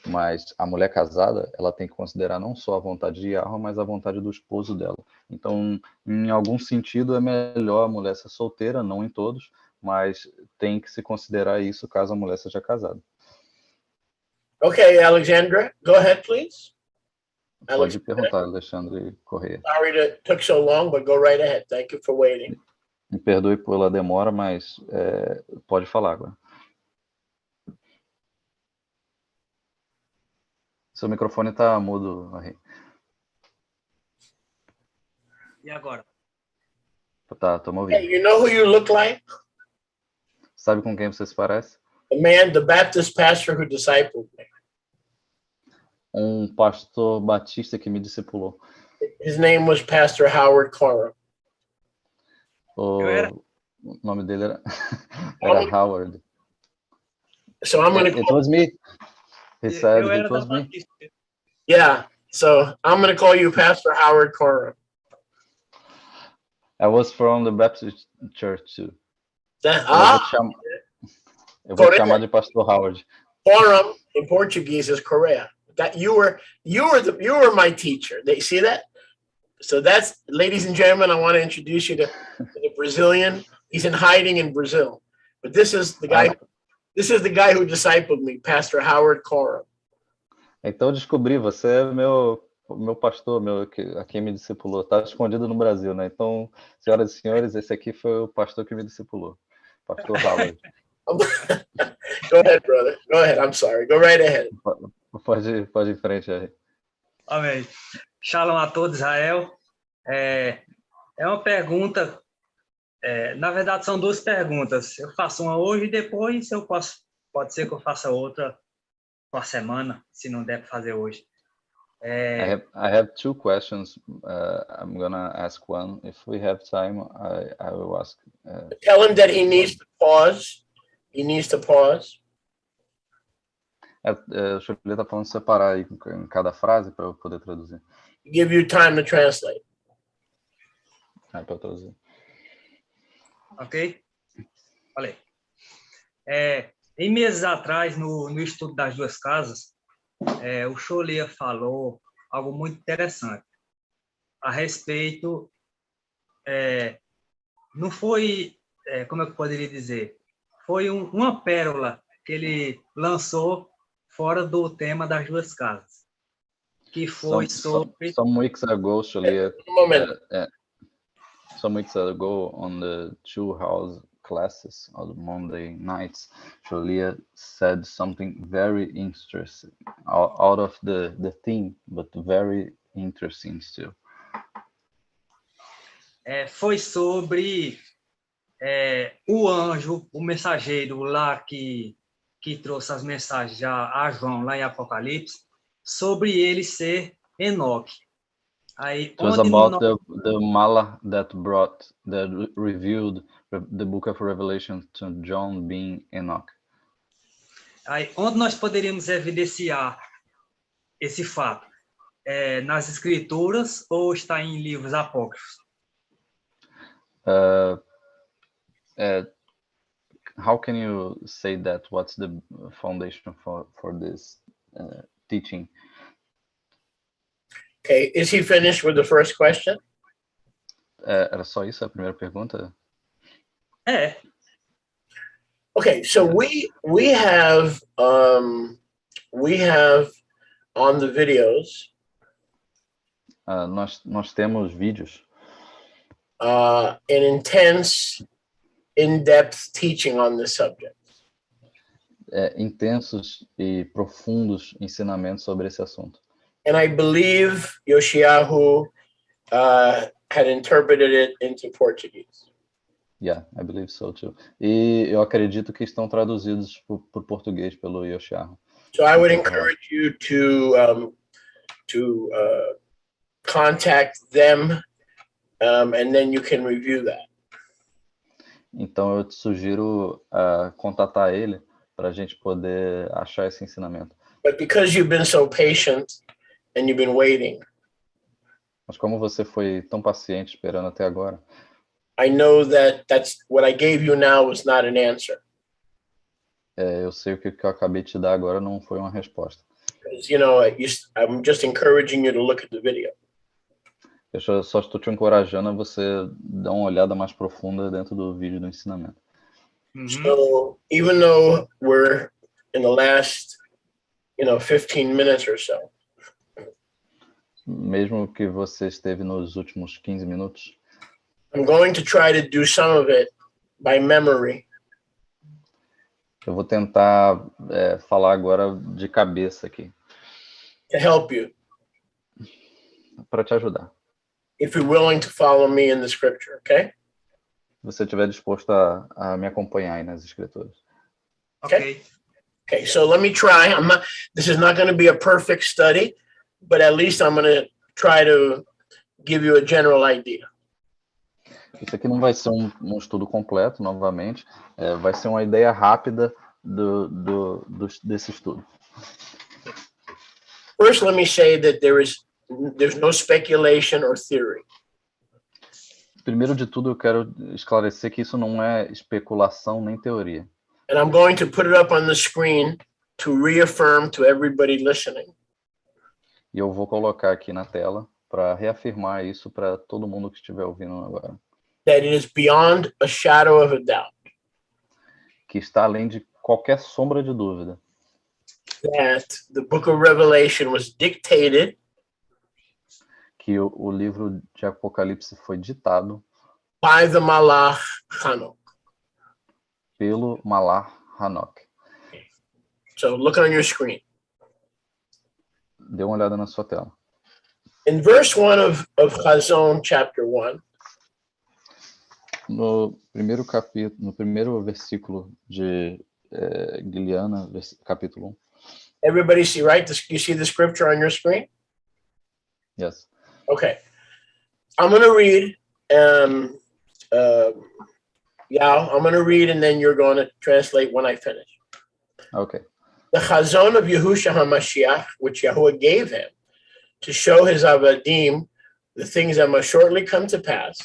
Mas a mulher casada, ela tem que considerar não só a vontade de Yahuwah, mas a vontade do esposo dela. Então, em algum sentido, é melhor a mulher ser solteira, não em todos, mas tem que se considerar isso caso a mulher seja casada. Okay, Alexandra, go ahead, please. Pode perguntar, Alexandre Correia. Sorry that it took so long, but go right ahead. Thank you for waiting. Me perdoe pela demora, mas pode falar agora. Seu microfone está mudo, Henri. E agora? Tá, tô me ouvindo. Hey, you know who you look like? Sabe com quem você se parece? The Baptist pastor who discipled me. Pastor batista que me discipulou. His name was Pastor Howard Coram. O nome dele era Howard. So I'm going to. It was me. He said it was me. Yeah. So I'm going to call you Pastor Howard Coram. I was from the Baptist church too. Eu vou te chamar de Pastor Howard. Coram in Portuguese is Correa. That you were my teacher. They see that? So that's, ladies and gentlemen, I want to introduce you to the Brazilian. He's in hiding in Brazil, but this is the guy. This is the guy who discipled me, Pastor Howard Coram. Então descobri, você é meu pastor, a quem me discipulou. Está escondido no Brasil, né? Então, senhoras e senhores, esse aqui foi o pastor que me discipulou, Pastor Howard. Go ahead, brother. Go ahead. I'm sorry. Go right ahead. Pode ir em frente aí. Amém. Shalom a todos, Israel. É uma pergunta, na verdade são duas perguntas. Eu faço uma hoje e depois pode ser que eu faça outra por semana, se não der para fazer hoje. I have two questions. I'm gonna ask one. If we have time, I will ask. Tell him that he needs to pause. He needs to pause. O Chupilha está falando de separar aí em cada frase para eu poder traduzir. Give you time to translate. Para eu traduzir. Ok? Falei. Em meses atrás, no estudo das duas casas, o Cholia falou algo muito interessante a respeito. Não foi, como eu poderia dizer, foi uma pérola que ele lançou fora do tema das duas casas. que foi sobre... Some weeks ago, Shulia, some weeks ago on the 2-house classes on Monday nights, Julia said something very interesting out of the theme, but very interesting still. Foi sobre o anjo, o mensageiro lá que trouxe as mensagens a João lá em Apocalipse, sobre ele ser Enoque. Aí, it was about the Malach that revealed the book of Revelation to John being Enoch. Aí, onde nós poderíamos evidenciar esse fato? Nas escrituras ou está em livros apócrifos? How can you say that? What's the foundation for this teaching? Okay, is he finished with the first question? Era só isso a primeira pergunta? Okay, so we have on the videos. Nós temos vídeos. An intense, in-depth teaching on this subject. Intensos e profundos ensinamentos sobre esse assunto. And I believe Yoshiyahu had interpreted it into Portuguese. Yeah, I believe so too. E eu acredito que estão traduzidos por português pelo Yoshiyahu. So I would encourage you to contact them, and then you can review that. Então eu te sugiro contatar ele para a gente poder achar esse ensinamento. But because you've been so patient and you've been waiting, mas como você foi tão paciente esperando até agora, I know that's what I gave you now was not an answer. Eu sei que o que eu acabei de te dar agora não foi uma resposta. You know, I'm just encouraging you to look at the video. Eu só estou te encorajando a você dar uma olhada mais profunda dentro do vídeo do ensinamento. So even though we're in the last, 15 minutes or so. Mesmo que você esteve nos últimos 15 minutos. I'm going to try to do some of it by memory. Eu vou tentar falar agora de cabeça aqui. To help you. Para te ajudar. If you're willing to follow me in the scripture, okay? Se você estiver disposto a me acompanhar aí nas escrituras. Okay. Okay, so let me try. This is not going to be a perfect study, but at least I'm going to try to give you a general idea. Isso aqui não vai ser um estudo completo, novamente. Vai ser uma ideia rápida desse estudo. First, let me say that there's no speculation or theory. Primeiro de tudo, eu quero esclarecer que isso não é especulação nem teoria. And I'm going to put it up on the screen to reaffirm to everybody listening. E eu vou colocar aqui na tela para reafirmar isso para todo mundo que estiver ouvindo agora. That it is beyond a shadow of a doubt. Que está além de qualquer sombra de dúvida. That the book of Revelation was dictated. Que o livro de Apocalipse foi ditado. By the Malach Hanok. Pelo Malach Hanok. So look on your screen. Dê uma olhada na sua tela. In verse 1 of Chazon, chapter 1. No primeiro versículo de Giliana, capítulo 1. Everybody see, right? You see the scripture on your screen? Yes. Okay. I'm going to read. I'm going to read, and then you're going to translate when I finish. Okay. The Chazon of Yahushua HaMashiach, which Yahuwah gave him, to show his avadim the things that must shortly come to pass.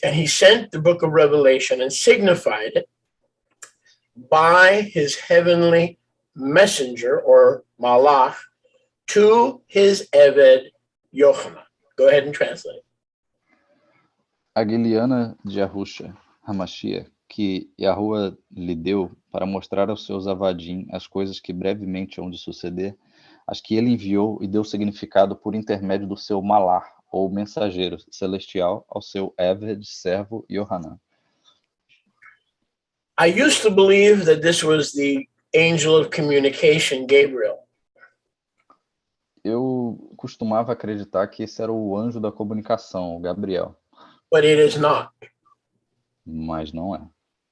And he sent the book of Revelation and signified it by his heavenly messenger, or malach, to his Eved Yochanan. Go ahead and translate. A Giliana de Yahushua HaMashiach, que Yahuwah lhe deu para mostrar aos seus avadim as coisas que brevemente hão de suceder, as que ele enviou e deu significado por intermédio do seu malar, ou mensageiro celestial, ao seu Eved, servo Yohanan. I used to believe that this was the angel of communication, Gabriel. Eu costumava acreditar que esse era o anjo da comunicação, o Gabriel. But it is not. Mas não é.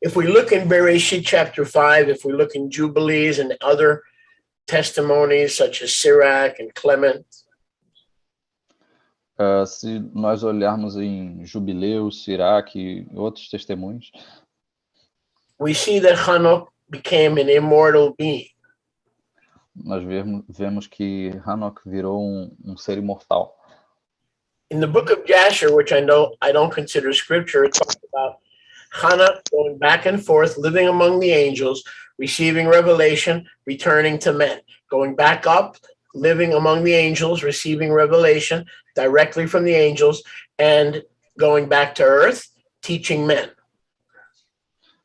If we look in Bereshit chapter 5, if we look in Jubilees and other testimonies such as Sirach and Clement, se nós olharmos em Jubileus, Sirach e outros testemunhos, we see that Hanok became an immortal being. nós vemos que Hanok virou um ser imortal. In the book of Jasher, which I know I don't consider scripture, it talks about Hanok going back and forth, living among the angels, receiving revelation, returning to men. Going back up, living among the angels, receiving revelation directly from the angels, and going back to earth, teaching men.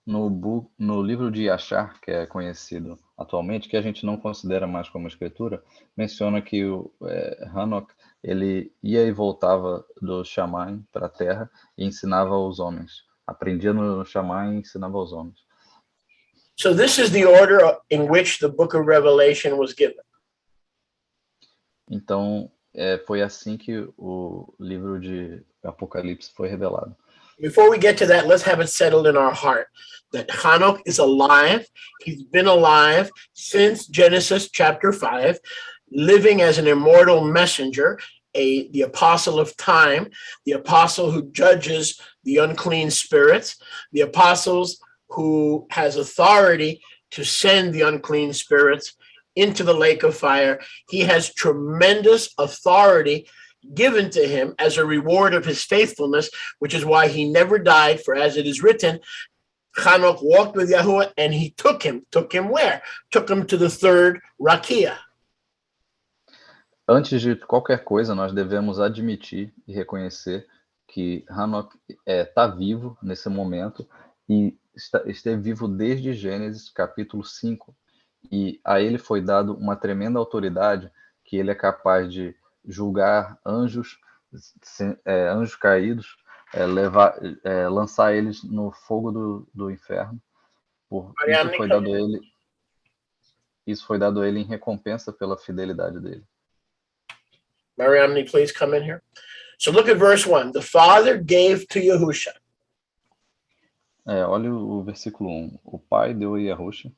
No livro de Yashar, que é conhecido atualmente, que a gente não considera mais como escritura, menciona que Hanok, ele ia e voltava do Shammai para a terra e ensinava aos homens. Aprendia no Shammai e ensinava aos homens. So this is the order in which the book of Revelation was given. Então, foi assim que o livro de Apocalipse foi revelado. Before we get to that, let's have it settled in our heart that Hanok is alive. He's been alive since Genesis chapter 5, living as an immortal messenger, the apostle of time, the apostle who judges the unclean spirits, the apostles who has authority to send the unclean spirits into the lake of fire. He has tremendous authority given to him as a reward of his faithfulness, which is why he never died, for as it is written, Hanok walked with Yahuwah and he took him where? Took him to the third Rakia. Antes de qualquer coisa, nós devemos admitir e reconhecer que Hanok está vivo nesse momento e esteve vivo desde Gênesis capítulo 5. E a ele foi dado uma tremenda autoridade que ele é capaz de julgar anjos caídos, lançar eles no fogo do inferno. Isso foi dado a ele em recompensa pela fidelidade dele. Mariamne, please come in here. So look at verse 1. The Father gave to Yahusha. Olha o versículo 1. O Pai deu a Yahusha.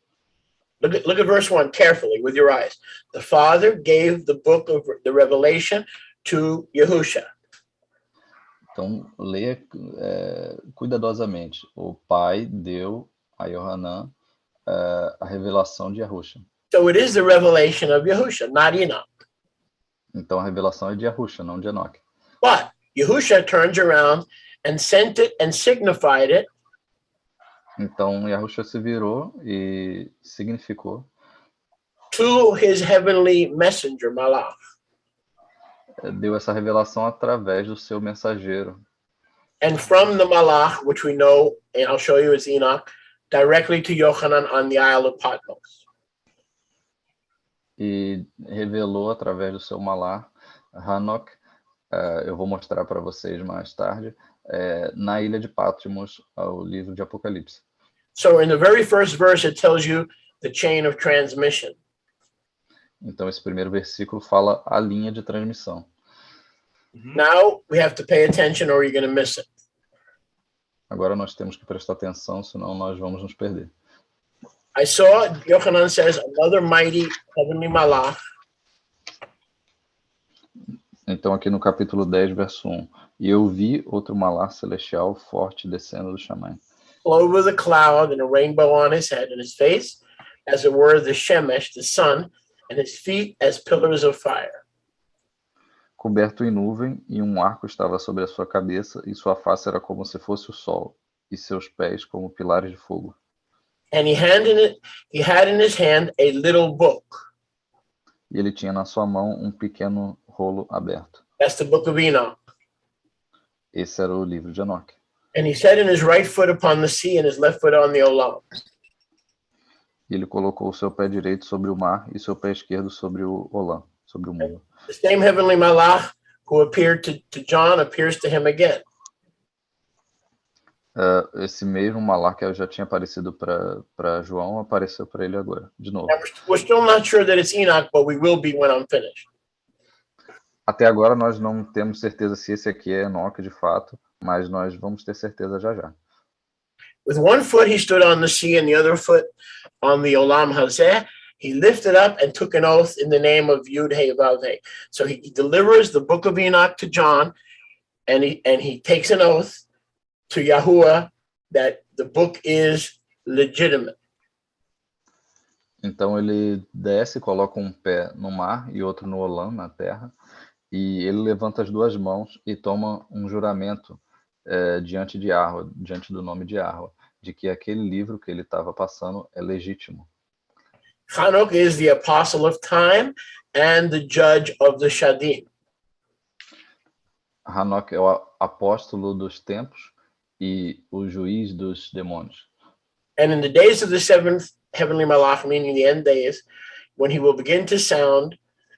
Look at verse 1 carefully with your eyes. The Father gave the book of the Revelation to Yahusha. Então, leia cuidadosamente. O Pai deu a Yohanan a revelação de Yahusha. So it is the revelation of Yahusha, not Enoch. Então, a revelação é de Yahusha, não de Enoch. But Yahusha turns around and sent it and signified it. Então, Yahusha se virou e significou to his heavenly messenger, Malach. Deu essa revelação através do seu mensageiro. And from the Malach, which we know, and I'll show you as Enoch, directly to Yochanan on the Isle of Patmos. E revelou através do seu malar, Hanok, eu vou mostrar para vocês mais tarde, na ilha de Patmos, o livro de Apocalipse. So in the very first verse, it tells you the chain of transmission. Então esse primeiro versículo fala a linha de transmissão. Now we have to pay attention or you're going to miss it. Agora nós temos que prestar atenção, senão nós vamos nos perder. I saw, Yochanan says, another mighty heavenly malach. Então aqui no capítulo 10, verso 1. E eu vi outro malar celestial forte descendo do Shammai. Clothed with a cloud and a rainbow on his head, and his face as it were the Shemesh, the sun, and his feet as pillars of fire. Coberto em nuvem, e um arco estava sobre a sua cabeça, e sua face era como se fosse o sol, e seus pés como pilares de fogo. And he had in his hand a little book. E ele tinha na sua mão um pequeno rolo aberto. That's the book of Enoch. Esse era o livro de Enoque. And he set in his right foot upon the sea and his left foot on the Olam. E ele colocou o seu pé direito sobre o mar e seu pé esquerdo sobre o Olã, sobre o mundo. The same heavenly malach who appeared to John appears to him again. Esse mesmo malar que já tinha aparecido para João apareceu para ele agora, de novo. And we're still not sure that it's Enoch, but we will be when I'm finished. Até agora nós não temos certeza se esse aqui é Enoque de fato, mas nós vamos ter certeza já já. With one foot he stood on the sea and the other foot on the Olam Hazeh. He lifted up and took an oath in the name of Yud-Heh-Vav-Heh. So he delivers the book of Enoch to John, and he takes an oath to Yahuwah that the book is legitimate. Então ele desce, coloca um pé no mar e outro no Olam, na terra, e ele levanta as duas mãos e toma um juramento diante de Yahweh, diante do nome de Yahweh, de que aquele livro que ele estava passando é legítimo. Hanok is the apostle of time and the judge of the Shadim. Hanok é o apóstolo dos tempos e o juiz dos demônios. And in the days of the seventh heavenly malach, meaning the end days, when he will begin to sound,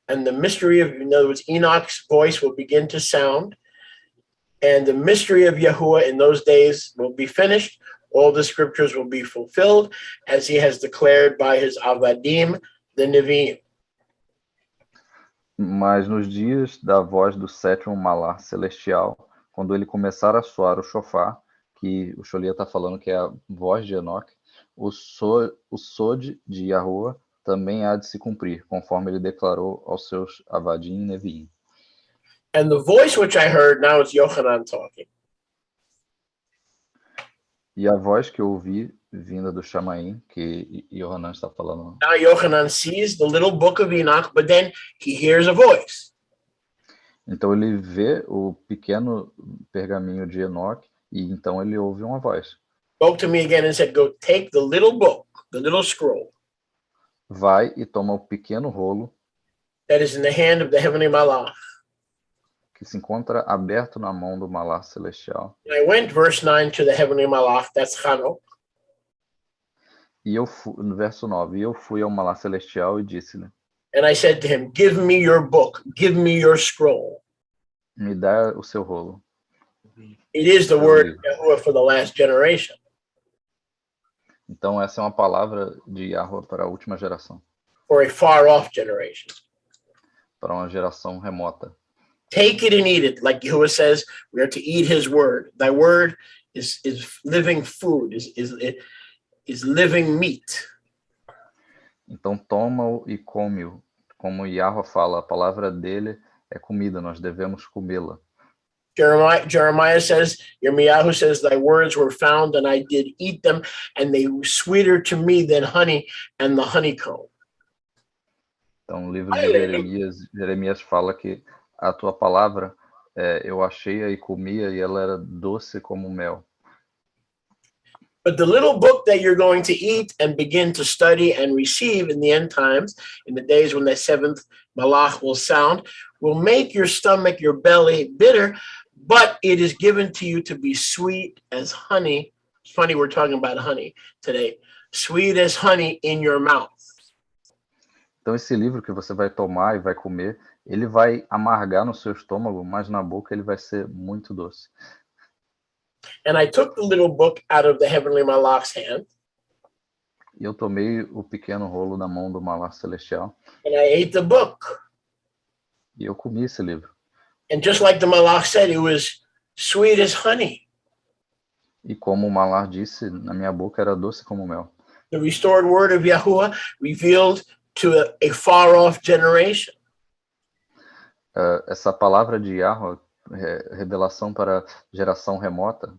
and the mystery of, in other words, Enoch's voice will begin to sound, and the mystery of Yahuwah in those days will be finished. All the scriptures will be fulfilled, as he has declared by his avadim, the Nevi'im. Mas nos dias da voz do sétimo malar celestial, quando ele começar a soar o shofar, que o Xolia está falando que é a voz de Enoque, o sod de Yahuwah também há de se cumprir, conforme ele declarou aos seus avadim e neviim. And the voice which I heard, now it's Yochanan talking. E a voz que eu ouvi, vinda do Shamaim, que Yohanan está falando. Now Yochanan sees the little book of Enoch, but then he hears a voice. Então ele vê o pequeno pergaminho de Enoque e então ele ouve uma voz. Spoke to me again and said, "Go take the little book, the little scroll Vai e toma o pequeno rolo that is in the hand of the heavenly malach." que se encontra aberto na mão do malar celestial. And I went, verse 9, to the heavenly malach, that's Hanok. E eu fui, no verso 9, e eu fui ao malar celestial e disse-lhe: And I said to him, "Give me your book, give me your scroll." Me dá o seu rolo. It is the word of Yahuwah for the last generation. Então essa é uma palavra de Yahweh para a última geração. For a far off generation. Para uma geração remota. Take it and eat it. Like Yahuwah says, we are to eat his word. Thy word is living food, is living meat. Então toma-o e come-o. Como Yahweh fala, a palavra dele é comida, nós devemos comê-la. Jeremiah says, Yirmiyahu says, thy words were found and I did eat them, and they were sweeter to me than honey and the honeycomb. Então, o livro de Jeremias fala que a tua palavra, eu achei-a e comia, e ela era doce como mel. But the little book that you're going to eat and begin to study and receive in the end times, in the days when the seventh malach will sound, will make your stomach, your belly bitter, but it is given to you to be sweet as honey. It's funny we're talking about honey today. Sweet as honey in your mouth. Então esse livro que você vai tomar e vai comer, ele vai amargar no seu estômago, mas na boca ele vai ser muito doce. And I took the little book out of the heavenly malach's hand. E eu tomei o pequeno rolo da mão do malar celestial. And I ate the book. E eu comi esse livro. And just like the malach said, it was sweet as honey. E como o malar disse, na minha boca era doce como mel. The restored word of Yahuwah revealed to a far-off generation. Essa palavra de Yahweh, revelação para geração remota.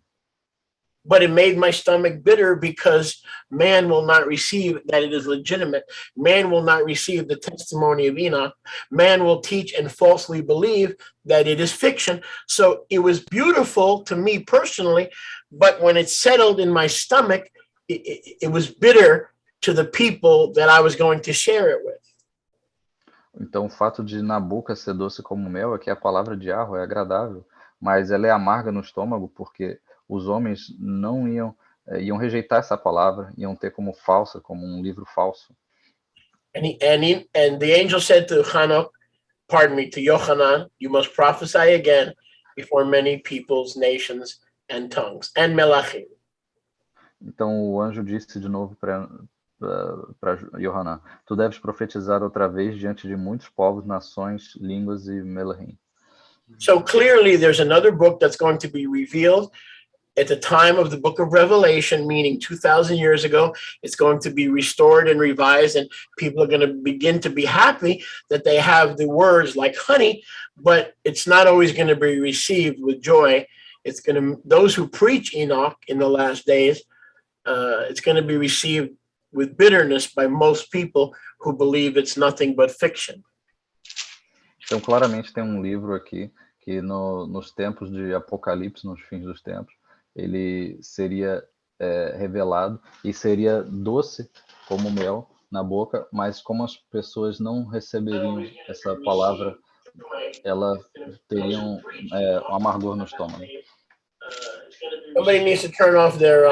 But it made my stomach bitter because man will not receive that it is legitimate. Man will not receive the testimony of Enoch. Man will teach and falsely believe that it is fiction. So it was beautiful to me personally, but when it settled in my stomach, it was bitter to the people that I was going to share it with. Então o fato de na boca ser doce como mel é que a palavra de Yahweh é agradável, mas ela é amarga no estômago porque os homens não iam iam rejeitar essa palavra, iam ter como falsa, como um livro falso. And the angel said to Hanok, pardon me, to Yochanan, you must prophesy again before many peoples, nations, and tongues, and melachim. Então o anjo disse de novo para Yohanan, tu deves profetizar outra vez diante de muitos povos, nações, línguas e melachim. So clearly there's another book that's going to be revealed at the time of the book of Revelation, meaning 2,000 years ago. It's going to be restored and revised, and people are going to begin to be happy that they have the words like honey, but it's not always going to be received with joy. It's going to, those who preach Enoch in the last days, it's going to be received with bitterness by most people who believe it's nothing but fiction. Então, claramente tem um livro aqui que nos tempos de Apocalipse, nos fins dos tempos, ele seria revelado e seria doce como mel na boca, mas como as pessoas não receberiam essa palavra, elas teriam um amargor no estômago. Somebody needs to turn off their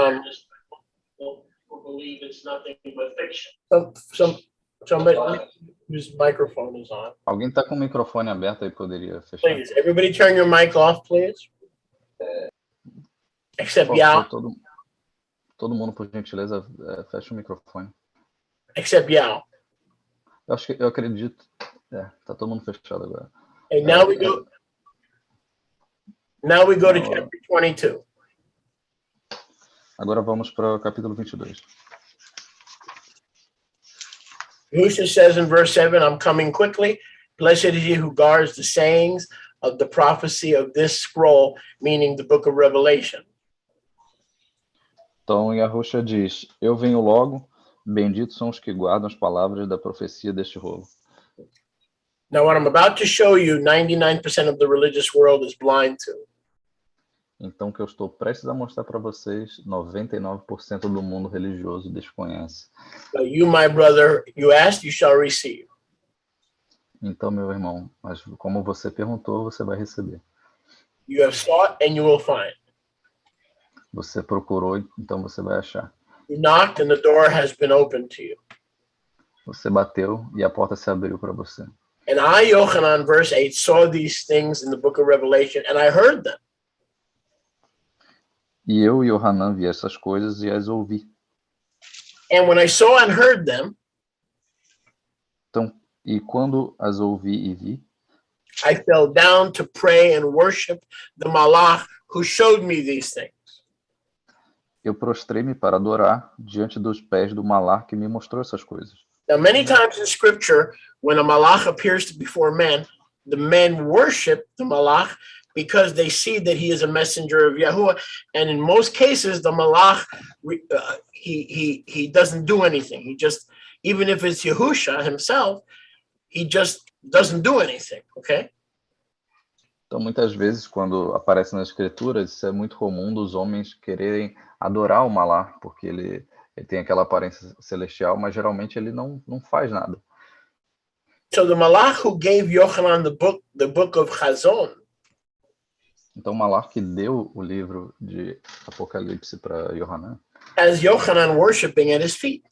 somebody whose microphone is on. Alguém está com o microfone aberto aí, poderia fechar? Please, everybody turn your mic off, please. Except Yao. Todo mundo, por gentileza, fecha o microfone. Except Yao. Eu acredito. Tá todo mundo fechado agora. And now we go. Now we go to chapter 22. Agora vamos para o capítulo 22. Yahusha says in verse 7, I'm coming quickly. Blessed is he who guards the sayings of the prophecy of this scroll, meaning the book of Revelation. Então, Yahusha diz, eu venho logo, benditos são os que guardam as palavras da profecia deste rolo. Now, what I'm about to show you, 99% of the religious world is blind to. Então, o que eu estou prestes a mostrar para vocês, 99% do mundo religioso desconhece. But you, my brother, you asked, you shall receive. Então, meu irmão, mas como você perguntou, você vai receber. You have sought and you will find. Você procurou, então você vai achar. You knocked and the door has been opened to you. Você bateu e a porta se abriu para você. And I, Yochanan, verse 8, saw these things in the book of Revelation and I heard them. E eu, Yohanan, vi essas coisas e as ouvi. And when I saw and heard them, então, e quando as ouvi e vi, I fell down to pray and worship the Malach who showed me these things. Eu prostrei-me para adorar diante dos pés do Malach que me mostrou essas coisas. Now, many times in Scripture, when a Malach appears before men, the men worship the Malach because they see that he is a messenger of Yahuwah, and in most cases, the Malach he doesn't do anything. He just, even if it's Yahusha himself, he just doesn't do anything. Okay. Então, muitas vezes, quando aparece nas escrituras, isso é muito comum dos homens quererem adorar o Malach, porque ele tem aquela aparência celestial, mas geralmente ele não faz nada. So the Malach who gave Yochanan the book of Chazon. Então, o Malach que deu o livro de Apocalipse para Yohanan. As Yochanan worshiping at his feet.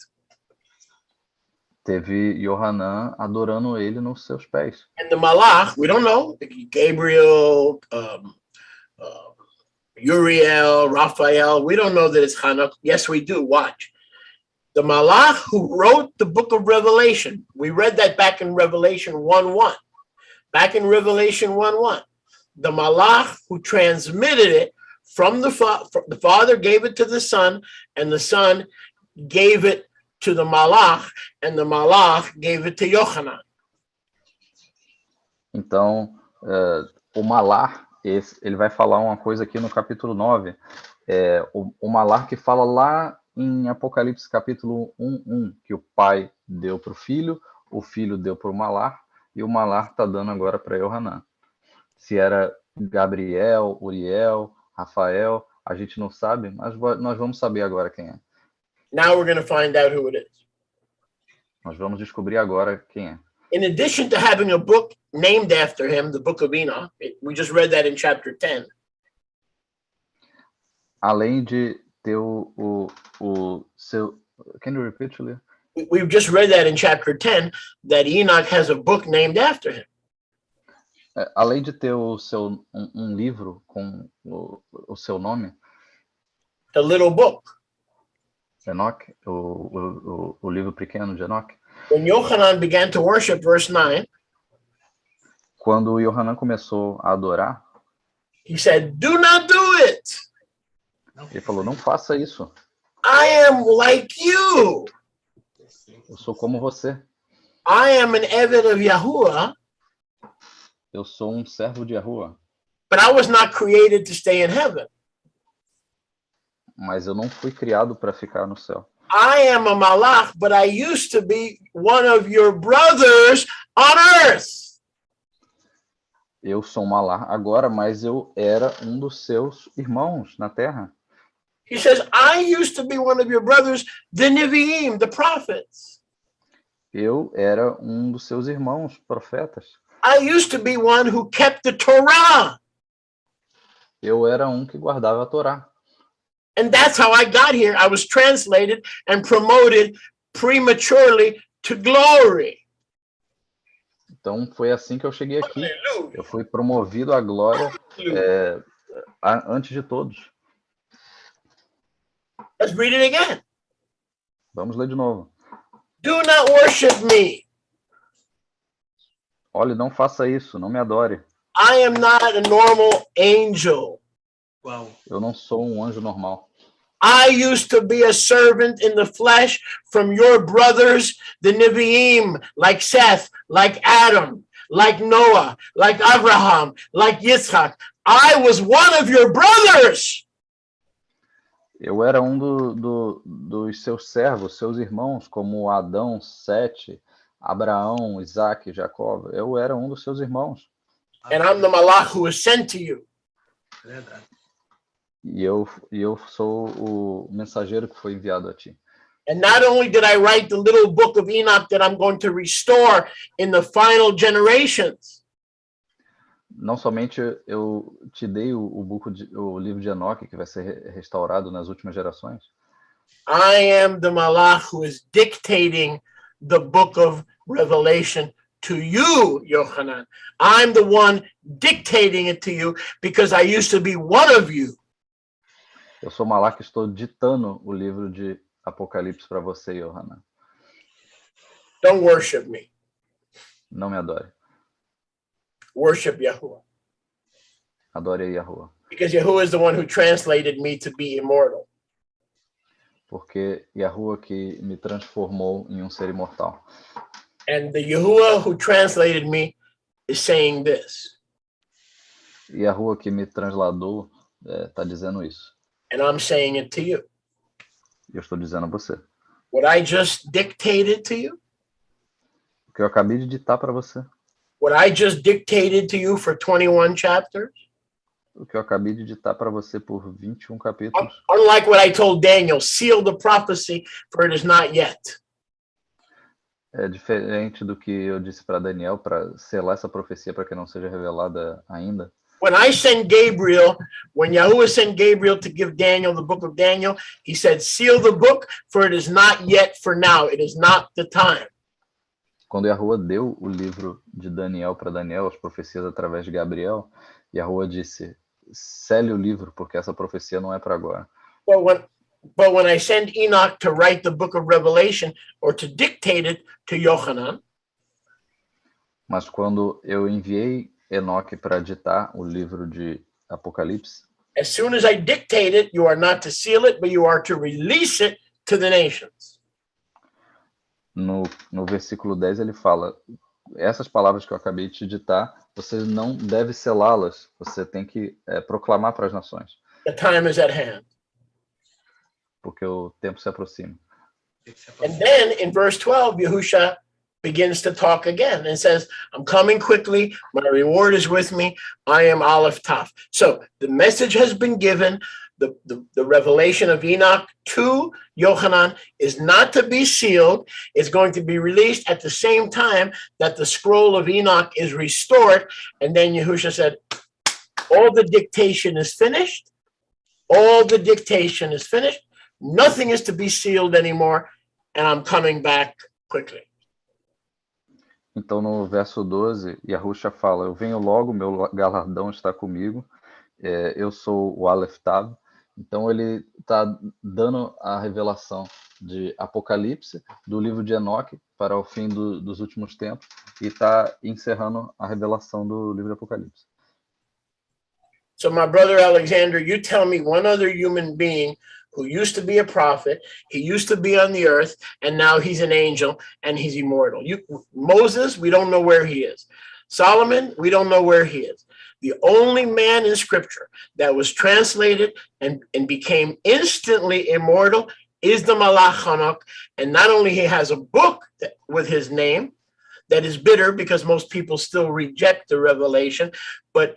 Teve Yohanan adorando ele nos seus pés. And the Malach, we don't know, Gabriel, Uriel, Raphael, we don't know that it's Hanukkah. Yes, we do. Watch. The Malach who wrote the book of Revelation, we read that back in Revelation 1:1. Back in Revelation 1:1. The Malach who transmitted it from the Father gave it to the Son, and the Son gave it to the Malach, and the Malach gave it to Yochanan. Então, o Malach, ele vai falar uma coisa aqui no capítulo 9. O Malach que fala lá em Apocalipse capítulo 1:1, que o pai deu para o filho deu para o Malach, e o Malach está dando agora para Yohanan. Se era Gabriel, Uriel, Rafael, a gente não sabe, mas nós vamos saber agora quem é. Now we're going to find out who it is. Nós vamos descobrir agora quem é. In addition to having a book named after him, the book of Enoch, we just read that in chapter 10. Além de ter o seu... Can you repeat, Julia? We've just read that in chapter 10, that Enoch has a book named after him. Além de ter um livro com o seu nome, The little book. Enoch, o livro pequeno de Enoch. When Yochanan began to worship, verse 9, quando Yohanan começou a adorar, he said, do not do it. Ele falou, não faça isso. I am like you. Eu sou como você. I am an Eved of Yahuwah. Eu sou um servo de Yahuwah. But I was not created to stay in heaven. Mas eu não fui criado para ficar no céu. I am a malach, but I used to be one of your brothers on earth. Eu sou um malach agora, mas eu era um dos seus irmãos na terra. He says, I used to be one of your brothers, the Nevi'im, the prophets. Eu era um dos seus irmãos, profetas. I used to be one who kept the Torah. Eu era um que guardava a Torá. And that's how I got here. I was translated and promoted prematurely to glory. Então foi assim que eu cheguei aqui. Eu fui promovido à glória antes de todos. Let's read it again. Vamos ler de novo. Do not worship me. Olha, não faça isso, não me adore. I am not a normal angel. Wow. Eu não sou um anjo normal. I used to be a servant in the flesh from your brothers, the Nevi'im, like Seth, like Adam, like Noah, like Abraham, like Yitzhak. I was one of your brothers. Eu era um dos seus servos, seus irmãos, como Adão, Sete, Abraão, Isaac, Jacó. Eu era um dos seus irmãos. And I'm the malach who was sent to you. Verdade. E eu sou o mensageiro que foi enviado a ti. And not only did I write the little book of Enoch that I'm going to restore in the final generations. Não somente eu te dei o livro de Enoque, que vai ser restaurado nas últimas gerações. I am the malach who is dictating the book of Revelation to you, Yochanan. I'm the one dictating it to you because I used to be one of you. Eu sou malach que estou ditando o livro de Apocalipse para você, Yohanan. Don't worship me. Não me adore. Worship Yahuwah. Adore a Yahuwah. Because Yahuwah is the one who translated me to be immortal. Porque Yahuwah que me transformou em um ser imortal. And the Yahuwah who translated me is saying this. Yahuwah que me transladou está dizendo isso. And I'm saying it to you. Eu estou dizendo a você. What I just dictated to you. O que eu acabei de ditar para você. What I just dictated to you for 21 chapters. O que eu acabei de ditar para você por 21 capítulos. Unlike what I told Daniel, seal the prophecy, for it is not yet. É diferente do que eu disse para Daniel, para selar essa profecia para que não seja revelada ainda. When I sent Gabriel, when Yahuwah sent Gabriel to give Daniel the book of Daniel, he said, seal the book, for it is not yet for now. It is not the time. Quando Yahuwah deu o livro de Daniel para Daniel, as profecias através de Gabriel, Yahuwah disse, sele o livro, porque essa profecia não é para agora. But when I send Enoch to write the book of Revelation, or to dictate it to Yochanan, mas quando eu enviei Enoque para ditar o livro de Apocalipse, as soon as I dictate it, you are not to seal it, but you are to release it to the nations. No versículo 10 ele fala, essas palavras que eu acabei de te ditar, você não deve selá-las, você tem que proclamar para as nações. The time is at hand. Porque o tempo se aproxima. And then in verse 12, Yahusha begins to talk again and says, I'm coming quickly, my reward is with me, I am Aleph Taf. So the message has been given, the revelation of Enoch to Yochanan is not to be sealed, it's going to be released at the same time that the scroll of Enoch is restored. And then Yahusha said, all the dictation is finished, all the dictation is finished. Nothing is to be sealed anymore, and I'm coming back quickly. Então, no verso 12, Yahusha fala, eu venho logo, meu galardão está comigo, eu sou o Aleph Tav. Então, ele está dando a revelação de Apocalipse, do livro de Enoque, para o fim dos últimos tempos, e está encerrando a revelação do livro de Apocalipse. So, my brother Alexander, you tell me one other human being who used to be a prophet, he used to be on the earth, and now he's an angel, and he's immortal. Moses, we don't know where he is. Solomon, we don't know where he is. The only man in Scripture that was translated and became instantly immortal is the Malach Hanok, and not only he has a book with his name that is bitter because most people still reject the revelation, but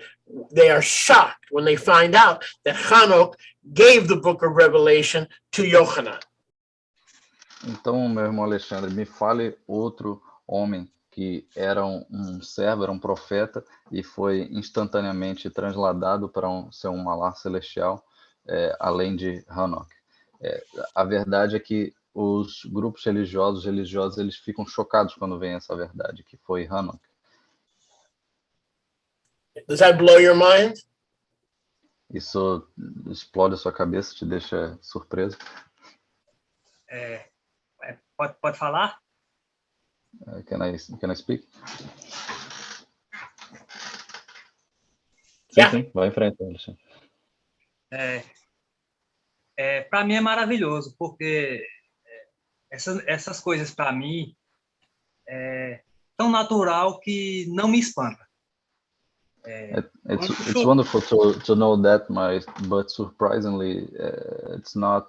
they are shocked when they find out that Hanok gave the book of Revelation to Yochanan. Então, meu irmão Alexandre, me fale outro homem que era um servo, era um profeta e foi instantaneamente transladado para ser um malar celestial, além de Hanok. A verdade é que os grupos religiosos, eles ficam chocados quando veem essa verdade, que foi Hanok. Does that blow your mind? Isso explode a sua cabeça, te deixa surpreso? Pode falar? Can I speak? Yeah. Sim, vai em frente, Alexandre. Para mim é maravilhoso, porque essas coisas para mim é tão natural que não me espanta. It's wonderful to know that, but surprisingly, it's not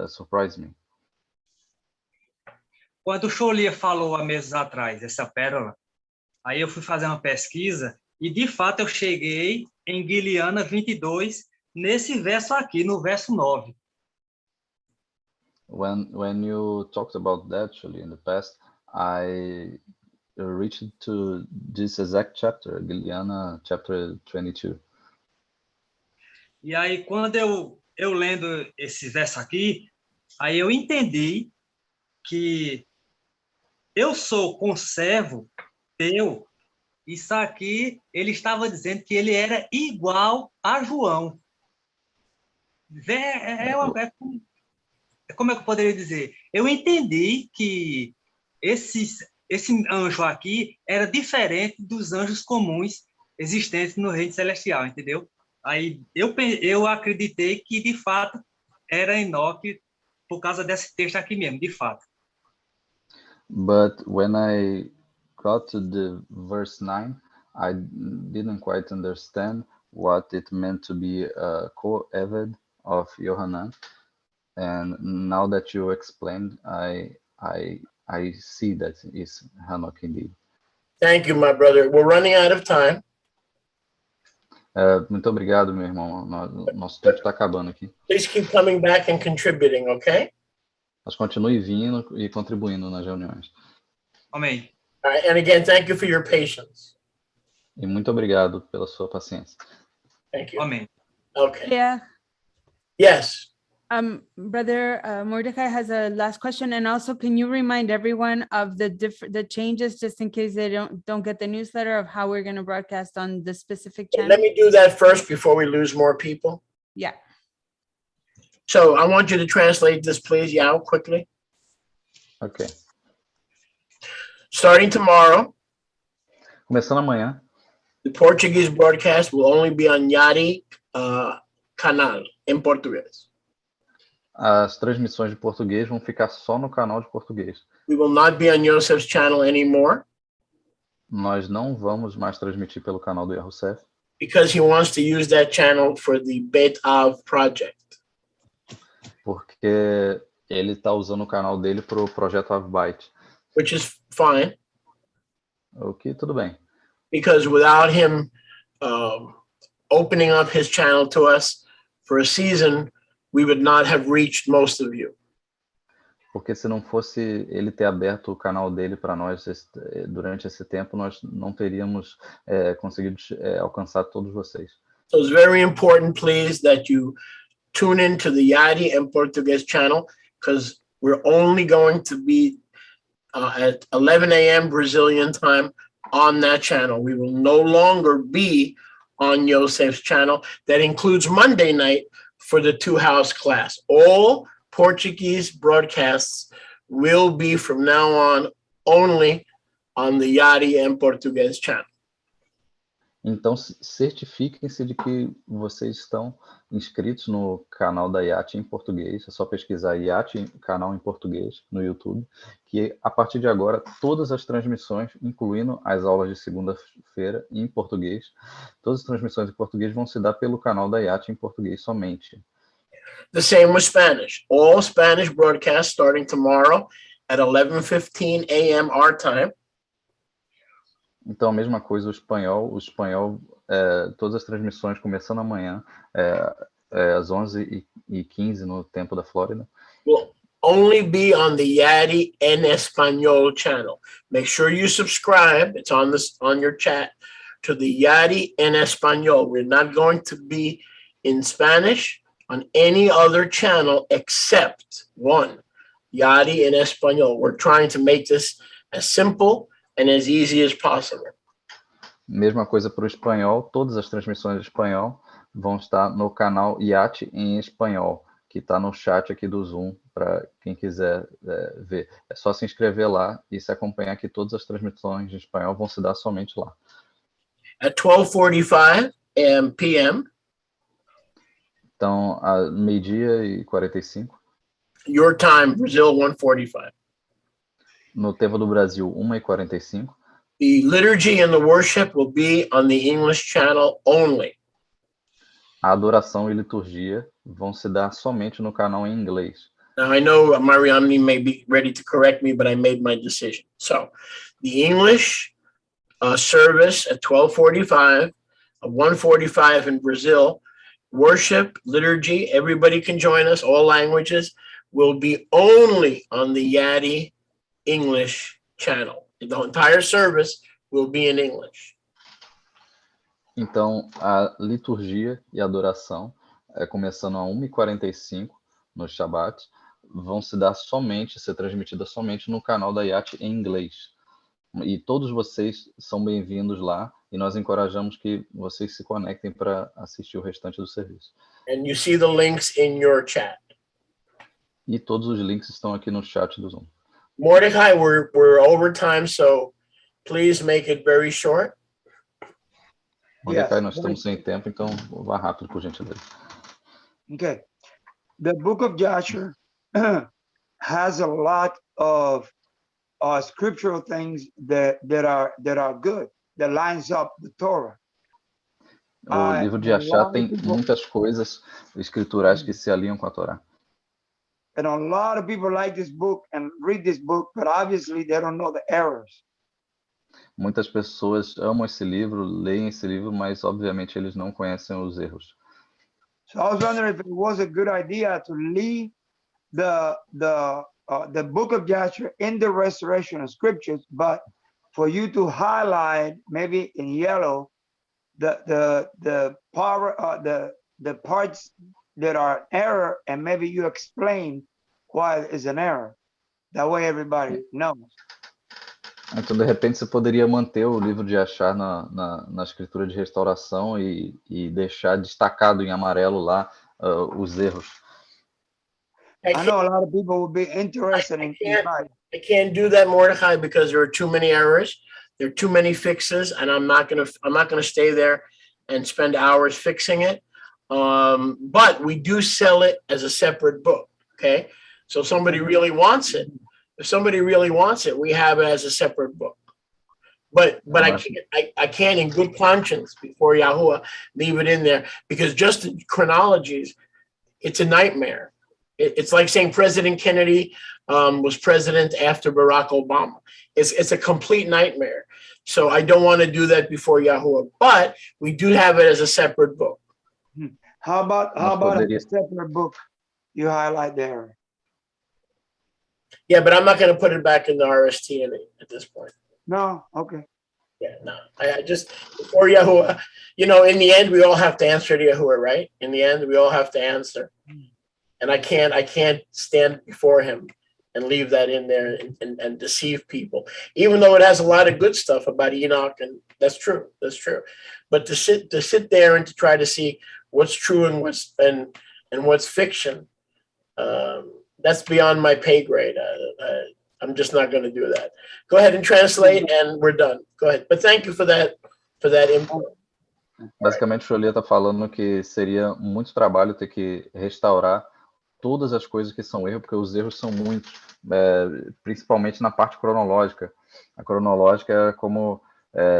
surprising me. Quando o Cholia falou há meses atrás essa pérola, aí eu fui fazer uma pesquisa e de fato eu cheguei em Guiliana 22 nesse verso aqui, no verso 9. When you talked about that, actually, in the past, I reached to this exact chapter, Guiliana chapter 22. E aí, quando eu lendo esse verso aqui, aí eu entendi que eu sou conservo teu. Isso aqui, ele estava dizendo que ele era igual a João. Como é que eu poderia dizer? Eu entendi que esse anjo aqui era diferente dos anjos comuns existentes no reino celestial, entendeu? Aí eu acreditei que, de fato, era Enoque por causa desse texto aqui mesmo, de fato. But when I got to the verse 9, I didn't quite understand what it meant to be a co-eved of Yohanan. And now that you explained, I see that it's Hanok indeed. Thank you, my brother. We're running out of time. Muito obrigado, meu irmão. Nosso tempo está acabando aqui. Please keep coming back and contributing, okay? Mas continue vindo e contribuindo nas reuniões. Amém. All right, and again, thank you for your patience. E muito obrigado pela sua paciência. Thank you. Amém. Okay. Yeah. Yes. Brother Mordecai has a last question, and also, can you remind everyone of the changes, just in case they don't get the newsletter, of how we're going to broadcast on the specific channel? Let me do that first before we lose more people. Yeah. So I want you to translate this, please, Yao, quickly. Ok. Starting tomorrow, Começando amanhã, the Portuguese broadcast will only be on YATI canal, em português. as transmissões de português vão ficar só no canal de português. We will not be on Yosef's channel anymore. Nós não vamos mais transmitir pelo canal do Yahusef. Because he wants to use that channel for the Bet Av project. Porque ele está usando o canal dele para o projeto Avbyte. Which is fine. O que tudo bem. Because without him opening up his channel to us for a season, we would not have reached most of you. Porque se não fosse ele ter aberto o canal dele para nós durante esse tempo, nós não teríamos conseguido alcançar todos vocês. So it's very important, please, that you tune into the YATI and Português channel, because we're only going to be at 11 a.m. Brazilian time on that channel. We will no longer be on Yosef's channel. That includes Monday night for the two-house class. All Portuguese broadcasts will be from now on only on the YATI and Português channel. Então, certifiquem-se de que vocês estão inscritos no canal da YATI em português. É só pesquisar YATI, canal em português, no YouTube, que a partir de agora, todas as transmissões, incluindo as aulas de segunda-feira em português, todas as transmissões em português vão se dar pelo canal da YATI em português somente. The same with Spanish. All Spanish broadcasts starting tomorrow at 11:15 a.m. our time. Então, a mesma coisa o espanhol, todas as transmissões começando amanhã, às 11h15 no tempo da Flórida. Will only be on the YATI en Español channel. Make sure you subscribe. It's on your chat to the YATI en Español. We're not going to be in Spanish on any other channel except one, YATI en Español. We're trying to make this as simple and as easy as possible. Mesma coisa para o espanhol, todas as transmissões de espanhol vão estar no canal YATI em espanhol, que está no chat aqui do Zoom, para quem quiser ver. É só se inscrever lá e se acompanhar que todas as transmissões de espanhol vão se dar somente lá. At 12:45 p.m. Então, a 12h45. Your time, Brazil, 1:45. No tempo do Brasil, 1h45. The liturgy and the worship will be on the English channel only. A adoração e liturgia vão se dar somente no canal em inglês. Now, I know Mariamne may be ready to correct me, but I made my decision. So, the English service at 12:45, 1:45 in Brazil, worship, liturgy, everybody can join us, all languages, will be only on the YATI English channel. The entire service will be in English. Então, a liturgia e a adoração, começando a 1h45 no Shabat, vão se ser transmitidas somente no canal da YATI em inglês. E todos vocês são bem-vindos lá e nós encorajamos que vocês se conectem para assistir o restante do serviço. And you see the links in your chat. E todos os links estão aqui no chat do Zoom. Mordecai, we're over time, so please make it very short. Mordecai, nós estamos sem tempo, então vá rápido, por gentileza. Okay. The book of Joshua has a lot of scriptural things that are good, that lines up the Torah. O livro de Achá tem muitas coisas escriturais que se alinham com a Torá. And a lot of people like this book and read this book, but obviously they don't know the errors. Muitas pessoas amam esse livro, leem esse livro, mas obviamente eles não conhecem os erros. So I was wondering if it was a good idea to leave the book of Joshua in the restoration of scriptures, but for you to highlight maybe in yellow the parts that are error, and maybe you explain why it's an error. That way everybody knows. Então, de repente, você poderia manter o livro de Achá na escritura de restauração e deixar destacado em amarelo lá os erros. I know a lot of people will be interested in that. I can't do that, Mordecai, because there are too many errors. There are too many fixes, and I'm not gonna stay there and spend hours fixing it. But we do sell it as a separate book. Okay, so if somebody really wants it, we have it as a separate book. But I can't in good conscience before Yahuwah leave it in there, because just the chronologies, it's a nightmare. It's like saying President Kennedy was president after Barack Obama. It's a complete nightmare. So I don't want to do that before Yahuwah, but we do have it as a separate book. How about a separate book you highlight there? Yeah, but I'm not going to put it back in the RST at this point. No, okay. Yeah, no, I just, before Yahuwah, you know, in the end, we all have to answer to Yahuwah, right? In the end, we all have to answer. And I can't stand before him and leave that in there and deceive people, even though it has a lot of good stuff about Enoch, and that's true. But to sit there and to try to see what's true and what's fiction, that's beyond my pay grade. I'm just not going to do that. Go ahead and translate, and we're done. Go ahead. But thank you for that input. Basicamente, o Sholia está falando que seria muito trabalho ter que restaurar todas as coisas que são erro, porque os erros são muitos, principalmente na parte cronológica. A cronológica é como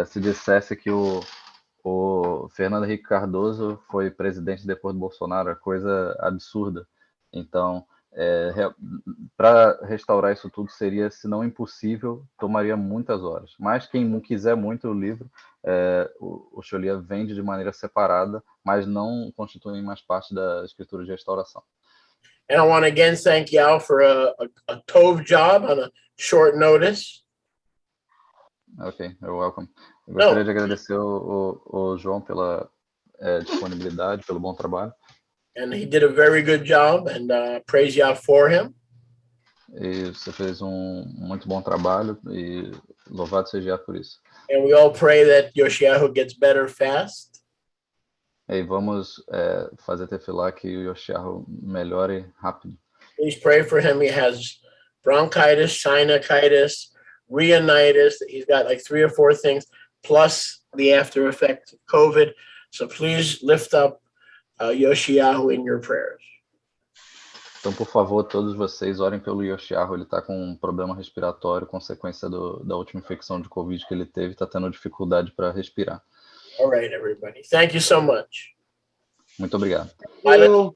se dissesse que o Fernando Henrique Cardoso foi presidente depois do Bolsonaro, é coisa absurda. Então, para restaurar isso tudo seria, se não impossível, tomaria muitas horas. Mas quem quiser muito o livro, o Sholia vende de maneira separada, mas não constitui mais parte da escritura de restauração. And I want to again thank Yao for a tov job on a short notice. Ok, you're welcome. Eu gostaria de agradecer o João pela disponibilidade, pelo bom trabalho. And he did a very good job, and praise Yah for him. E você fez muito bom trabalho, e louvado seja Yah por isso. And we all pray that Yoshiyahu gets better fast. E vamos fazer tefilá que o Yoshiyahu melhore rápido. Please pray for him. He has bronchitis, sinusitis, rhinitis. He's got like 3 or 4 things, plus the after effects of COVID. So please lift up Yoshiyahu in your prayers. Então, por favor, todos vocês orem pelo Yoshiyahu. Ele está com um problema respiratório, consequência da última infecção de Covid que ele teve, está tendo dificuldade para respirar. All right, everybody. Thank you so much. Muito obrigado. Hello.